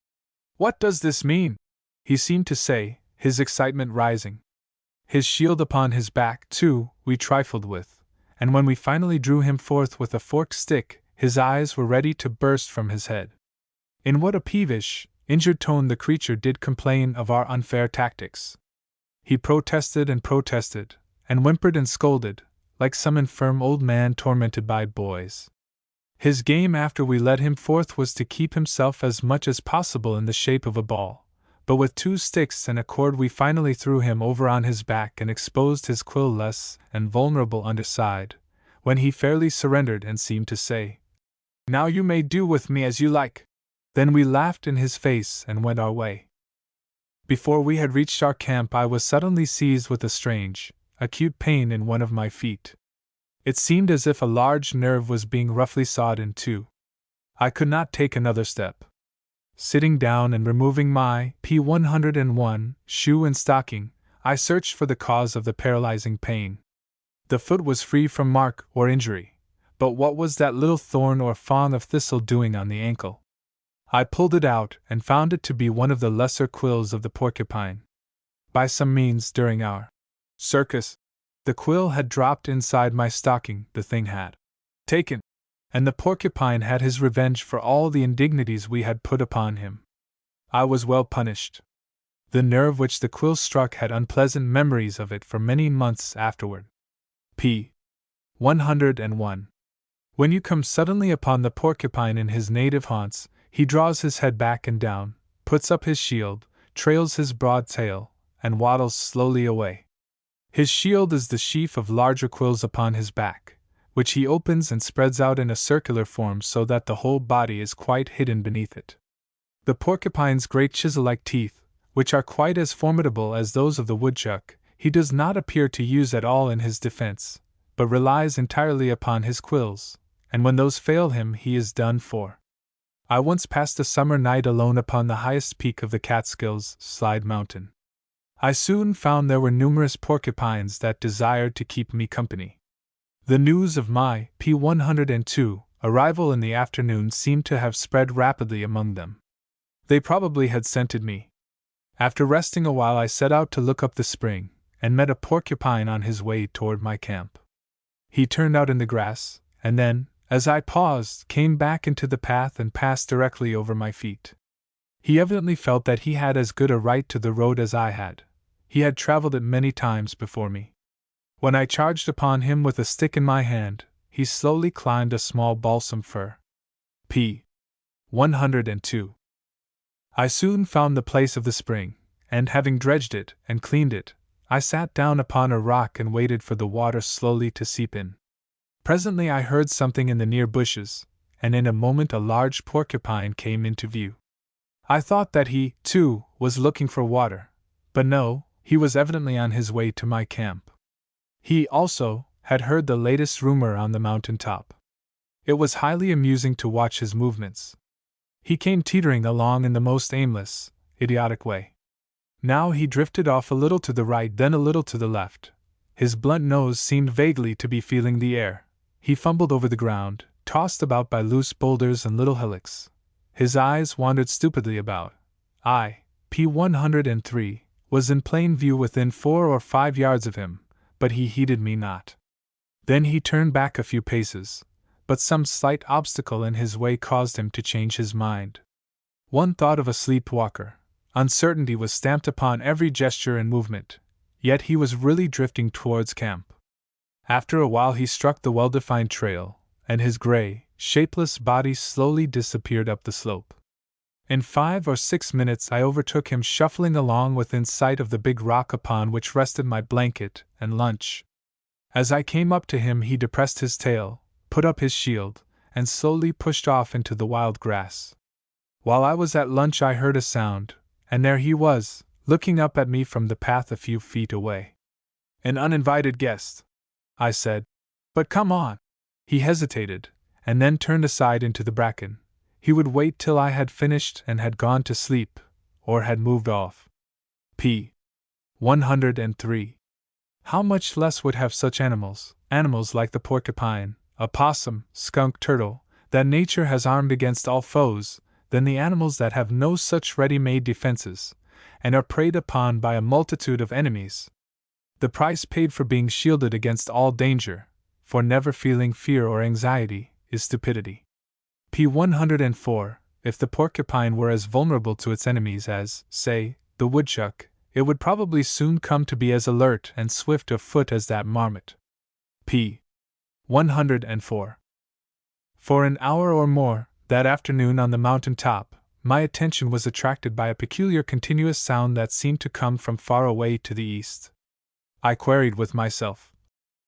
A: What does this mean? He seemed to say, his excitement rising. His shield upon his back, too, we trifled with, and when we finally drew him forth with a forked stick, his eyes were ready to burst from his head. In what a peevish, injured tone the creature did complain of our unfair tactics. He protested, and whimpered and scolded, like some infirm old man tormented by boys. His game after we led him forth was to keep himself as much as possible in the shape of a ball, but with 2 sticks and a cord we finally threw him over on his back and exposed his quill-less and vulnerable underside, when he fairly surrendered and seemed to say, "Now you may do with me as you like." Then we laughed in his face and went our way. Before we had reached our camp I was suddenly seized with a strange, acute pain in one of my feet. It seemed as if a large nerve was being roughly sawed in two. I could not take another step. Sitting down and removing my P101 shoe and stocking, I searched for the cause of the paralyzing pain. The foot was free from mark or injury, but what was that little thorn or frond of thistle doing on the ankle? I pulled it out and found it to be one of the lesser quills of the porcupine. By some means during our circus, the quill had dropped inside my stocking, the thing had taken, and the porcupine had his revenge for all the indignities we had put upon him. I was well punished. The nerve which the quill struck had unpleasant memories of it for many months afterward. P. 101. When you come suddenly upon the porcupine in his native haunts, he draws his head back and down, puts up his shield, trails his broad tail, and waddles slowly away. His shield is the sheaf of larger quills upon his back, which he opens and spreads out in a circular form so that the whole body is quite hidden beneath it. The porcupine's great chisel-like teeth, which are quite as formidable as those of the woodchuck, he does not appear to use at all in his defense, but relies entirely upon his quills, and when those fail him he is done for. I once passed a summer night alone upon the highest peak of the Catskills, Slide Mountain. I soon found there were numerous porcupines that desired to keep me company. The news of my P102 arrival in the afternoon seemed to have spread rapidly among them. They probably had scented me, After resting a while, I set out to look up the spring, and met a porcupine on his way toward my camp. He turned out in the grass, and then, as I paused, came back into the path and passed directly over my feet. He evidently felt that he had as good a right to the road as I had. He had traveled it many times before me. When I charged upon him with a stick in my hand, he slowly climbed a small balsam fir. p. 102. I soon found the place of the spring, and having dredged it and cleaned it, I sat down upon a rock and waited for the water slowly to seep in. Presently I heard something in the near bushes, and in a moment a large porcupine came into view. I thought that he, too, was looking for water, but no, he was evidently on his way to my camp. He, also, had heard the latest rumor on the mountain top. It was highly amusing to watch his movements. He came teetering along in the most aimless, idiotic way. Now he drifted off a little to the right, then a little to the left. His blunt nose seemed vaguely to be feeling the air. He fumbled over the ground, tossed about by loose boulders and little hillocks. His eyes wandered stupidly about. I, p. 103, was in plain view within 4 or 5 yards of him, but he heeded me not. Then he turned back a few paces, but some slight obstacle in his way caused him to change his mind. One thought of a sleepwalker. Uncertainty was stamped upon every gesture and movement, yet he was really drifting towards camp. After a while he struck the well-defined trail, and his gray, shapeless body slowly disappeared up the slope. In 5 or 6 minutes I overtook him shuffling along within sight of the big rock upon which rested my blanket and lunch. As I came up to him he depressed his tail, put up his shield, and slowly pushed off into the wild grass. While I was at lunch I heard a sound, and there he was, looking up at me from the path a few feet away. "An uninvited guest," I said. "But come on." He hesitated, and then turned aside into the bracken. He would wait till I had finished and had gone to sleep, or had moved off. p. 103. How much less would have such animals like the porcupine, opossum, skunk, turtle, that nature has armed against all foes, than the animals that have no such ready-made defenses, and are preyed upon by a multitude of enemies. The price paid for being shielded against all danger, for never feeling fear or anxiety, is stupidity. p. 104. If the porcupine were as vulnerable to its enemies as, say, the woodchuck, it would probably soon come to be as alert and swift of foot as that marmot. p. 104. For an hour or more, that afternoon on the mountain top, my attention was attracted by a peculiar continuous sound that seemed to come from far away to the east. I queried with myself,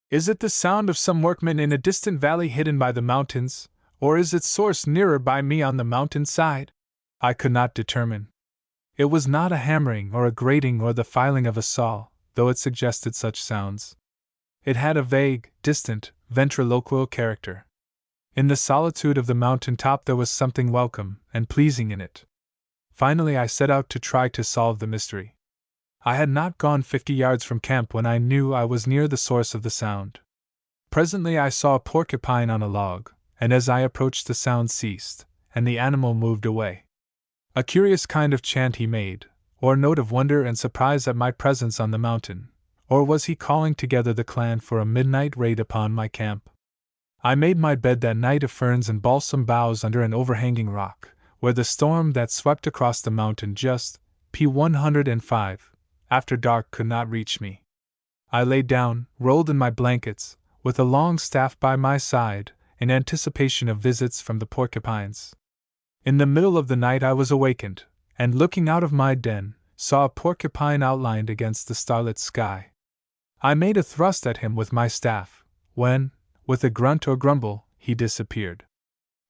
A: "Is it the sound of some workmen in a distant valley hidden by the mountains, or is its source nearer by me on the mountain side?" I could not determine. It was not a hammering or a grating or the filing of a saw, though it suggested such sounds. It had a vague, distant, ventriloquial character. In the solitude of the mountain top there was something welcome and pleasing in it. Finally I set out to try to solve the mystery. I had not gone 50 yards from camp when I knew I was near the source of the sound. Presently I saw a porcupine on a log, and as I approached the sound ceased, and the animal moved away. A curious kind of chant he made, or note of wonder and surprise at my presence on the mountain, or was he calling together the clan for a midnight raid upon my camp? I made my bed that night of ferns and balsam boughs under an overhanging rock, where the storm that swept across the mountain just, p. 105, after dark could not reach me. I lay down, rolled in my blankets, with a long staff by my side, in anticipation of visits from the porcupines. In the middle of the night I was awakened, and looking out of my den, saw a porcupine outlined against the starlit sky. I made a thrust at him with my staff, when, with a grunt or grumble, he disappeared.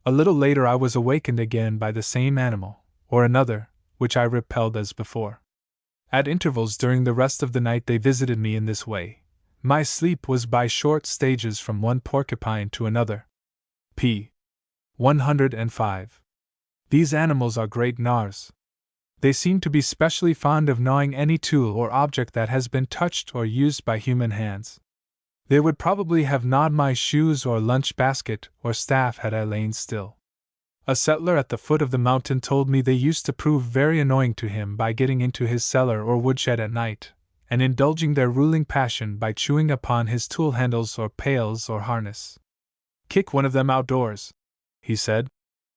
A: A little later I was awakened again by the same animal, or another, which I repelled as before. At intervals during the rest of the night they visited me in this way. My sleep was by short stages from one porcupine to another. p. 105. These animals are great gnawers. They seem to be specially fond of gnawing any tool or object that has been touched or used by human hands. They would probably have gnawed my shoes or lunch basket or staff had I lain still. A settler at the foot of the mountain told me they used to prove very annoying to him by getting into his cellar or woodshed at night, and indulging their ruling passion by chewing upon his tool handles or pails or harness. "Kick one of them outdoors," he said,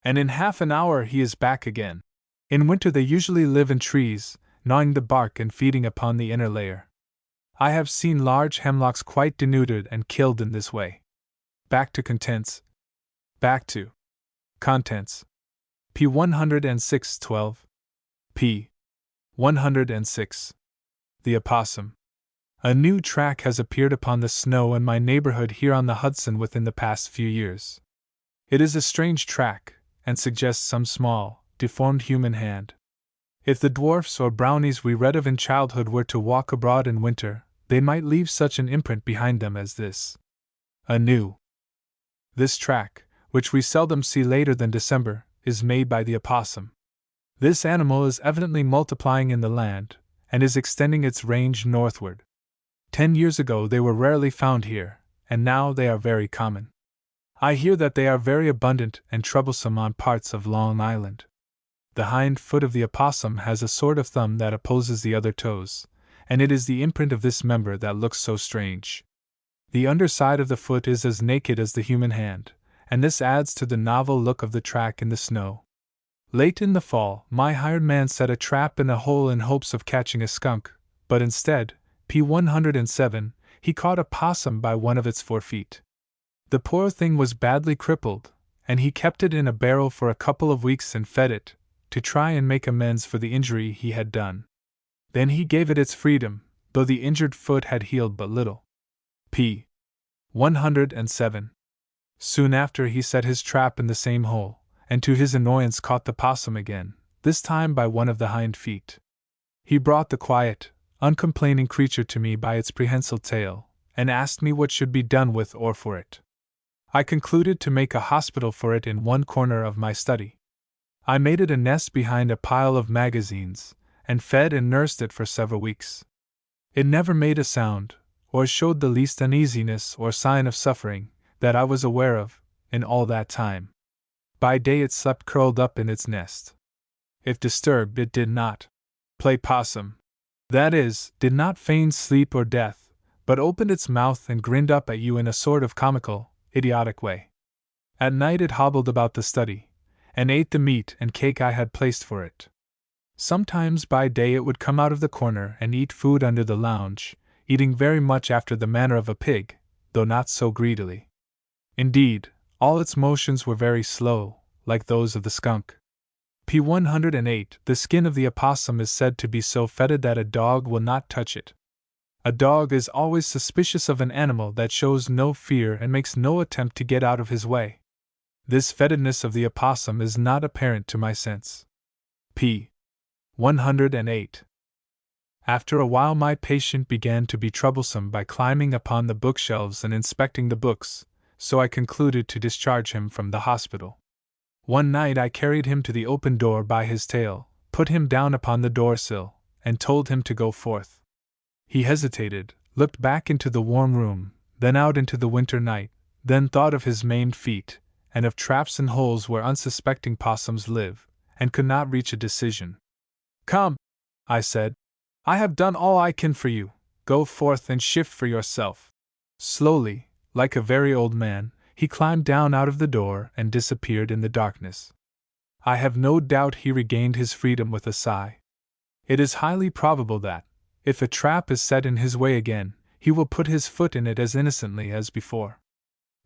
A: "and in half an hour he is back again." In winter they usually live in trees, gnawing the bark and feeding upon the inner layer. I have seen large hemlocks quite denuded and killed in this way. Back to contents. Back to contents. P. 106-12. P. 106. The Opossum. A new track has appeared upon the snow in my neighborhood here on the Hudson within the past few years. It is a strange track, and suggests some small, deformed human hand. If the dwarfs or brownies we read of in childhood were to walk abroad in winter, they might leave such an imprint behind them as this. This track, which we seldom see later than December, is made by the opossum. This animal is evidently multiplying in the land, and is extending its range northward. 10 years ago they were rarely found here, and now they are very common. I hear that they are very abundant and troublesome on parts of Long Island. The hind foot of the opossum has a sort of thumb that opposes the other toes, and it is the imprint of this member that looks so strange. The underside of the foot is as naked as the human hand, and this adds to the novel look of the track in the snow. Late in the fall, my hired man set a trap in a hole in hopes of catching a skunk, but instead, P. 107, he caught a possum by one of its 4 feet. The poor thing was badly crippled, and he kept it in a barrel for a couple of weeks and fed it, to try and make amends for the injury he had done. Then he gave it its freedom, though the injured foot had healed but little. P. 107. Soon after he set his trap in the same hole, and to his annoyance caught the possum again, this time by one of the hind feet. He brought the quiet, uncomplaining creature to me by its prehensile tail, and asked me what should be done with or for it. I concluded to make a hospital for it in one corner of my study. I made it a nest behind a pile of magazines, and fed and nursed it for several weeks. It never made a sound, or showed the least uneasiness or sign of suffering, that I was aware of, in all that time. By day it slept curled up in its nest. If disturbed, it did not play possum. That is, did not feign sleep or death, but opened its mouth and grinned up at you in a sort of comical, idiotic way. At night it hobbled about the study, and ate the meat and cake I had placed for it. Sometimes by day it would come out of the corner and eat food under the lounge, eating very much after the manner of a pig, though not so greedily. Indeed, all its motions were very slow, like those of the skunk. P. 108. The skin of the opossum is said to be so fetid that a dog will not touch it. A dog is always suspicious of an animal that shows no fear and makes no attempt to get out of his way. This fetidness of the opossum is not apparent to my sense. P. 108. After a while my patient began to be troublesome by climbing upon the bookshelves and inspecting the books, so I concluded to discharge him from the hospital. One night I carried him to the open door by his tail, put him down upon the door-sill, and told him to go forth. He hesitated, looked back into the warm room, then out into the winter night, then thought of his maimed feet, and of traps and holes where unsuspecting possums live, and could not reach a decision. "Come," I said, "I have done all I can for you, go forth and shift for yourself." Slowly, like a very old man, he climbed down out of the door and disappeared in the darkness. I have no doubt he regained his freedom with a sigh. It is highly probable that, if a trap is set in his way again, he will put his foot in it as innocently as before.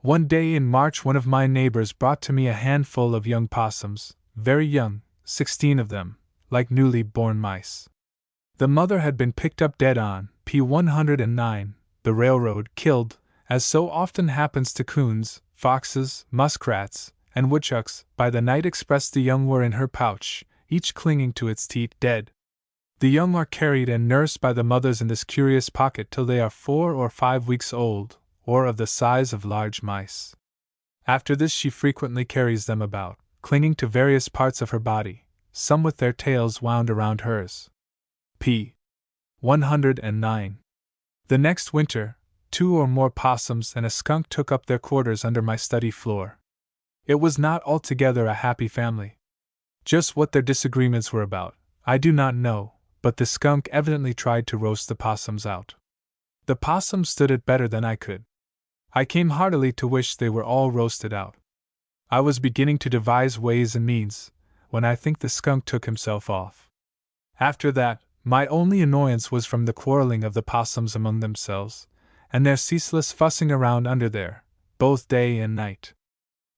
A: One day in March one of my neighbors brought to me a handful of young possums, very young, 16 of them, like newly born mice. The mother had been picked up dead on P. 109, the railroad, killed, as so often happens to coons, foxes, muskrats, and woodchucks, by the night express. The young were in her pouch, each clinging to its teat, dead. The young are carried and nursed by the mothers in this curious pocket till they are 4 or 5 weeks old, or of the size of large mice. After this she frequently carries them about, clinging to various parts of her body, some with their tails wound around hers. P. 109. The next winter, 2 or more possums and a skunk took up their quarters under my study floor. It was not altogether a happy family. Just what their disagreements were about, I do not know, but the skunk evidently tried to roast the possums out. The possums stood it better than I could. I came heartily to wish they were all roasted out. I was beginning to devise ways and means, when I think the skunk took himself off. After that, my only annoyance was from the quarreling of the possums among themselves, and their ceaseless fussing around under there, both day and night.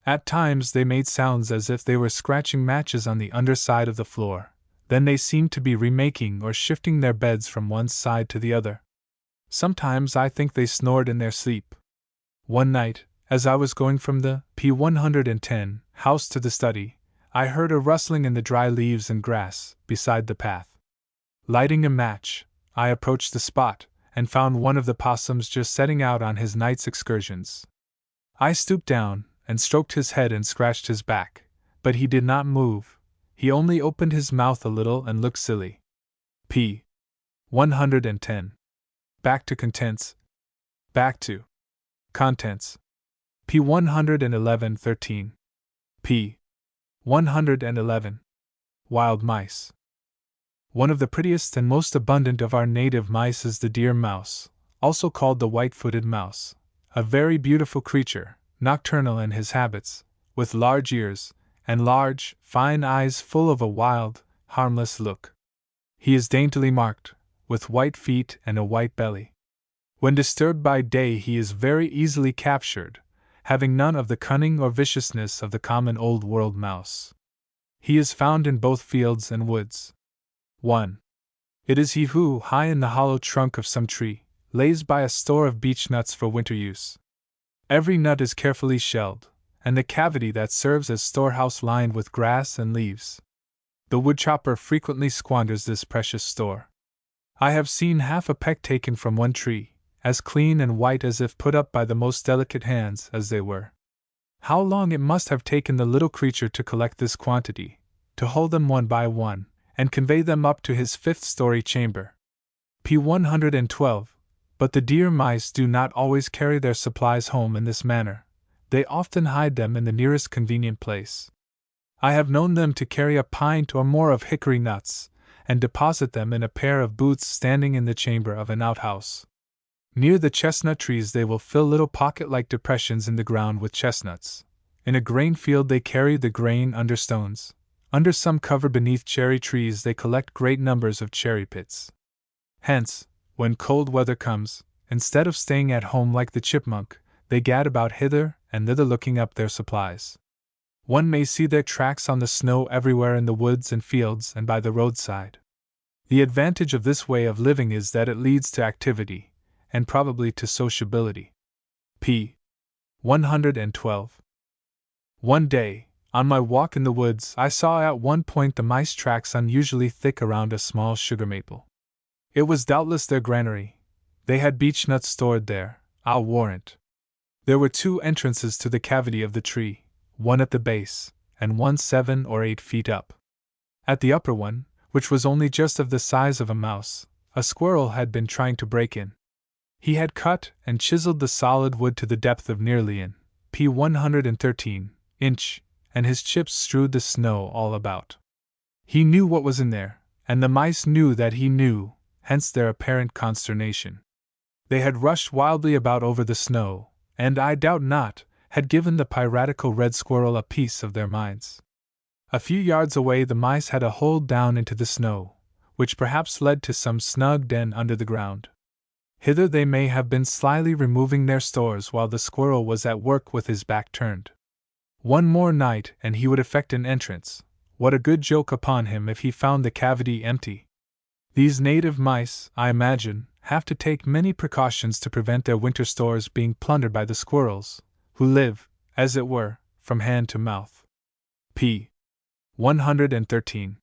A: At times they made sounds as if they were scratching matches on the underside of the floor, then they seemed to be remaking or shifting their beds from one side to the other. Sometimes I think they snored in their sleep. One night, as I was going from the P-110 house to the study, I heard a rustling in the dry leaves and grass beside the path. Lighting a match, I approached the spot, and found one of the possums just setting out on his night's excursions. I stooped down, and stroked his head and scratched his back, but he did not move, he only opened his mouth a little and looked silly. P. 110. Back to contents. Back to contents. P. 111-13. P. 111. Wild mice. One of the prettiest and most abundant of our native mice is the deer mouse, also called the white-footed mouse, a very beautiful creature, nocturnal in his habits, with large ears, and large, fine eyes full of a wild, harmless look. He is daintily marked, with white feet and a white belly. When disturbed by day he is very easily captured, having none of the cunning or viciousness of the common old-world mouse. He is found in both fields and woods. 1. It is he who, high in the hollow trunk of some tree, lays by a store of beech nuts for winter use. Every nut is carefully shelled, and the cavity that serves as storehouse lined with grass and leaves. The woodchopper frequently squanders this precious store. I have seen half a peck taken from one tree, as clean and white as if put up by the most delicate hands as they were. How long it must have taken the little creature to collect this quantity, to hold them one by one, and convey them up to his fifth-story chamber. P. 112. But the deer mice do not always carry their supplies home in this manner. They often hide them in the nearest convenient place. I have known them to carry a pint or more of hickory nuts, and deposit them in a pair of boots standing in the chamber of an outhouse. Near the chestnut trees they will fill little pocket-like depressions in the ground with chestnuts. In a grain field they carry the grain under stones. Under some cover beneath cherry trees they collect great numbers of cherry pits. Hence, when cold weather comes, instead of staying at home like the chipmunk, they gad about hither and thither looking up their supplies. One may see their tracks on the snow everywhere in the woods and fields and by the roadside. The advantage of this way of living is that it leads to activity, and probably to sociability. P. 112. One day, on my walk in the woods, I saw at one point the mice tracks unusually thick around a small sugar maple. It was doubtless their granary. They had beech nuts stored there, I'll warrant. There were 2 entrances to the cavity of the tree, one at the base, and one 7 or 8 feet up. At the upper one, which was only just of the size of a mouse, a squirrel had been trying to break in. He had cut and chiseled the solid wood to the depth of nearly an P. 113 inch, and his chips strewed the snow all about. He knew what was in there, and the mice knew that he knew, hence their apparent consternation. They had rushed wildly about over the snow, and I doubt not, had given the piratical red squirrel a piece of their minds. A few yards away the mice had a hole down into the snow, which perhaps led to some snug den under the ground. Hither they may have been slyly removing their stores while the squirrel was at work with his back turned. One more night and he would effect an entrance. What a good joke upon him if he found the cavity empty! These native mice, I imagine, have to take many precautions to prevent their winter stores being plundered by the squirrels, who live, as it were, from hand to mouth. P. 113.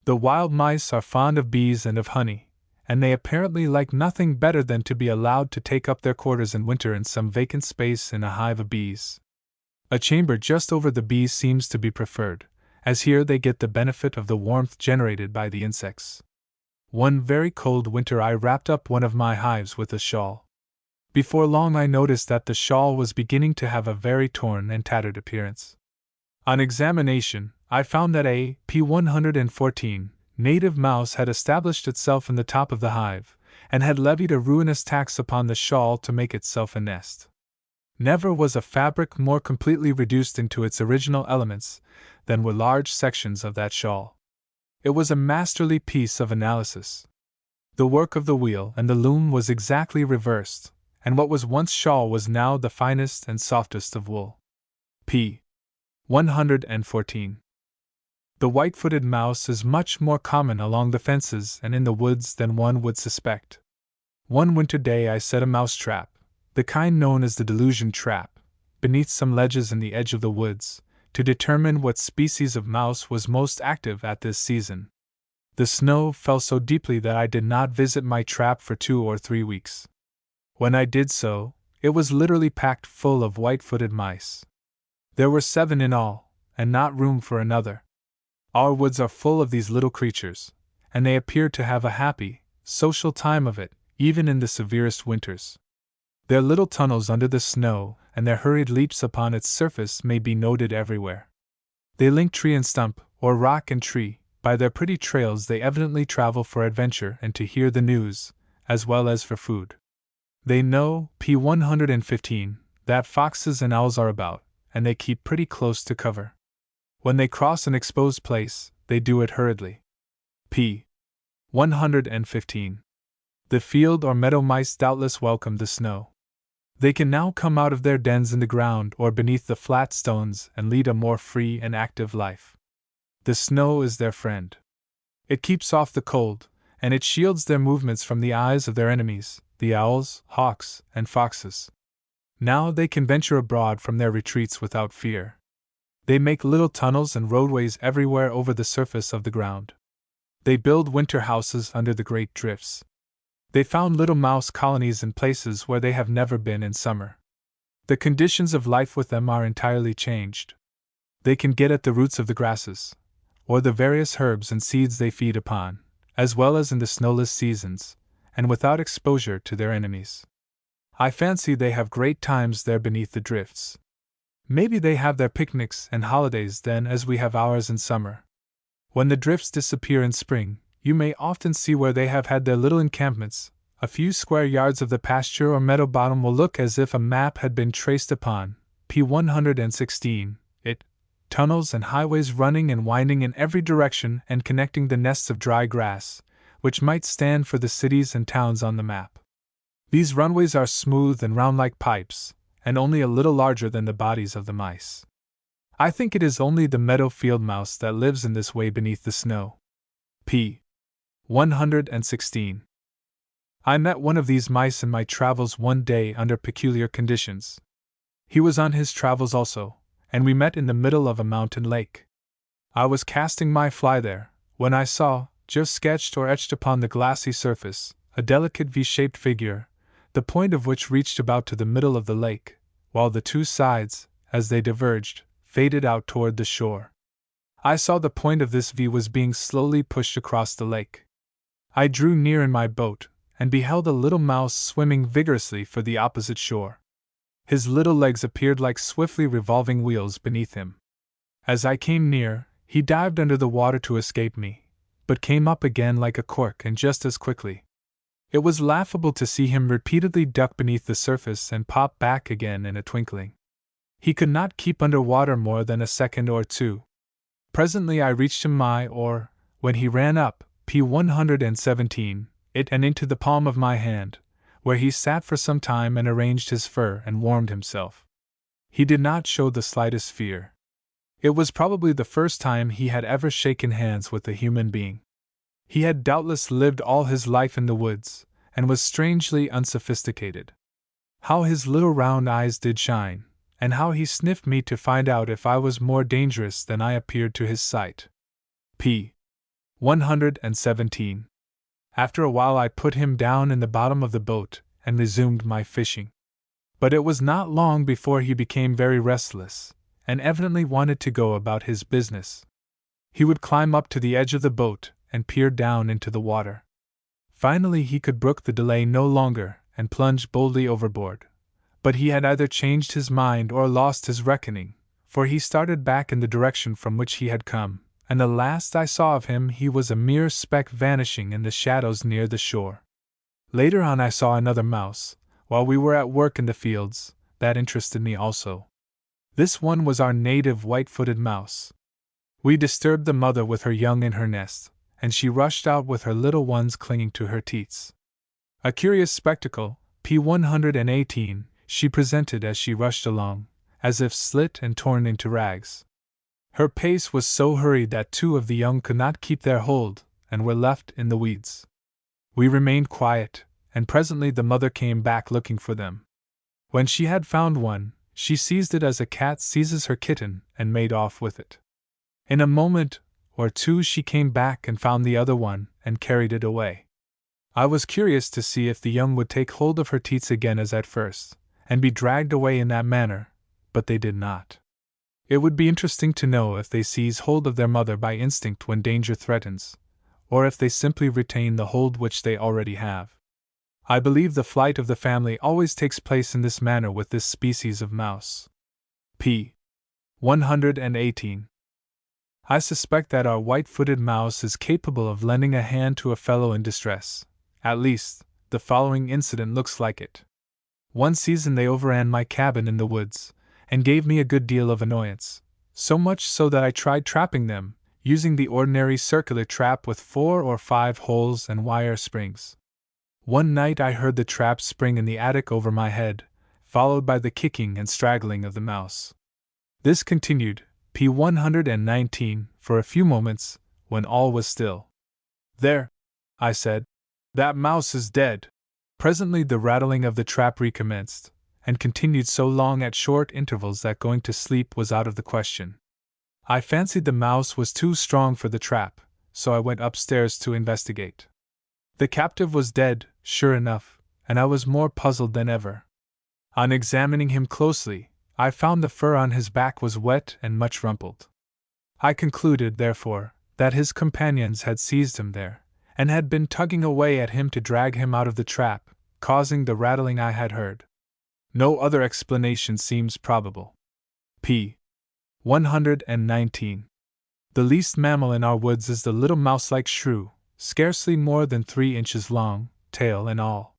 A: The wild mice are fond of bees and of honey, and they apparently like nothing better than to be allowed to take up their quarters in winter in some vacant space in a hive of bees. A chamber just over the bees seems to be preferred, as here they get the benefit of the warmth generated by the insects. One very cold winter I wrapped up one of my hives with a shawl. Before long I noticed that the shawl was beginning to have a very torn and tattered appearance. On examination, I found that a P114 native mouse had established itself in the top of the hive, and had levied a ruinous tax upon the shawl to make itself a nest. Never was a fabric more completely reduced into its original elements than were large sections of that shawl. It was a masterly piece of analysis. The work of the wheel and the loom was exactly reversed, and what was once shawl was now the finest and softest of wool. P. 114. The white-footed mouse is much more common along the fences and in the woods than one would suspect. One winter day I set a mouse trap, the kind known as the delusion trap, beneath some ledges in the edge of the woods, to determine what species of mouse was most active at this season. The snow fell so deeply that I did not visit my trap for 2 or 3 weeks. When I did so, it was literally packed full of white-footed mice. There were 7 in all, and not room for another. Our woods are full of these little creatures, and they appear to have a happy, social time of it, even in the severest winters. Their little tunnels under the snow and their hurried leaps upon its surface may be noted everywhere. They link tree and stump, or rock and tree. By their pretty trails they evidently travel for adventure and to hear the news, as well as for food. They know, P115, that foxes and owls are about, and they keep pretty close to cover. When they cross an exposed place, they do it hurriedly. P. 115. The field or meadow mice doubtless welcome the snow. They can now come out of their dens in the ground or beneath the flat stones and lead a more free and active life. The snow is their friend. It keeps off the cold, and it shields their movements from the eyes of their enemies, the owls, hawks, and foxes. Now they can venture abroad from their retreats without fear. They make little tunnels and roadways everywhere over the surface of the ground. They build winter houses under the great drifts. They found little mouse colonies in places where they have never been in summer. The conditions of life with them are entirely changed. They can get at the roots of the grasses, or the various herbs and seeds they feed upon, as well as in the snowless seasons, and without exposure to their enemies. I fancy they have great times there beneath the drifts. Maybe they have their picnics and holidays then as we have ours in summer. When the drifts disappear in spring, you may often see where they have had their little encampments. A few square yards of the pasture or meadow bottom will look as if a map had been traced upon. P116, it, tunnels and highways running and winding in every direction and connecting the nests of dry grass, which might stand for the cities and towns on the map. These runways are smooth and round like pipes, and only a little larger than the bodies of the mice. I think it is only the meadow field mouse that lives in this way beneath the snow. P. 116. I met one of these mice in my travels one day under peculiar conditions. He was on his travels also, and we met in the middle of a mountain lake. I was casting my fly there, when I saw, just sketched or etched upon the glassy surface, a delicate V-shaped figure, the point of which reached about to the middle of the lake, while the 2 sides, as they diverged, faded out toward the shore. I saw the point of this V was being slowly pushed across the lake. I drew near in my boat, and beheld a little mouse swimming vigorously for the opposite shore. His little legs appeared like swiftly revolving wheels beneath him. As I came near, he dived under the water to escape me, but came up again like a cork and just as quickly. It was laughable to see him repeatedly duck beneath the surface and pop back again in a twinkling. He could not keep under water more than a second or 2. Presently I reached him when he ran up, P117, and into the palm of my hand, where he sat for some time and arranged his fur and warmed himself. He did not show the slightest fear. It was probably the first time he had ever shaken hands with a human being. He had doubtless lived all his life in the woods, and was strangely unsophisticated. How his little round eyes did shine, and how he sniffed me to find out if I was more dangerous than I appeared to his sight. P. 117. After a while I put him down in the bottom of the boat, and resumed my fishing. But it was not long before he became very restless, and evidently wanted to go about his business. He would climb up to the edge of the boat, and peer down into the water. Finally he could brook the delay no longer, and plunged boldly overboard. But he had either changed his mind or lost his reckoning, for he started back in the direction from which he had come, and the last I saw of him he was a mere speck vanishing in the shadows near the shore. Later on I saw another mouse, while we were at work in the fields, that interested me also. This one was our native white-footed mouse. We disturbed the mother with her young in her nest, and she rushed out with her little ones clinging to her teats. A curious spectacle, p. 118, she presented as she rushed along, as if slit and torn into rags. Her pace was so hurried that 2 of the young could not keep their hold, and were left in the weeds. We remained quiet, and presently the mother came back looking for them. When she had found one, she seized it as a cat seizes her kitten, and made off with it. In a moment or 2 she came back and found the other one, and carried it away. I was curious to see if the young would take hold of her teats again as at first, and be dragged away in that manner, but they did not. It would be interesting to know if they seize hold of their mother by instinct when danger threatens, or if they simply retain the hold which they already have. I believe the flight of the family always takes place in this manner with this species of mouse. p. 118. I suspect that our white-footed mouse is capable of lending a hand to a fellow in distress. At least, the following incident looks like it. One season they overran my cabin in the woods, and gave me a good deal of annoyance, so much so that I tried trapping them, using the ordinary circular trap with 4 or 5 holes and wire springs. One night I heard the trap spring in the attic over my head, followed by the kicking and straggling of the mouse. This continued, p. 119, for a few moments, when all was still. "There," I said, "that mouse is dead." Presently the rattling of the trap recommenced, and continued so long at short intervals that going to sleep was out of the question. I fancied the mouse was too strong for the trap, so I went upstairs to investigate. The captive was dead, sure enough, and I was more puzzled than ever. On examining him closely, I found the fur on his back was wet and much rumpled. I concluded, therefore, that his companions had seized him there, and had been tugging away at him to drag him out of the trap, causing the rattling I had heard. No other explanation seems probable. p. 119. The least mammal in our woods is the little mouse-like shrew, scarcely more than 3 inches long, tail and all.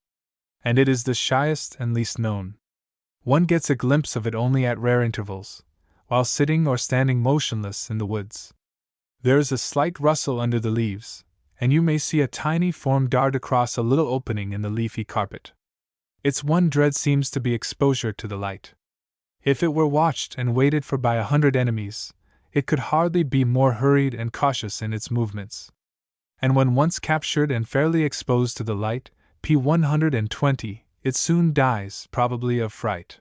A: And it is the shyest and least known. One gets a glimpse of it only at rare intervals, while sitting or standing motionless in the woods. There is a slight rustle under the leaves, and you may see a tiny form dart across a little opening in the leafy carpet. Its one dread seems to be exposure to the light. If it were watched and waited for by 100 enemies, it could hardly be more hurried and cautious in its movements. And when once captured and fairly exposed to the light, p. 120, it soon dies, probably of fright.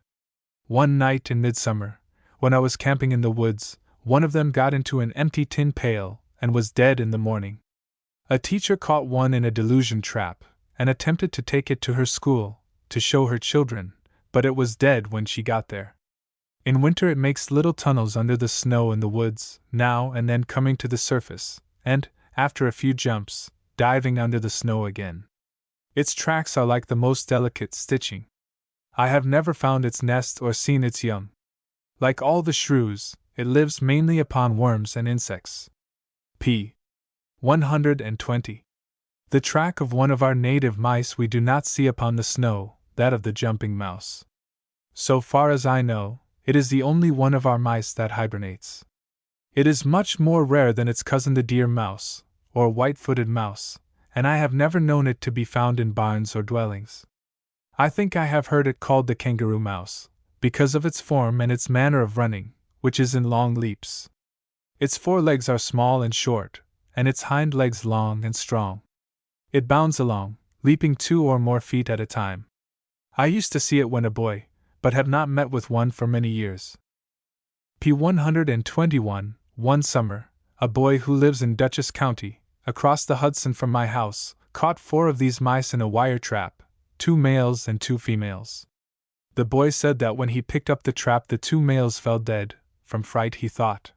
A: One night in midsummer, when I was camping in the woods, one of them got into an empty tin pail, and was dead in the morning. A teacher caught one in a delusion trap, and attempted to take it to her school, to show her children, but it was dead when she got there. In winter it makes little tunnels under the snow in the woods, now and then coming to the surface, and, after a few jumps, diving under the snow again. Its tracks are like the most delicate stitching. I have never found its nest or seen its young. Like all the shrews, it lives mainly upon worms and insects. p. 120. The track of one of our native mice we do not see upon the snow, that of the jumping mouse. So far as I know, it is the only one of our mice that hibernates. It is much more rare than its cousin the deer mouse, or white-footed mouse, and I have never known it to be found in barns or dwellings. I think I have heard it called the kangaroo mouse, because of its form and its manner of running, which is in long leaps. Its forelegs are small and short, and its hind legs long and strong. It bounds along, leaping 2 or more feet at a time. I used to see it when a boy, but have not met with one for many years. p. 121. One summer, a boy who lives in Dutchess County, across the Hudson from my house, caught 4 of these mice in a wire trap, 2 males and 2 females. The boy said that when he picked up the trap the 2 males fell dead, from fright he thought.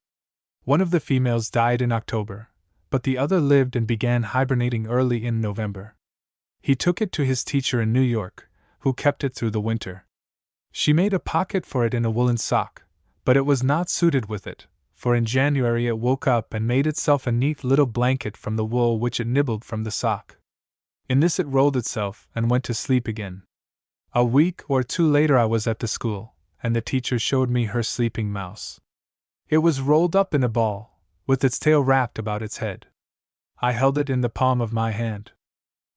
A: One of the females died in October, but the other lived and began hibernating early in November. He took it to his teacher in New York, who kept it through the winter. She made a pocket for it in a woolen sock, but it was not suited with it, for in January it woke up and made itself a neat little blanket from the wool which it nibbled from the sock. In this it rolled itself and went to sleep again. A week or two later I was at the school, and the teacher showed me her sleeping mouse. It was rolled up in a ball, with its tail wrapped about its head. I held it in the palm of my hand.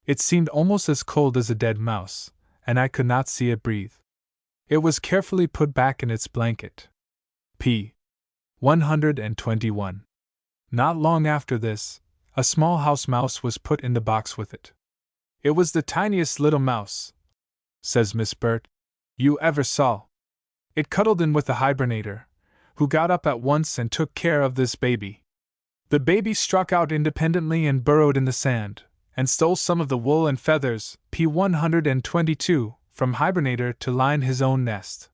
A: It seemed almost as cold as a dead mouse, and I could not see it breathe. It was carefully put back in its blanket. p. 121. Not long after this, a small house mouse was put in the box with it. It was the tiniest little mouse, says Miss Burt, you ever saw. It cuddled in with the hibernator, who got up at once and took care of this baby. The baby struck out independently and burrowed in the sand, and stole some of the wool and feathers, p. 122, from hibernator to line his own nest.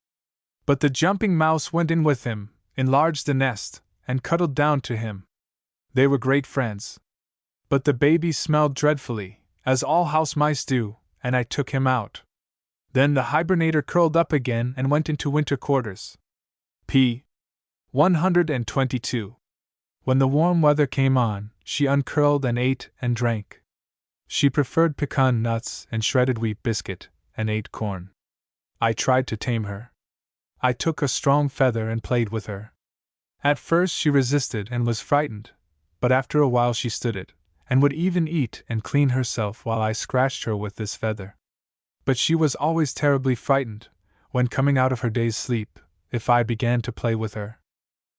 A: But the jumping mouse went in with him, enlarged the nest, and cuddled down to him. They were great friends. But the baby smelled dreadfully, as all house mice do, and I took him out. Then the hibernator curled up again and went into winter quarters. p. 122. When the warm weather came on, she uncurled and ate and drank. She preferred pecan nuts and shredded wheat biscuit, and ate corn. I tried to tame her. I took a strong feather and played with her. At first she resisted and was frightened, but after a while she stood it, and would even eat and clean herself while I scratched her with this feather. But she was always terribly frightened, when coming out of her day's sleep, if I began to play with her.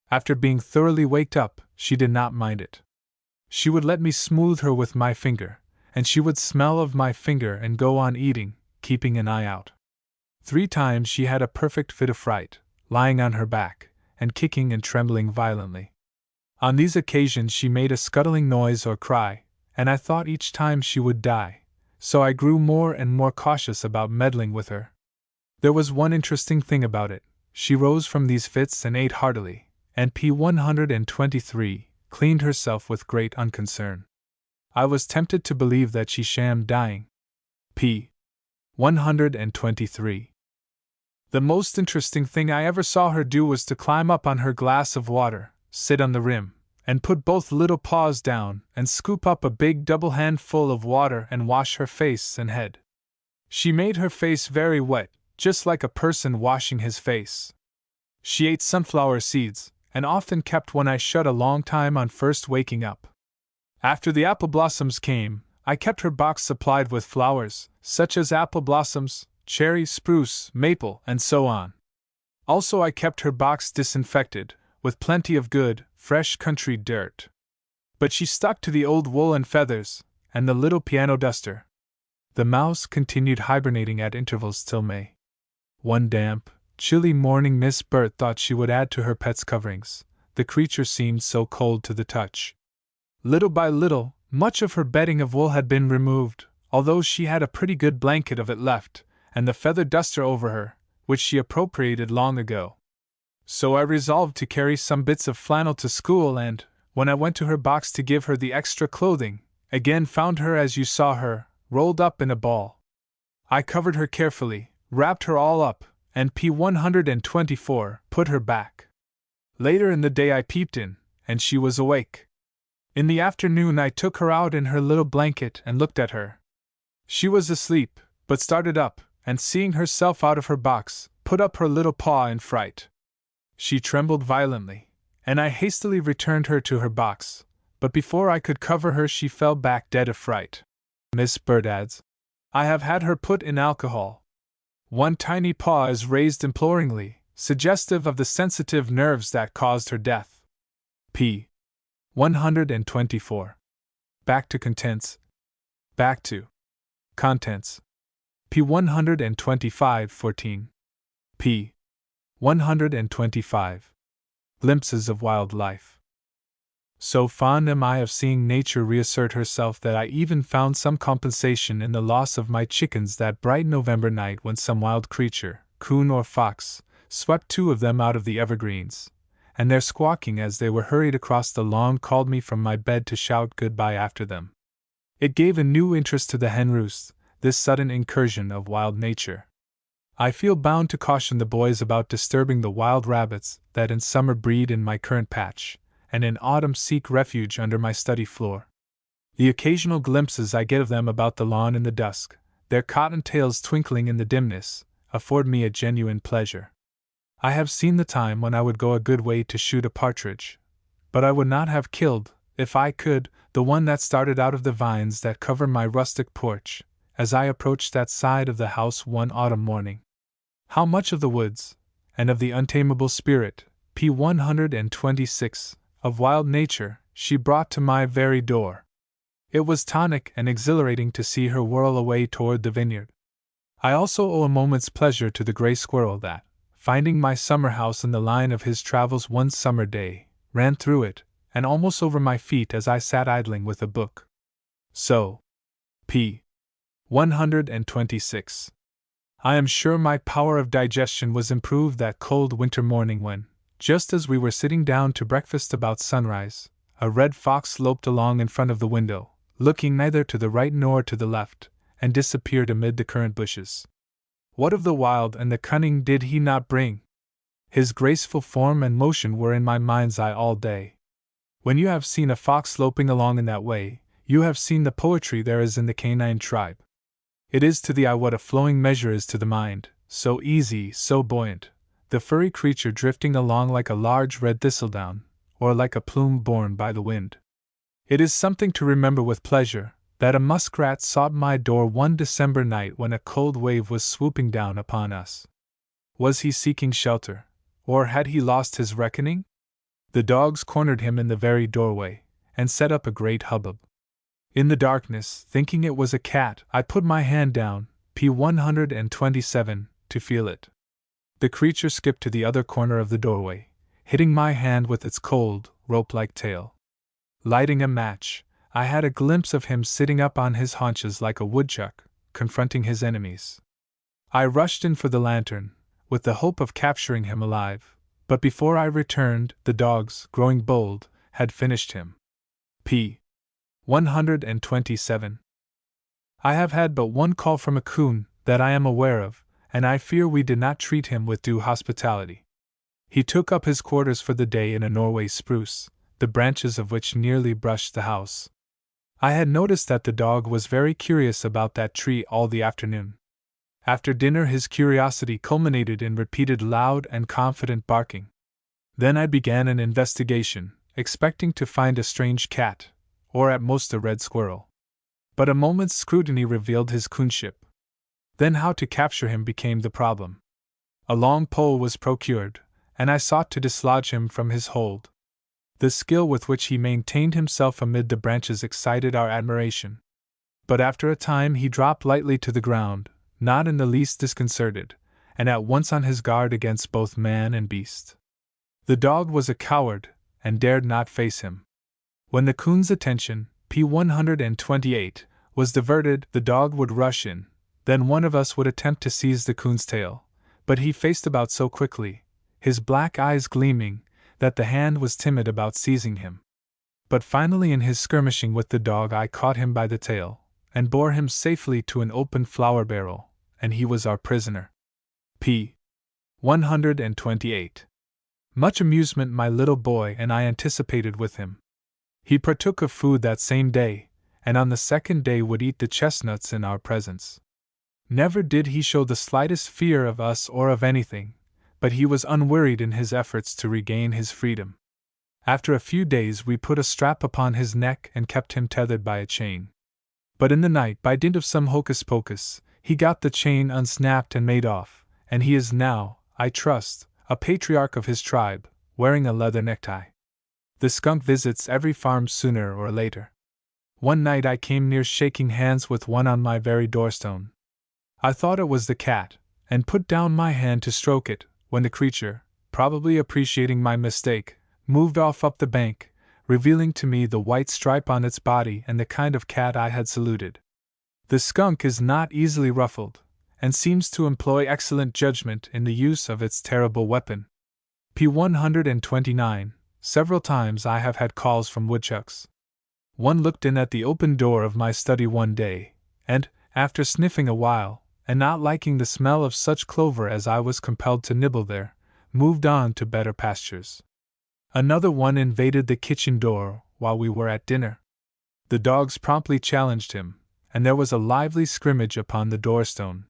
A: After being thoroughly waked up, she did not mind it. She would let me smooth her with my finger, and she would smell of my finger and go on eating, keeping an eye out. 3 times she had a perfect fit of fright, lying on her back, and kicking and trembling violently. On these occasions she made a scuttling noise or cry, and I thought each time she would die, so I grew more and more cautious about meddling with her. There was one interesting thing about it: she rose from these fits and ate heartily, and p. 123 cleaned herself with great unconcern. I was tempted to believe that she shammed dying. p. 123. The most interesting thing I ever saw her do was to climb up on her glass of water, sit on the rim, and put both little paws down and scoop up a big double handful of water and wash her face and head. She made her face very wet, just like a person washing his face. She ate sunflower seeds, and often kept one eye shut a long time on first waking up. After the apple blossoms came, I kept her box supplied with flowers, such as apple blossoms, cherry, spruce, maple, and so on. Also I kept her box disinfected, with plenty of good, fresh country dirt. But she stuck to the old wool and feathers, and the little piano duster. The mouse continued hibernating at intervals till May. One damp, chilly morning Miss Burt thought she would add to her pet's coverings. The creature seemed so cold to the touch. Little by little, much of her bedding of wool had been removed, although she had a pretty good blanket of it left, and the feather duster over her, which she appropriated long ago. So I resolved to carry some bits of flannel to school, and, when I went to her box to give her the extra clothing, again found her as you saw her, rolled up in a ball. I covered her carefully, wrapped her all up, and p. 124 put her back. Later in the day I peeped in, and she was awake. In the afternoon I took her out in her little blanket and looked at her. She was asleep, but started up, and seeing herself out of her box, put up her little paw in fright. She trembled violently, and I hastily returned her to her box, but before I could cover her she fell back dead of fright. Miss Burt adds, I have had her put in alcohol. One tiny paw is raised imploringly, suggestive of the sensitive nerves that caused her death. p. 124. Back to contents. Back to contents. p. 125-14. p. 125. Glimpses of wild life. So fond am I of seeing nature reassert herself that I even found some compensation in the loss of my chickens that bright November night when some wild creature, coon or fox, swept 2 of them out of the evergreens, and their squawking as they were hurried across the lawn called me from my bed to shout goodbye after them. It gave a new interest to the hen roost, this sudden incursion of wild nature. I feel bound to caution the boys about disturbing the wild rabbits that in summer breed in my currant patch, and in autumn seek refuge under my study floor. The occasional glimpses I get of them about the lawn in the dusk, their cotton tails twinkling in the dimness, afford me a genuine pleasure. I have seen the time when I would go a good way to shoot a partridge, but I would not have killed, if I could, the one that started out of the vines that cover my rustic porch, as I approached that side of the house one autumn morning. How much of the woods, and of the untamable spirit, p. 126, of wild nature, she brought to my very door! It was tonic and exhilarating to see her whirl away toward the vineyard. I also owe a moment's pleasure to the gray squirrel that, finding my summer house in the line of his travels one summer day, ran through it, and almost over my feet as I sat idling with a book. So, p. 126. I am sure my power of digestion was improved that cold winter morning when, just as we were sitting down to breakfast about sunrise, a red fox loped along in front of the window, looking neither to the right nor to the left, and disappeared amid the currant bushes. What of the wild and the cunning did he not bring? His graceful form and motion were in my mind's eye all day. When you have seen a fox loping along in that way, you have seen the poetry there is in the canine tribe. It is to the eye what a flowing measure is to the mind, so easy, so buoyant, the furry creature drifting along like a large red thistledown, or like a plume borne by the wind. It is something to remember with pleasure that a muskrat sought my door one December night when a cold wave was swooping down upon us. Was he seeking shelter, or had he lost his reckoning? The dogs cornered him in the very doorway, and set up a great hubbub. In the darkness, thinking it was a cat, I put my hand down, p. 127, to feel it. The creature skipped to the other corner of the doorway, hitting my hand with its cold, rope-like tail. Lighting a match, I had a glimpse of him sitting up on his haunches like a woodchuck, confronting his enemies. I rushed in for the lantern, with the hope of capturing him alive, but before I returned, the dogs, growing bold, had finished him. p. 127. I have had but one call from a coon that I am aware of, and I fear we did not treat him with due hospitality. He took up his quarters for the day in a Norway spruce, the branches of which nearly brushed the house. I had noticed that the dog was very curious about that tree all the afternoon. After dinner his curiosity culminated in repeated loud and confident barking. Then I began an investigation, expecting to find a strange cat, or at most a red squirrel. But a moment's scrutiny revealed his coonship. Then how to capture him became the problem. A long pole was procured, and I sought to dislodge him from his hold. The skill with which he maintained himself amid the branches excited our admiration. But after a time he dropped lightly to the ground, not in the least disconcerted, and at once on his guard against both man and beast. The dog was a coward, and dared not face him. When the coon's attention, p. 128, was diverted, the dog would rush in, then one of us would attempt to seize the coon's tail, but he faced about so quickly, his black eyes gleaming, that the hand was timid about seizing him. But finally in his skirmishing with the dog I caught him by the tail, and bore him safely to an open flour barrel, and he was our prisoner. p. 128. Much amusement my little boy and I anticipated with him. He partook of food that same day, and on the second day would eat the chestnuts in our presence. Never did he show the slightest fear of us or of anything, but he was unwearied in his efforts to regain his freedom. After a few days we put a strap upon his neck and kept him tethered by a chain. But in the night, by dint of some hocus-pocus, he got the chain unsnapped and made off, and he is now, I trust, a patriarch of his tribe, wearing a leather necktie. The skunk visits every farm sooner or later. One night I came near shaking hands with one on my very doorstone. I thought it was the cat, and put down my hand to stroke it, when the creature, probably appreciating my mistake, moved off up the bank, revealing to me the white stripe on its body and the kind of cat I had saluted. The skunk is not easily ruffled, and seems to employ excellent judgment in the use of its terrible weapon. p. 129. Several times I have had calls from woodchucks. One looked in at the open door of my study one day, and, after sniffing a while, and not liking the smell of such clover as I was compelled to nibble there, moved on to better pastures. Another one invaded the kitchen door while we were at dinner. The dogs promptly challenged him, and there was a lively scrimmage upon the doorstone.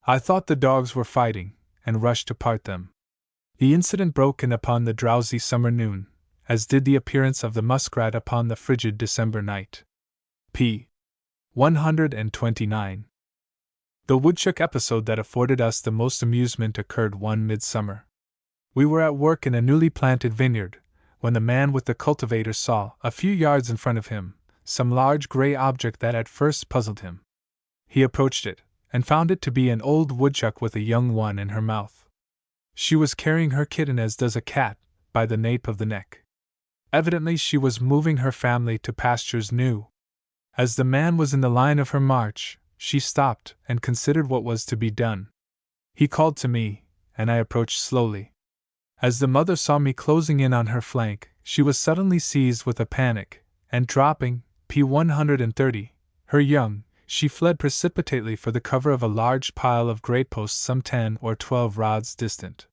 A: I thought the dogs were fighting, and rushed to part them. The incident broke in upon the drowsy summer noon, as did the appearance of the muskrat upon the frigid December night. p. 129. The woodchuck episode that afforded us the most amusement occurred one midsummer. We were at work in a newly planted vineyard, when the man with the cultivator saw, a few yards in front of him, some large gray object that at first puzzled him. He approached it, and found it to be an old woodchuck with a young one in her mouth. She was carrying her kitten as does a cat, by the nape of the neck. Evidently she was moving her family to pastures new. As the man was in the line of her march, she stopped and considered what was to be done. He called to me, and I approached slowly. As the mother saw me closing in on her flank, she was suddenly seized with a panic, and dropping, p. 130, her young, she fled precipitately for the cover of a large pile of great posts some 10 or 12 rods distant.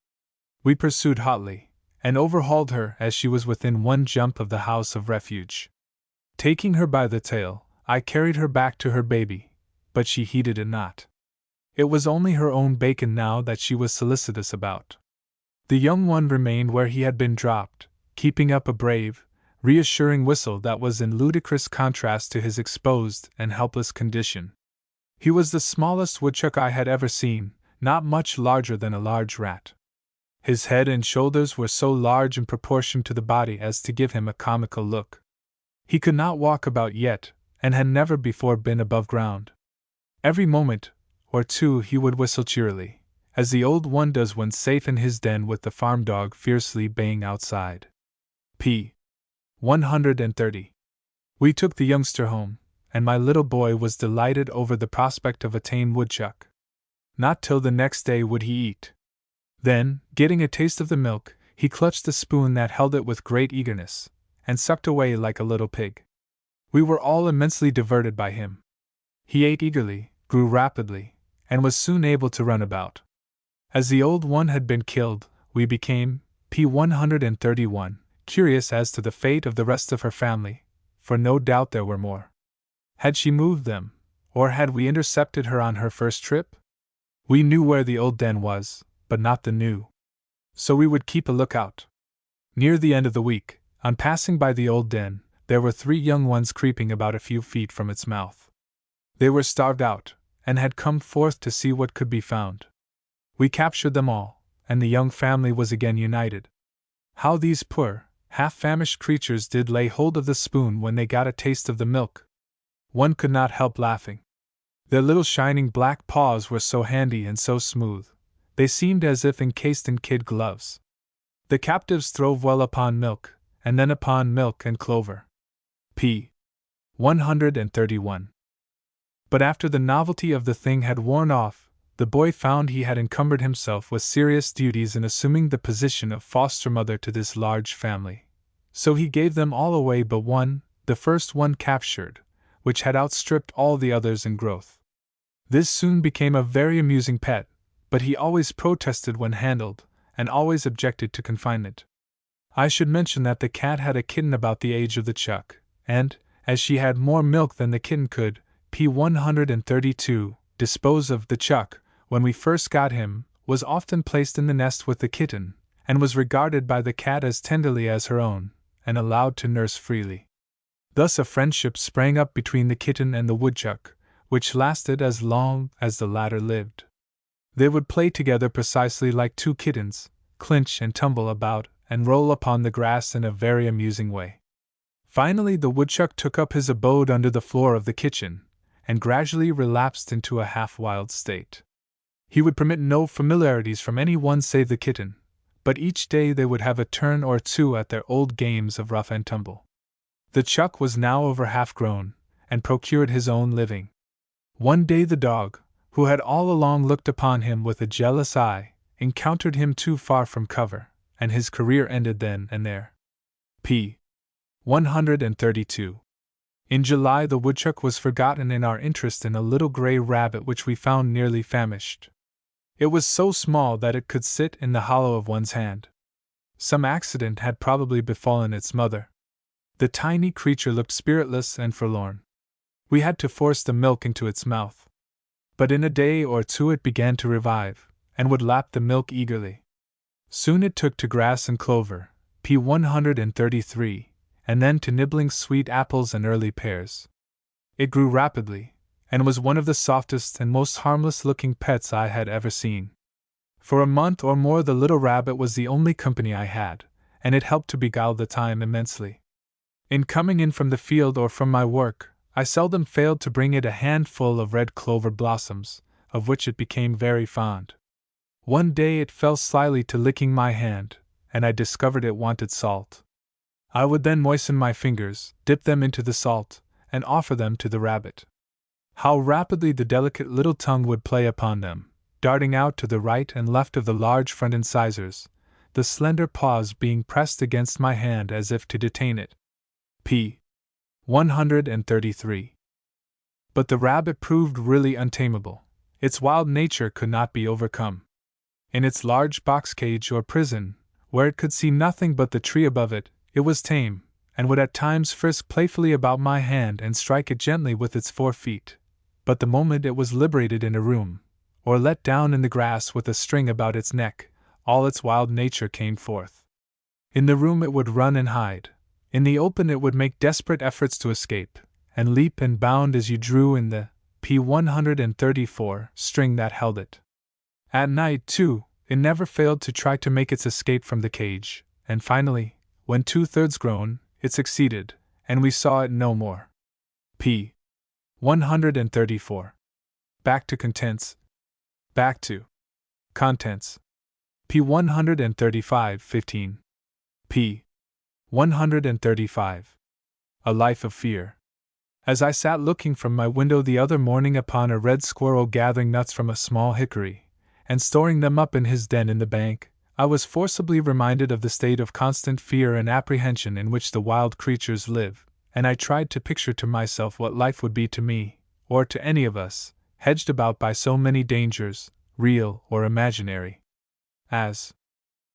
A: We pursued hotly, and overhauled her as she was within one jump of the house of refuge. Taking her by the tail, I carried her back to her baby, but she heeded it not. It was only her own bacon now that she was solicitous about. The young one remained where he had been dropped, keeping up a brave, reassuring whistle that was in ludicrous contrast to his exposed and helpless condition. He was the smallest woodchuck I had ever seen, not much larger than a large rat. His head and shoulders were so large in proportion to the body as to give him a comical look. He could not walk about yet, and had never before been above ground. Every moment or two he would whistle cheerily, as the old one does when safe in his den with the farm dog fiercely baying outside. p. 130. We took the youngster home, and my little boy was delighted over the prospect of a tame woodchuck. Not till the next day would he eat. Then, getting a taste of the milk, he clutched the spoon that held it with great eagerness, and sucked away like a little pig. We were all immensely diverted by him. He ate eagerly, grew rapidly, and was soon able to run about. As the old one had been killed, we became, p. 131, curious as to the fate of the rest of her family, for no doubt there were more. Had she moved them, or had we intercepted her on her first trip? We knew where the old den was, but not the new. So we would keep a lookout. Near the end of the week, on passing by the old den, there were 3 young ones creeping about a few feet from its mouth. They were starved out, and had come forth to see what could be found. We captured them all, and the young family was again united. How these poor, half-famished creatures did lay hold of the spoon when they got a taste of the milk! One could not help laughing. Their little shining black paws were so handy and so smooth, they seemed as if encased in kid gloves. The captives throve well upon milk, and then upon milk and clover. p. 131. But after the novelty of the thing had worn off, the boy found he had encumbered himself with serious duties in assuming the position of foster mother to this large family. So he gave them all away but one, the first one captured, which had outstripped all the others in growth. This soon became a very amusing pet, but he always protested when handled, and always objected to confinement. I should mention that the cat had a kitten about the age of the chuck, and, as she had more milk than the kitten could, p. 132, dispose of, the chuck, when we first got him, was often placed in the nest with the kitten, and was regarded by the cat as tenderly as her own, and allowed to nurse freely. Thus a friendship sprang up between the kitten and the woodchuck, which lasted as long as the latter lived. They would play together precisely like 2 kittens, clinch and tumble about, and roll upon the grass in a very amusing way. Finally the woodchuck took up his abode under the floor of the kitchen, and gradually relapsed into a half-wild state. He would permit no familiarities from any one save the kitten, but each day they would have a turn or 2 at their old games of rough and tumble. The chuck was now over half-grown, and procured his own living. One day the dog, who had all along looked upon him with a jealous eye, encountered him too far from cover, and his career ended then and there. p. 132. In July, the woodchuck was forgotten in our interest in a little gray rabbit which we found nearly famished. It was so small that it could sit in the hollow of one's hand. Some accident had probably befallen its mother. The tiny creature looked spiritless and forlorn. We had to force the milk into its mouth. But in a day or two it began to revive, and would lap the milk eagerly. Soon it took to grass and clover, p. 133, and then to nibbling sweet apples and early pears. It grew rapidly, and was one of the softest and most harmless-looking pets I had ever seen. For a month or more the little rabbit was the only company I had, and it helped to beguile the time immensely. In coming in from the field or from my work, I seldom failed to bring it a handful of red clover blossoms, of which it became very fond. One day it fell slyly to licking my hand, and I discovered it wanted salt. I would then moisten my fingers, dip them into the salt, and offer them to the rabbit. How rapidly the delicate little tongue would play upon them, darting out to the right and left of the large front incisors, the slender paws being pressed against my hand as if to detain it. p. 133. But the rabbit proved really untamable. Its wild nature could not be overcome. In its large box cage or prison, where it could see nothing but the tree above it, it was tame, and would at times frisk playfully about my hand and strike it gently with its 4 feet. But the moment it was liberated in a room, or let down in the grass with a string about its neck, all its wild nature came forth. In the room it would run and hide. In the open it would make desperate efforts to escape, and leap and bound as you drew in the p. 134 string that held it. At night, too, it never failed to try to make its escape from the cage, and finally, when 2/3 grown, it succeeded, and we saw it no more. p. 134. Back to contents. Back to contents. p. 135-15. p. 135. A Life of Fear. As I sat looking from my window the other morning upon a red squirrel gathering nuts from a small hickory, and storing them up in his den in the bank, I was forcibly reminded of the state of constant fear and apprehension in which the wild creatures live, and I tried to picture to myself what life would be to me, or to any of us, hedged about by so many dangers, real or imaginary. As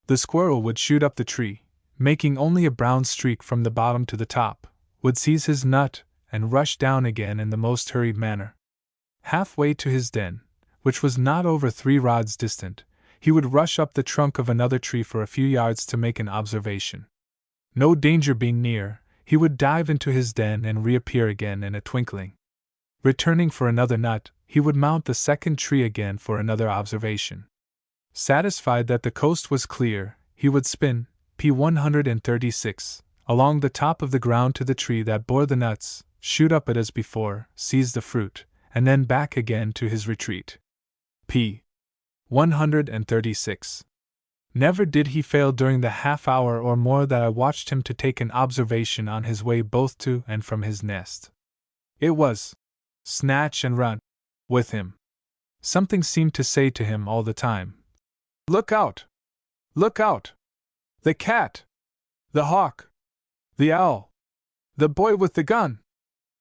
A: the squirrel would shoot up the tree, making only a brown streak from the bottom to the top, would seize his nut, and rush down again in the most hurried manner. Halfway to his den, which was not over 3 rods distant, he would rush up the trunk of another tree for a few yards to make an observation. No danger being near, he would dive into his den and reappear again in a twinkling. Returning for another nut, he would mount the second tree again for another observation. Satisfied that the coast was clear, he would spin, p. 136, along the top of the ground to the tree that bore the nuts, shoot up it as before, seize the fruit, and then back again to his retreat. p. 136. Never did he fail during the half-hour or more that I watched him to take an observation on his way both to and from his nest. It was snatch and run with him. Something seemed to say to him all the time, "Look out! Look out! The cat! The hawk! The owl! The boy with the gun!"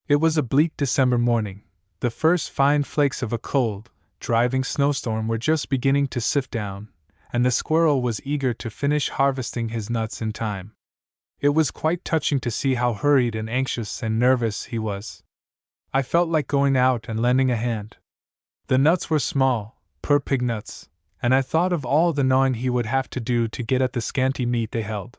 A: It was a bleak December morning. The first fine flakes of a cold, driving snowstorm were just beginning to sift down, and the squirrel was eager to finish harvesting his nuts in time. It was quite touching to see how hurried and anxious and nervous he was. I felt like going out and lending a hand. The nuts were small, poor pig nuts, and I thought of all the gnawing he would have to do to get at the scanty meat they held.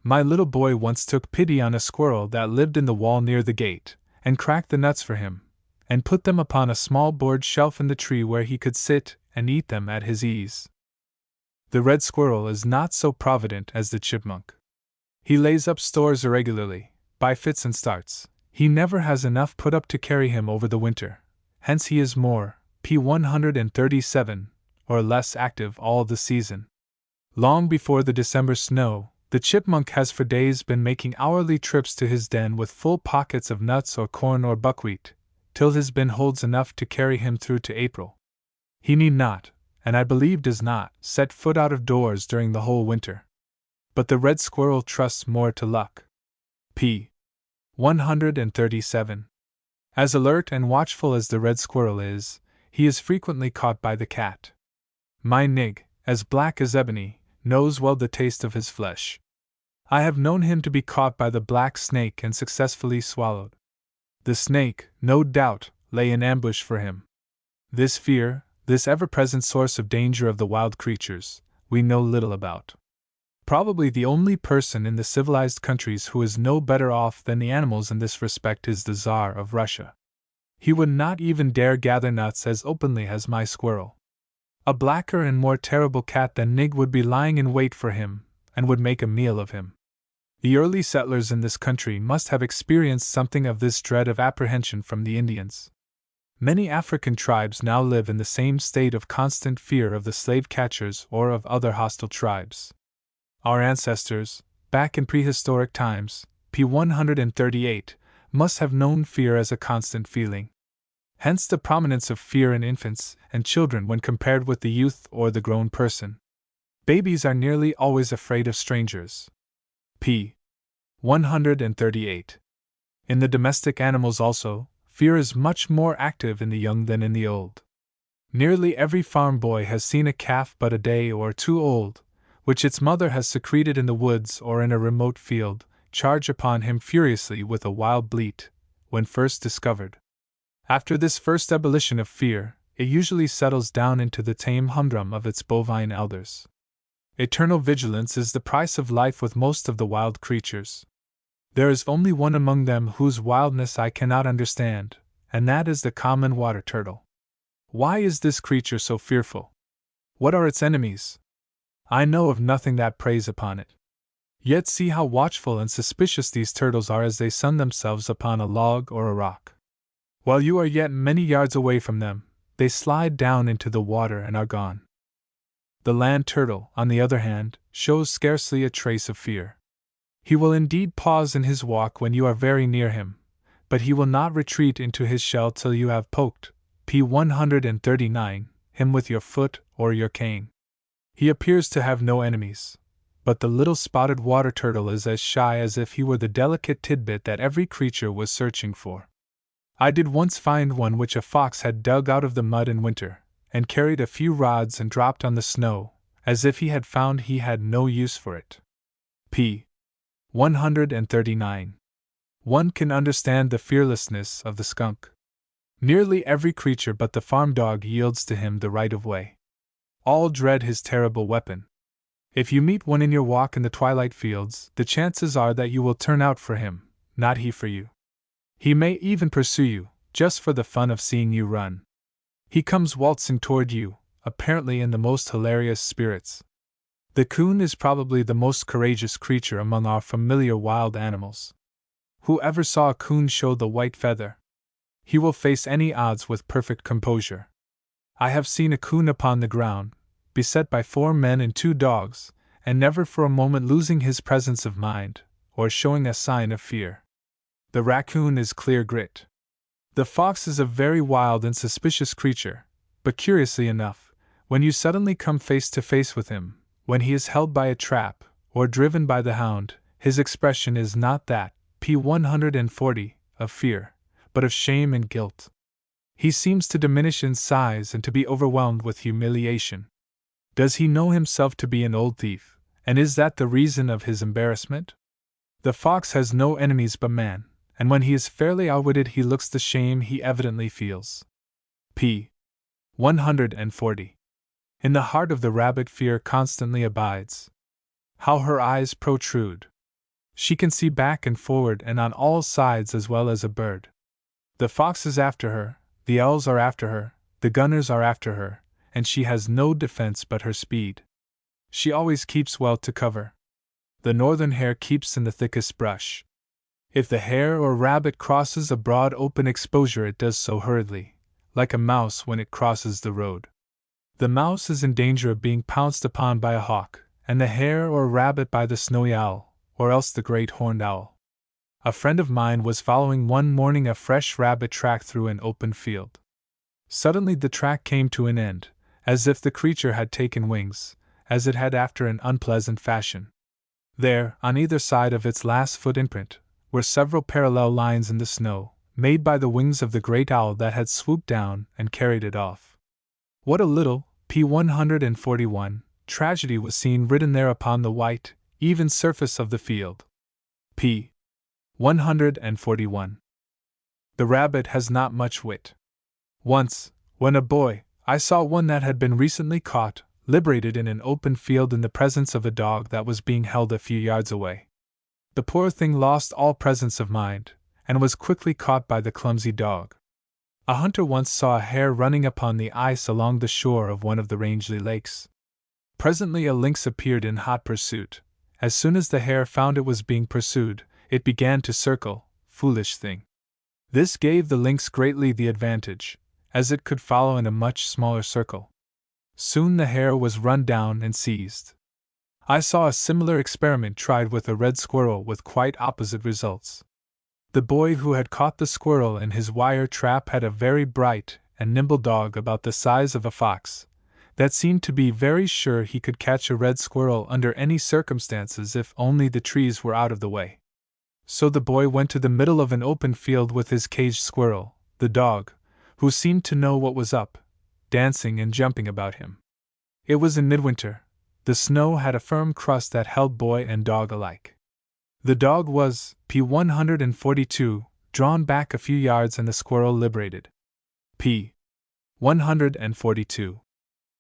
A: My little boy once took pity on a squirrel that lived in the wall near the gate, and cracked the nuts for him, and put them upon a small board shelf in the tree where he could sit and eat them at his ease. The red squirrel is not so provident as the chipmunk. He lays up stores irregularly, by fits and starts. He never has enough put up to carry him over the winter, hence he is more, p. 137, or less active all the season. Long before the December snow, the chipmunk has for days been making hourly trips to his den with full pockets of nuts or corn or buckwheat, till his bin holds enough to carry him through to April. He need not, and I believe does not, set foot out of doors during the whole winter. But the red squirrel trusts more to luck. p. 137. As alert and watchful as the red squirrel is, he is frequently caught by the cat. My Nig, as black as ebony, knows well the taste of his flesh. I have known him to be caught by the black snake and successfully swallowed. The snake, no doubt, lay in ambush for him. This fear, this ever-present source of danger of the wild creatures, we know little about. Probably the only person in the civilized countries who is no better off than the animals in this respect is the Tsar of Russia. He would not even dare gather nuts as openly as my squirrel. A blacker and more terrible cat than Nig would be lying in wait for him, and would make a meal of him. The early settlers in this country must have experienced something of this dread of apprehension from the Indians. Many African tribes now live in the same state of constant fear of the slave catchers or of other hostile tribes. Our ancestors, back in prehistoric times, p. 138, must have known fear as a constant feeling. Hence the prominence of fear in infants and children when compared with the youth or the grown person. Babies are nearly always afraid of strangers. p. 138. In the domestic animals also, fear is much more active in the young than in the old. Nearly every farm boy has seen a calf but a day or two old, which its mother has secreted in the woods or in a remote field, charge upon him furiously with a wild bleat, when first discovered. After this first ebullition of fear, it usually settles down into the tame humdrum of its bovine elders. Eternal vigilance is the price of life with most of the wild creatures. There is only one among them whose wildness I cannot understand, and that is the common water turtle. Why is this creature so fearful? What are its enemies? I know of nothing that preys upon it. Yet see how watchful and suspicious these turtles are as they sun themselves upon a log or a rock. While you are yet many yards away from them, they slide down into the water and are gone. The land turtle, on the other hand, shows scarcely a trace of fear. He will indeed pause in his walk when you are very near him, but he will not retreat into his shell till you have poked, p. 139, him with your foot or your cane. He appears to have no enemies, but the little spotted water turtle is as shy as if he were the delicate tidbit that every creature was searching for. I did once find one which a fox had dug out of the mud in winter, and carried a few rods and dropped on the snow, as if he had found he had no use for it. p. 139. One can understand the fearlessness of the skunk. Nearly every creature but the farm dog yields to him the right of way. All dread his terrible weapon. If you meet one in your walk in the twilight fields, the chances are that you will turn out for him, not he for you. He may even pursue you, just for the fun of seeing you run. He comes waltzing toward you, apparently in the most hilarious spirits. The coon is probably the most courageous creature among our familiar wild animals. Who ever saw a coon show the white feather? He will face any odds with perfect composure. I have seen a coon upon the ground, beset by 4 men and 2 dogs, and never for a moment losing his presence of mind, or showing a sign of fear. The raccoon is clear grit. The fox is a very wild and suspicious creature, but curiously enough, when you suddenly come face to face with him, when he is held by a trap, or driven by the hound, his expression is not that, p. 140, of fear, but of shame and guilt. He seems to diminish in size and to be overwhelmed with humiliation. Does he know himself to be an old thief, and is that the reason of his embarrassment? The fox has no enemies but man, and when he is fairly outwitted he looks the shame he evidently feels. p. 140. In the heart of the rabbit fear constantly abides. How her eyes protrude! She can see back and forward and on all sides as well as a bird. The fox is after her, the owls are after her, the gunners are after her, and she has no defense but her speed. She always keeps well to cover. The northern hare keeps in the thickest brush. If the hare or rabbit crosses a broad open exposure it does so hurriedly, like a mouse when it crosses the road. The mouse is in danger of being pounced upon by a hawk, and the hare or rabbit by the snowy owl, or else the great horned owl. A friend of mine was following one morning a fresh rabbit track through an open field. Suddenly the track came to an end, as if the creature had taken wings, as it had after an unpleasant fashion. There, on either side of its last foot imprint, were several parallel lines in the snow, made by the wings of the great owl that had swooped down and carried it off. What a little, p. 141, tragedy was seen written there upon the white, even surface of the field. p. 141. The rabbit has not much wit. Once, when a boy, I saw one that had been recently caught, liberated in an open field in the presence of a dog that was being held a few yards away. The poor thing lost all presence of mind, and was quickly caught by the clumsy dog. A hunter once saw a hare running upon the ice along the shore of one of the Rangeley lakes. Presently a lynx appeared in hot pursuit. As soon as the hare found it was being pursued, it began to circle, foolish thing. This gave the lynx greatly the advantage, as it could follow in a much smaller circle. Soon the hare was run down and seized. I saw a similar experiment tried with a red squirrel with quite opposite results. The boy who had caught the squirrel in his wire trap had a very bright and nimble dog about the size of a fox, that seemed to be very sure he could catch a red squirrel under any circumstances if only the trees were out of the way. So the boy went to the middle of an open field with his caged squirrel, the dog, who seemed to know what was up, dancing and jumping about him. It was in midwinter. The snow had a firm crust that held boy and dog alike. The dog was, p. 142, drawn back a few yards and the squirrel liberated. p. 142.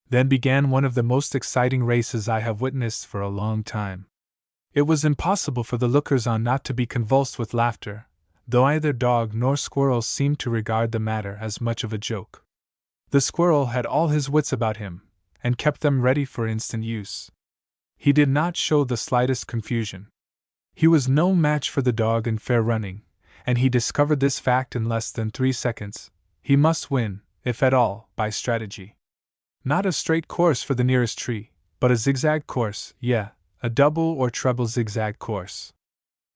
A: Then began one of the most exciting races I have witnessed for a long time. It was impossible for the lookers-on not to be convulsed with laughter, though either dog nor squirrel seemed to regard the matter as much of a joke. The squirrel had all his wits about him, and kept them ready for instant use. He did not show the slightest confusion. He was no match for the dog in fair running, and he discovered this fact in less than 3 seconds. He must win, if at all, by strategy. Not a straight course for the nearest tree, but a zigzag course, a double or treble zigzag course.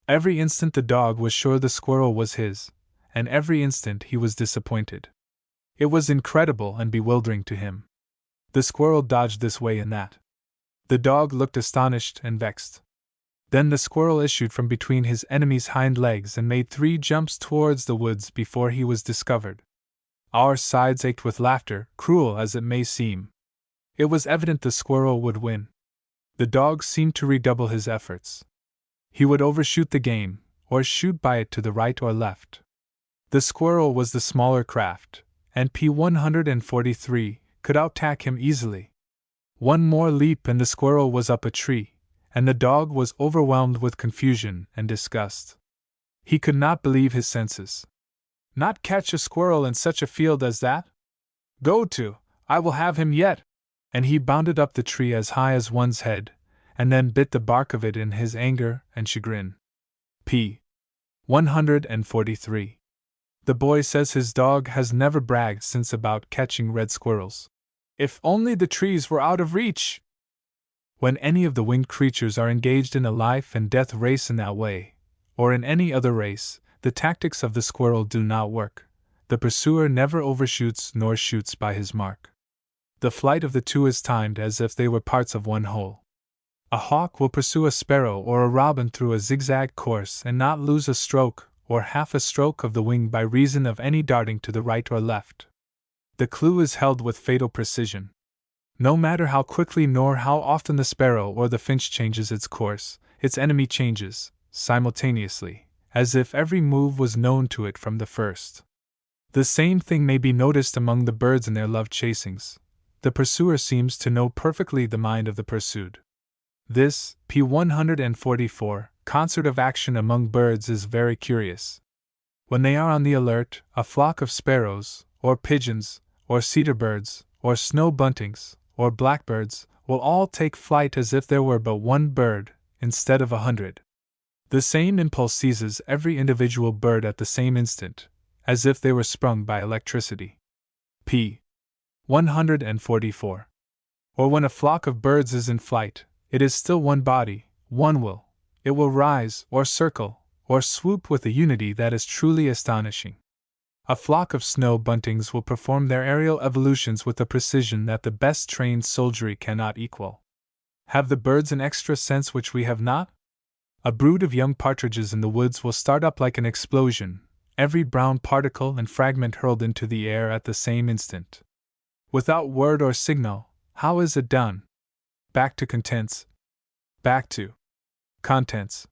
A: Every instant the dog was sure the squirrel was his, and every instant he was disappointed. It was incredible and bewildering to him. The squirrel dodged this way and that. The dog looked astonished and vexed. Then the squirrel issued from between his enemy's hind legs and made 3 jumps towards the woods before he was discovered. Our sides ached with laughter, cruel as it may seem. It was evident the squirrel would win. The dog seemed to redouble his efforts. He would overshoot the game, or shoot by it to the right or left. The squirrel was the smaller craft, and p. 143 could outtack him easily. One more leap and the squirrel was up a tree, and the dog was overwhelmed with confusion and disgust. He could not believe his senses. Not catch a squirrel in such a field as that? Go to, I will have him yet! And he bounded up the tree as high as one's head, and then bit the bark of it in his anger and chagrin. p. 143. The boy says his dog has never bragged since about catching red squirrels. If only the trees were out of reach! When any of the winged creatures are engaged in a life and death race in that way, or in any other race, the tactics of the squirrel do not work. The pursuer never overshoots nor shoots by his mark. The flight of the two is timed as if they were parts of one whole. A hawk will pursue a sparrow or a robin through a zigzag course and not lose a stroke or half a stroke of the wing by reason of any darting to the right or left. The clue is held with fatal precision. No matter how quickly nor how often the sparrow or the finch changes its course, its enemy changes, simultaneously, as if every move was known to it from the first. The same thing may be noticed among the birds in their love chasings. The pursuer seems to know perfectly the mind of the pursued. This, p. 144, concert of action among birds is very curious. When they are on the alert, a flock of sparrows, or pigeons, or cedar birds, or snow buntings, or blackbirds, will all take flight as if there were but one bird, instead of 100. The same impulse seizes every individual bird at the same instant, as if they were sprung by electricity. p. 144. Or when a flock of birds is in flight, it is still one body, one will. It will rise, or circle, or swoop with a unity that is truly astonishing. A flock of snow buntings will perform their aerial evolutions with a precision that the best trained soldiery cannot equal. Have the birds an extra sense which we have not? A brood of young partridges in the woods will start up like an explosion, every brown particle and fragment hurled into the air at the same instant. Without word or signal, how is it done? Back to contents. Back to contents.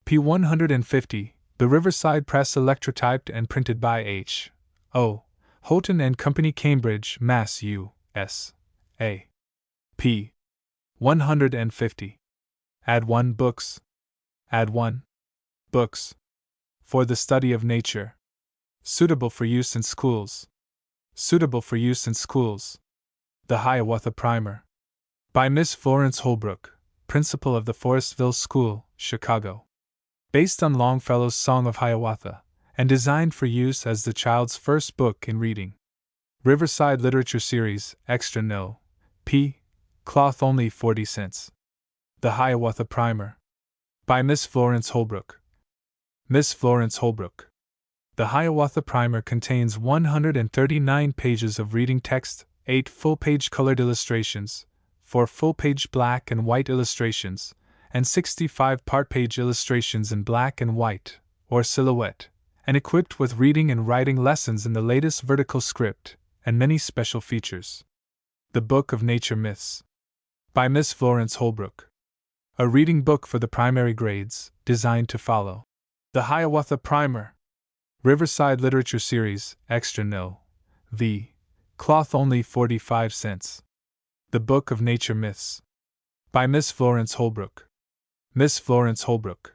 A: P. 150, The Riverside Press, electrotyped and printed by H. O. Houghton and Company, Cambridge, Mass. U.S. A. P. 150. Add 1 books. Add 1 books. For the study of nature. Suitable for use in schools. Suitable for use in schools. The Hiawatha Primer. By Miss Florence Holbrook, Principal of the Forestville School, Chicago. Based on Longfellow's Song of Hiawatha, and designed for use as the child's first book in reading. Riverside Literature Series, Extra No. P. Cloth only 40 cents. The Hiawatha Primer. By Miss Florence Holbrook. Miss Florence Holbrook. The Hiawatha Primer contains 139 pages of reading text, 8 full-page colored illustrations, 4 full-page black and white illustrations, and 65 part-page illustrations in black and white, or silhouette, and equipped with reading and writing lessons in the latest vertical script, and many special features. The Book of Nature Myths. By Miss Florence Holbrook. A reading book for the primary grades, designed to follow. The Hiawatha Primer. Riverside Literature Series, Extra No. V. Cloth only 45 cents. The Book of Nature Myths. By Miss Florence Holbrook. Miss Florence Holbrook.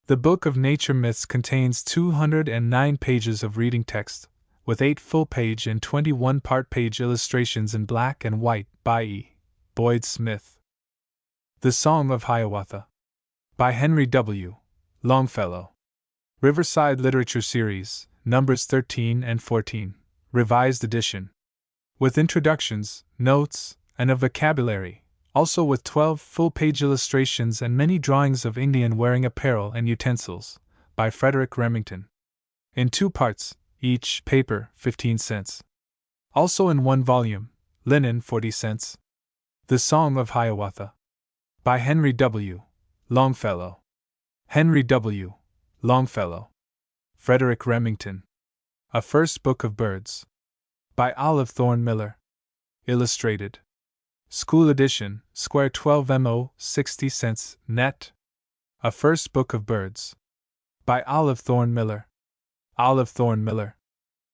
A: The Book of Nature Myths contains 209 pages of reading text, with 8 full-page and 21 part-page illustrations in black and white by E. Boyd Smith. The Song of Hiawatha. By Henry W. Longfellow. Riverside Literature Series, Numbers 13 and 14, Revised Edition. With introductions, notes, and a vocabulary, also with 12 full-page illustrations and many drawings of Indian wearing apparel and utensils, by Frederick Remington. In 2 parts, each paper 15 cents. Also in 1 volume, linen 40 cents. The Song of Hiawatha. By Henry W. Longfellow. Henry W. Longfellow. Frederick Remington. A First Book of Birds. By Olive Thorne Miller. Illustrated. School edition, square 12 mo, 60 cents, net. A First Book of Birds. By Olive Thorne Miller. Olive Thorne Miller.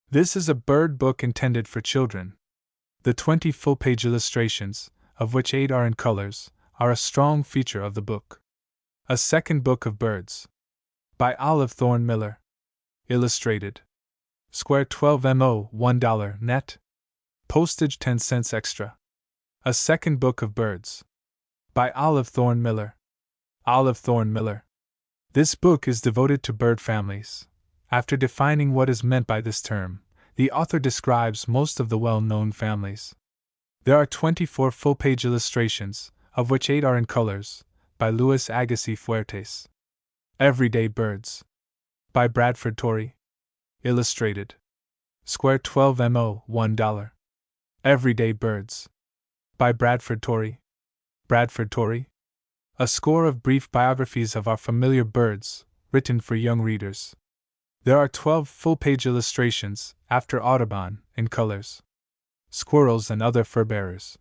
A: This is a bird book intended for children. The 20 full-page illustrations, of which 8 are in colors, are a strong feature of the book. A Second Book of Birds. By Olive Thorne Miller. Illustrated. Square 12 mo, $1 net. Postage 10 cents extra. A Second Book of Birds. By Olive Thorne Miller. Olive Thorne Miller. This book is devoted to bird families. After defining what is meant by this term, the author describes most of the well-known families. There are 24 full-page illustrations, of which 8 are in colors, by Louis Agassiz Fuertes. Everyday Birds. By Bradford Torrey. Illustrated. Square 12 mo, $1. Everyday Birds. By Bradford Torrey. Bradford Torrey. A score of brief biographies of our familiar birds, written for young readers. There are 12 full-page illustrations, after Audubon, in colors. Squirrels and Other Fur-Bearers.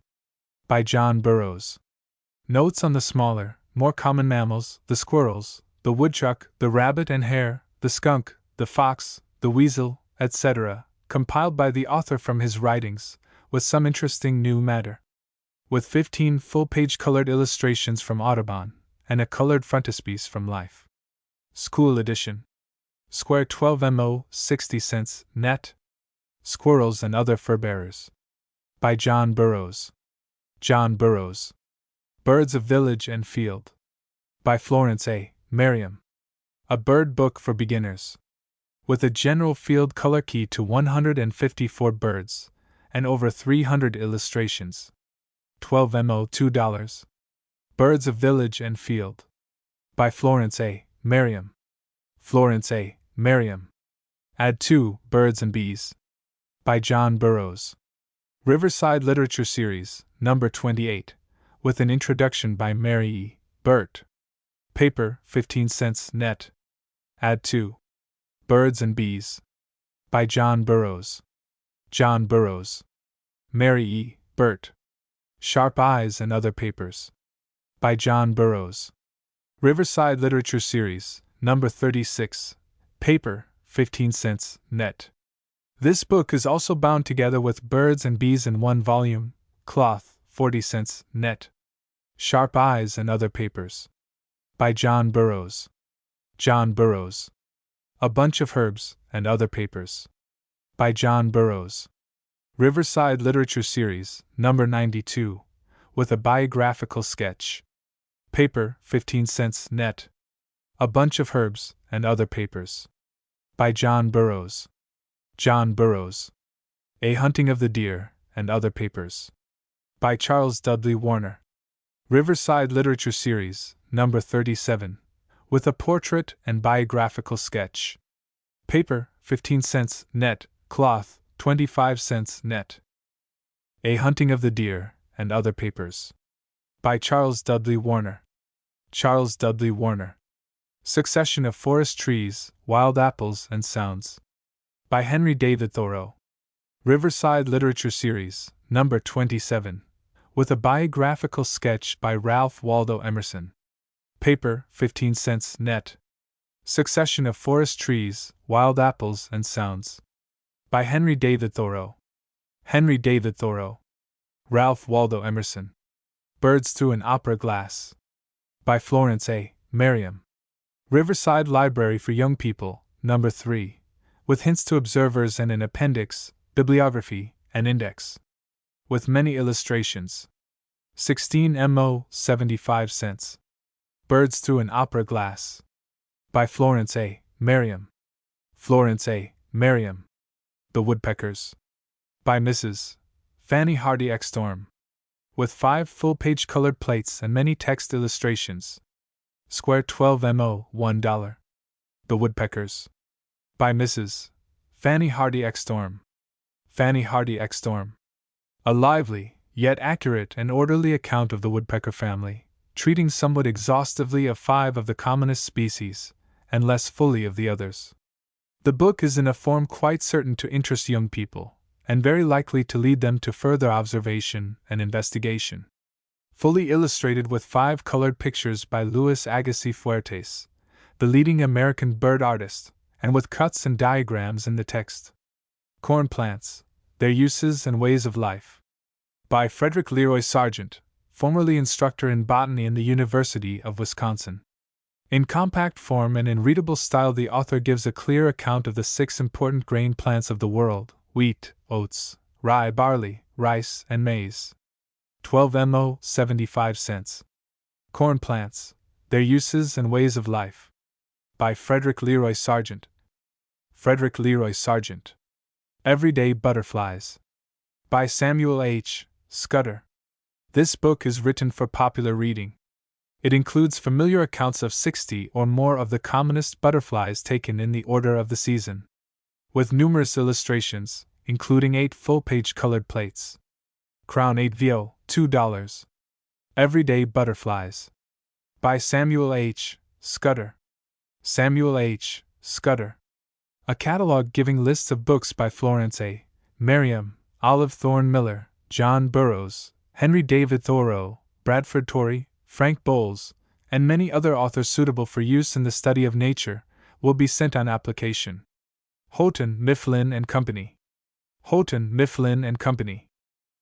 A: By John Burroughs. Notes on the smaller, more common mammals, the squirrels, the woodchuck, the rabbit and hare, the skunk, the fox, the weasel, etc., compiled by the author from his writings, with some interesting new matter. With 15 full-page colored illustrations from Audubon, and a colored frontispiece from Life. School edition. Square 12 mo, 60 cents, net. Squirrels and Other Fur-Bearers. By John Burroughs. John Burroughs. Birds of Village and Field. By Florence A. Merriam. A bird book for beginners. With a general field color key to 154 birds, and over 300 illustrations. 12 mo, $2. Birds of Village and Field. By Florence A. Merriam. Florence A. Merriam. Add 2 Birds and Bees. By John Burroughs. Riverside Literature Series, number 28, with an introduction by Mary E. Burt. Paper, 15 cents net. Add 2. Birds and Bees. By John Burroughs. John Burroughs. Mary E. Burt. Sharp Eyes and Other Papers. By John Burroughs. Riverside Literature Series, number 36. Paper, 15 cents net. This book is also bound together with Birds and Bees in one volume, cloth, 40 cents net. Sharp Eyes and Other Papers. By John Burroughs. John Burroughs. A Bunch of Herbs and Other Papers. By John Burroughs. Riverside Literature Series, number 92, with a biographical sketch. Paper, 15 cents net. A Bunch of Herbs and Other Papers. By John Burroughs. John Burroughs. A Hunting of the Deer and Other Papers. By Charles W. Warner. Riverside Literature Series, number 37, with a portrait and biographical sketch. Paper, 15 cents net, cloth, 25 cents net. A Hunting of the Deer and Other Papers. By Charles W. Warner. Charles W. Warner. Succession of Forest Trees, Wild Apples and Sounds. By Henry David Thoreau. Riverside Literature Series, number 27, with a biographical sketch by Ralph Waldo Emerson. Paper, 15 cents net. Succession of Forest Trees, Wild Apples and Sounds. By Henry David Thoreau. Henry David Thoreau. Ralph Waldo Emerson. Birds Through an Opera Glass. By Florence A. Merriam. Riverside Library for Young People, number 3, with hints to observers and an appendix, bibliography, and index. With many illustrations. 16 MO, 75 cents. Birds Through an Opera Glass. By Florence A. Merriam. Florence A. Merriam. The Woodpeckers. By Mrs. Fanny Hardy Extorm. With 5 full-page colored plates and many text illustrations. Square 12 MO, $1. The Woodpeckers. By Mrs. Fanny Hardy Extorm. Fanny Hardy Extorm. A lively, yet accurate and orderly account of the woodpecker family, treating somewhat exhaustively of 5 of the commonest species, and less fully of the others. The book is in a form quite certain to interest young people, and very likely to lead them to further observation and investigation. Fully illustrated with 5 colored pictures by Luis Agassiz Fuertes, the leading American bird artist, and with cuts and diagrams in the text. Corn Plants, Their Uses and Ways of Life. By Frederick Leroy Sargent, formerly instructor in botany in the University of Wisconsin. In compact form and in readable style, the author gives a clear account of the 6 important grain plants of the world: wheat, oats, rye, barley, rice, and maize. 12 MO, 75 cents. Corn Plants, Their Uses and Ways of Life. By Frederick Leroy Sargent. Frederick Leroy Sargent. Everyday Butterflies. By Samuel H. Scudder. This book is written for popular reading. It includes familiar accounts of 60 or more of the commonest butterflies taken in the order of the season, with numerous illustrations, including 8 full-page colored plates. Crown 8 VO, $2. Everyday Butterflies. By Samuel H. Scudder. Samuel H. Scudder. A catalog giving lists of books by Florence A. Merriam, Olive Thorne Miller, John Burroughs, Henry David Thoreau, Bradford Torrey, Frank Bowles, and many other authors suitable for use in the study of nature, will be sent on application. Houghton, Mifflin and Company. Houghton, Mifflin and Company.